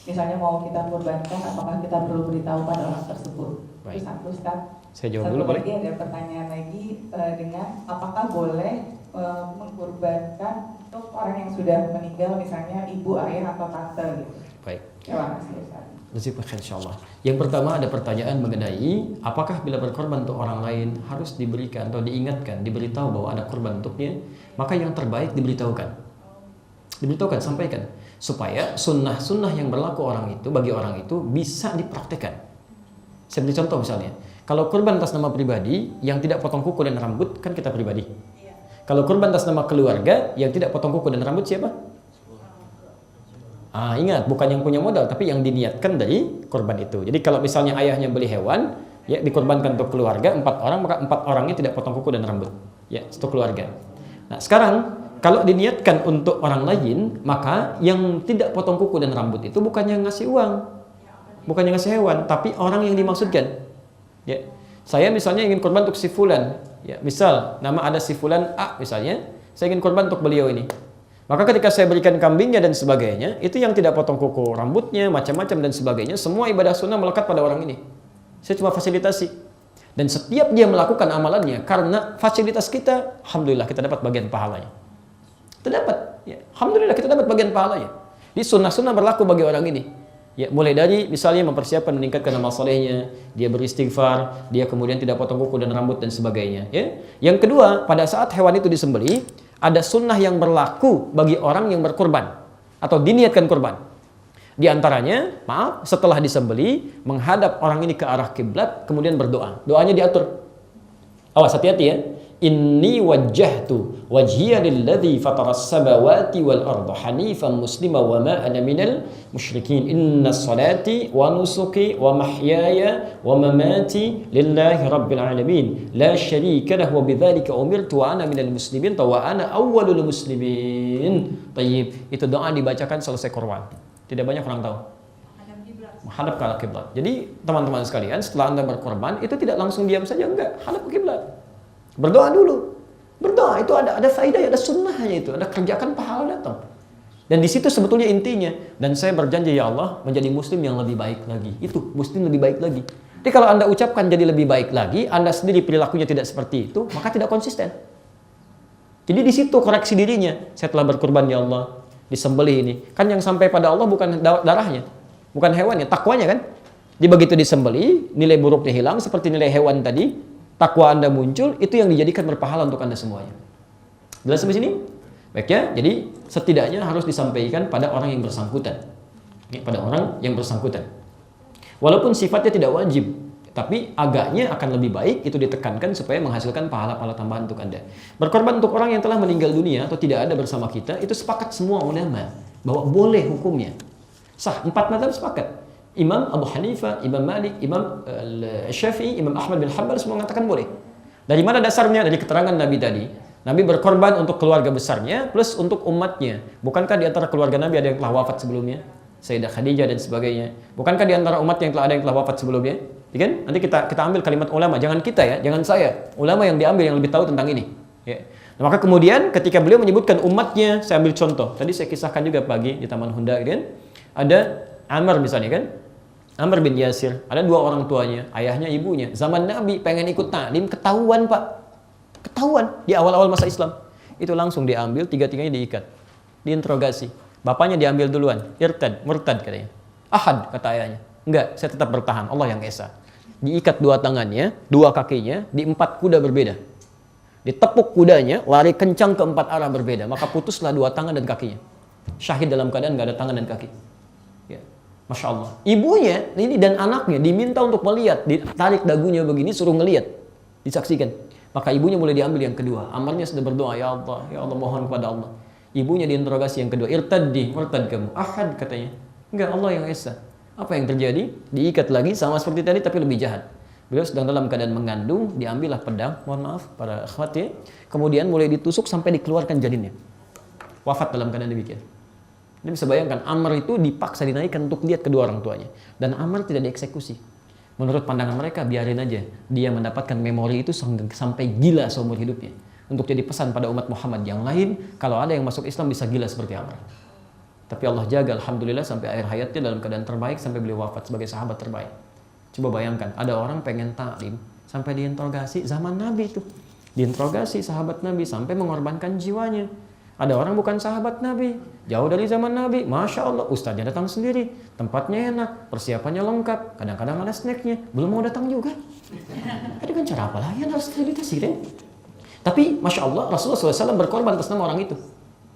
misalnya mau kita korbankan, apakah kita perlu beritahu pada orang tersebut? Itu satu Ustaz. Saya jawab dulu boleh? Lagi ada pertanyaan lagi dengan apakah boleh mengkurbankan untuk orang yang sudah meninggal, misalnya ibu, ayah, atau tante gitu. Baik. Terima kasih Ustaz. Insyaallah. Yang pertama ada pertanyaan mengenai apakah bila berkorban untuk orang lain harus diberikan atau diingatkan, diberitahu bahwa ada korban untuknya, maka yang terbaik diberitahukan. Diberitahukan, sampaikan supaya sunnah-sunnah yang berlaku orang itu bagi orang itu bisa dipraktekkan. Saya beri contoh misalnya, kalau kurban atas nama pribadi yang tidak potong kuku dan rambut kan kita pribadi. Kalau kurban atas nama keluarga yang tidak potong kuku dan rambut siapa? Ingat, bukan yang punya modal tapi yang diniatkan dari kurban itu. Jadi kalau misalnya ayahnya beli hewan, ya dikorbankan untuk keluarga 4 orang, maka 4 orangnya tidak potong kuku dan rambut. Ya, untuk keluarga. Nah, sekarang kalau diniatkan untuk orang lain, maka yang tidak potong kuku dan rambut itu bukannya ngasih uang, bukannya ngasih hewan, tapi orang yang dimaksudkan. Ya, saya misalnya ingin korban untuk si fulan. Ya, misal nama ada si fulan A misalnya, saya ingin korban untuk beliau ini. Maka ketika saya berikan kambingnya dan sebagainya, itu yang tidak potong kuku rambutnya, macam-macam dan sebagainya, semua ibadah sunnah melekat pada orang ini. Saya cuma fasilitasi. Dan setiap dia melakukan amalannya, karena fasilitas kita, alhamdulillah kita dapat bagian pahalanya. Kita dapat, ya, alhamdulillah kita dapat bagian pahalanya. Di sunnah-sunnah berlaku bagi orang ini. Ya, mulai dari misalnya mempersiapkan meningkatkan amal solehnya, dia beristighfar, dia kemudian tidak potong kuku dan rambut dan sebagainya. Ya. Yang kedua, pada saat hewan itu disembelih, ada sunnah yang berlaku bagi orang yang berkorban atau diniatkan korban. Di antaranya, maaf, setelah disembelih, menghadap orang ini ke arah kiblat, kemudian berdoa. Doanya diatur. Awas, hati-hati ya. Inni wajjahtu wajhiya lilladzi fataras samawati wal arda hanifan muslima wa ma ana minal musyrikin. Inna salati wa nusuki wa mahyaya wa mamati lillahi rabbil alamin la syarika lahu wa bidzalika umirtu wa ana minal muslimin wa ana awwalul muslimin. Tayyib, itu doa dibacakan selesai korban. Tidak banyak orang tahu. Menghadap ke arah kiblat. Jadi teman-teman sekalian, setelah Anda berkorban itu tidak langsung diam saja, enggak, hadap ke kiblat. Berdoa dulu. Berdoa itu ada faidah, ada sunnahnya itu, ada kerjakan pahala datang. Dan di situ sebetulnya intinya. Dan saya berjanji ya Allah menjadi muslim yang lebih baik lagi. Itu muslim lebih baik lagi. Jadi kalau Anda ucapkan jadi lebih baik lagi, Anda sendiri perilakunya tidak seperti itu, maka tidak konsisten. Jadi di situ koreksi dirinya. Saya telah berkorban ya Allah, disembelih ini. Kan yang sampai pada Allah bukan darahnya, bukan hewannya, takwanya kan. Jadi begitu disembelih, nilai buruknya hilang seperti nilai hewan tadi. Takwa Anda muncul, itu yang dijadikan berpahala untuk Anda semuanya. Jelas sampai sini? Baik ya, jadi setidaknya harus disampaikan pada orang yang bersangkutan. Ya, pada orang yang bersangkutan. Walaupun sifatnya tidak wajib, tapi agaknya akan lebih baik itu ditekankan supaya menghasilkan pahala-pahala tambahan untuk Anda. Berkorban untuk orang yang telah meninggal dunia atau tidak ada bersama kita, itu sepakat semua ulama bahwa boleh hukumnya. Sah, 4 mazhab sepakat. Imam Abu Hanifah, Imam Malik, Imam Syafi'i, Imam Ahmad bin Hanbal semua mengatakan boleh. Dari mana dasarnya? Dari keterangan Nabi tadi. Nabi berkorban untuk keluarga besarnya plus untuk umatnya. Bukankah di antara keluarga Nabi ada yang telah wafat sebelumnya? Sayyidah Khadijah dan sebagainya. Bukankah di antara umat yang telah ada yang telah wafat sebelumnya? Ya kan? Nanti kita ambil kalimat ulama, jangan kita ya, jangan saya. Ulama yang diambil yang lebih tahu tentang ini. Ya. Nah, maka kemudian ketika beliau menyebutkan umatnya, saya ambil contoh. Tadi saya kisahkan juga pagi di Taman Hunda kan. Ada Amr misalnya kan, Amr bin Yasir, ada 2 orang tuanya, ayahnya, ibunya. Zaman Nabi pengen ikut taklim, ketahuan pak, ketahuan di awal-awal masa Islam. Itu langsung diambil, 3-tiganya diikat, diinterogasi. Bapaknya diambil duluan, murtad katanya. Ahad kata ayahnya, enggak, saya tetap bertahan, Allah yang Esa. Diikat 2 tangannya, 2 kakinya, di 4 kuda berbeda. Ditepuk kudanya, lari kencang ke 4 arah berbeda, maka putuslah 2 tangan dan kakinya. Syahid dalam keadaan enggak ada tangan dan kaki. Masya Allah. Ibunya ini dan anaknya diminta untuk melihat, ditarik dagunya begini, suruh ngelihat, disaksikan. Maka ibunya mulai diambil yang kedua. Amarnya sudah berdoa, ya Allah mohon kepada Allah. Ibunya diinterogasi yang kedua, irtaddi, murtad kamu. Ahad katanya. Enggak, Allah yang Esa. Apa yang terjadi? Diikat lagi sama seperti tadi tapi lebih jahat. Beliau sedang dalam keadaan mengandung, diambillah pedang, mohon maaf para akhwat ya. Kemudian mulai ditusuk sampai dikeluarkan janinnya. Wafat dalam keadaan demikian. Anda bisa bayangkan, Amr itu dipaksa dinaikkan untuk lihat kedua orang tuanya. Dan Amr tidak dieksekusi. Menurut pandangan mereka, biarin aja. Dia mendapatkan memori itu sampai gila seumur hidupnya. Untuk jadi pesan pada umat Muhammad yang lain, kalau ada yang masuk Islam bisa gila seperti Amr. Tapi Allah jaga, alhamdulillah, sampai akhir hayatnya dalam keadaan terbaik, sampai beliau wafat sebagai sahabat terbaik. Coba bayangkan, ada orang pengen taklim, sampai diinterogasi zaman Nabi itu. Diinterogasi sahabat Nabi sampai mengorbankan jiwanya. Ada orang bukan sahabat Nabi, jauh dari zaman Nabi, Masya Allah, ustaznya datang sendiri, tempatnya enak, persiapannya lengkap, kadang-kadang ada snacknya, belum mau datang juga. Ada kan cara apa lagi yang harus difasilitasi kan? Tapi Masya Allah, Rasulullah SAW berkorban atas nama orang itu.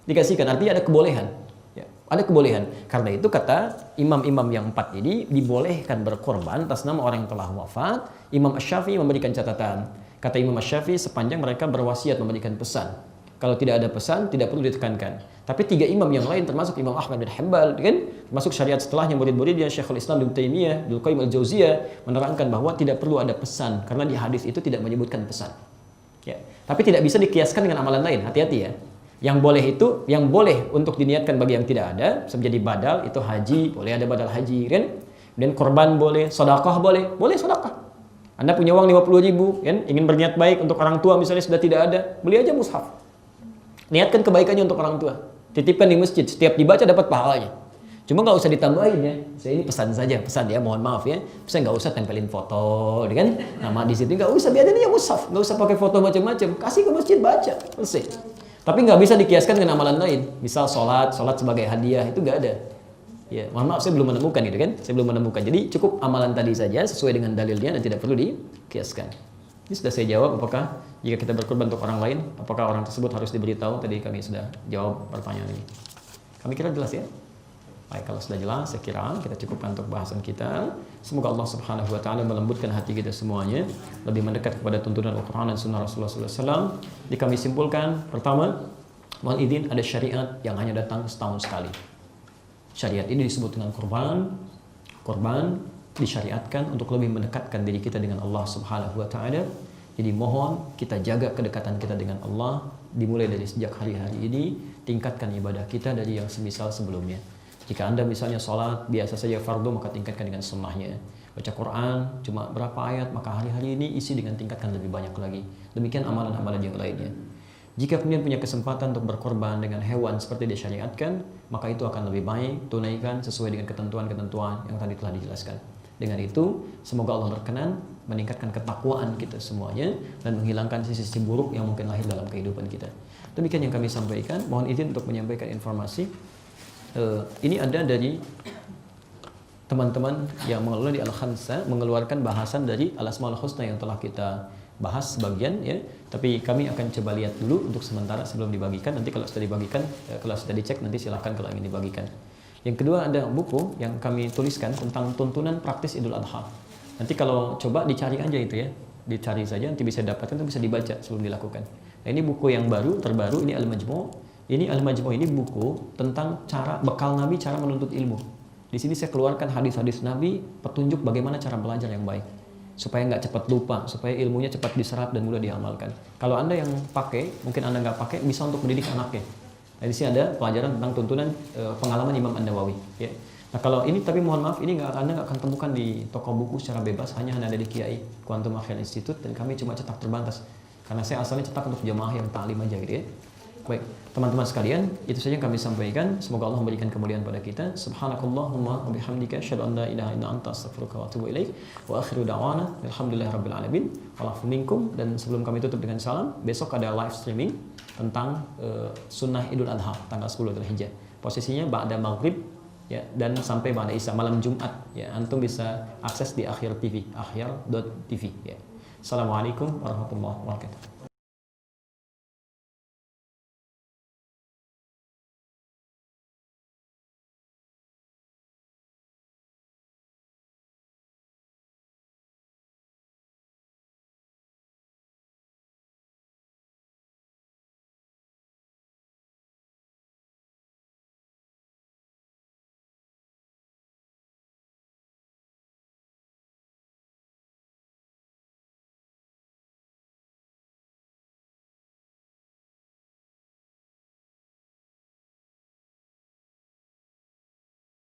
Dikasihkan, artinya ada kebolehan. Ya, ada kebolehan. Karena itu kata imam-imam yang 4 ini, dibolehkan berkorban atas nama orang yang telah wafat. Imam Asy-Syafi'i memberikan catatan. Kata Imam Asy-Syafi'i, sepanjang mereka berwasiat memberikan pesan. Kalau tidak ada pesan, tidak perlu ditekankan. Tapi 3 imam yang lain, termasuk Imam Ahmad bin Hanbal, kan, termasuk syariat setelahnya murid-muridnya Syekhul Islam Ibnu Taimiyah, Ibnu Qayyim al-Jauziyah, menerangkan bahwa tidak perlu ada pesan karena di hadis itu tidak menyebutkan pesan. Ya. Tapi tidak bisa dikiaskan dengan amalan lain. Hati-hati ya. Yang boleh untuk diniatkan bagi yang tidak ada, menjadi badal itu haji, boleh ada badal haji, kan? Dan korban boleh, sedekah boleh sedekah. Anda punya uang 50.000, kan? Ingin berniat baik untuk orang tua misalnya sudah tidak ada, beli aja mushaf. Niatkan kebaikannya untuk orang tua. Titipkan di masjid, setiap dibaca dapat pahalanya. Cuma nggak usah ditambahin ya. Saya ini pesan ya, mohon maaf ya. Saya nggak usah tempelin foto, kan? Nama di situ nggak usah, biar dia mushaf, nggak usah pakai foto macam-macam. Kasih ke masjid baca, selesai. Tapi nggak bisa dikiaskan dengan amalan lain. Misal sholat sebagai hadiah itu nggak ada. Ya, mohon maaf saya belum menemukan itu kan. Saya belum menemukan. Jadi cukup amalan tadi saja sesuai dengan dalilnya dan tidak perlu dikiaskan. Ini sudah saya jawab, apakah jika kita berkorban untuk orang lain, apakah orang tersebut harus diberitahu? Tadi kami sudah jawab pertanyaan ini. Kami kira jelas ya? Baik, kalau sudah jelas, saya kira kita cukupkan untuk bahasan kita. Semoga Allah Subhanahu wa Ta'ala melembutkan hati kita semuanya, lebih mendekat kepada tuntunan Al-Quran dan Sunnah Rasulullah SAW. Jadi kami simpulkan, pertama, mohon izin ada syariat yang hanya datang setahun sekali. Syariat ini disebut dengan korban disyariatkan untuk lebih mendekatkan diri kita dengan Allah Subhanahu wa Ta'ala. Jadi mohon kita jaga kedekatan kita dengan Allah dimulai dari sejak hari-hari ini, tingkatkan ibadah kita dari yang semisal sebelumnya. Jika Anda misalnya sholat biasa saja fardu, maka tingkatkan dengan sunnahnya. Baca Quran cuma berapa ayat, maka hari-hari ini isi dengan tingkatkan lebih banyak lagi. Demikian amalan-amalan yang lainnya. Jika kemudian punya kesempatan untuk berkorban dengan hewan seperti disyariatkan, maka itu akan lebih baik, tunaikan sesuai dengan ketentuan-ketentuan yang tadi telah dijelaskan. Dengan itu, semoga Allah berkenan meningkatkan ketakwaan kita semuanya dan menghilangkan sisi-sisi buruk yang mungkin lahir dalam kehidupan kita. Demikian yang kami sampaikan. Mohon izin untuk menyampaikan informasi. Ini ada dari teman-teman yang mengelola di Al-Khamsa, mengeluarkan bahasan dari Al-Asmaul Husna yang telah kita bahas sebagian ya. Tapi kami akan coba lihat dulu untuk sementara sebelum dibagikan. Nanti kalau sudah dibagikan, kalau sudah dicek nanti silahkan kalau ingin dibagikan. Yang kedua ada buku yang kami tuliskan tentang tuntunan praktis Idul Adha. Nanti kalau coba dicari aja itu ya, dicari saja nanti bisa dapatkan, itu bisa dibaca sebelum dilakukan. Nah ini buku yang terbaru, ini Al-Majmu'. Ini Al-Majmu' ini buku tentang cara bekal Nabi, cara menuntut ilmu. Di sini saya keluarkan hadis-hadis Nabi, petunjuk bagaimana cara belajar yang baik. Supaya nggak cepat lupa, supaya ilmunya cepat diserap dan mudah diamalkan. Kalau Anda yang pakai, mungkin Anda nggak pakai, bisa untuk mendidik anaknya. Nah, di sini ada pelajaran tentang tuntunan pengalaman Imam An-Nawawi. Ya. Nah kalau ini, tapi mohon maaf, ini Anda nggak akan temukan di toko buku secara bebas, hanya ada di Kiai Quantum Akhian Institute dan kami cuma cetak terbatas. Karena saya asalnya cetak untuk jamaah yang ta'lim aja gitu ya. Baik, teman-teman sekalian, itu saja yang kami sampaikan. Semoga Allah memberikan kemuliaan pada kita. Subhanakallahumma wa bihamdika asyhadu an la ilaha illa anta astaghfiruka wa atubu ilaik. Wa akhiru da'wana alhamdulillahirabbil alamin. Wa'alafu minkum. Dan sebelum kami tutup dengan salam, besok ada live streaming tentang sunnah Idul Adha tanggal 10 Dzulhijjah. Posisinya ba'da maghrib ya, dan sampai ba'da isya malam Jumat ya. Antum bisa akses di Akhir TV, akhir.tv ya. Assalamualaikum warahmatullahi wabarakatuh.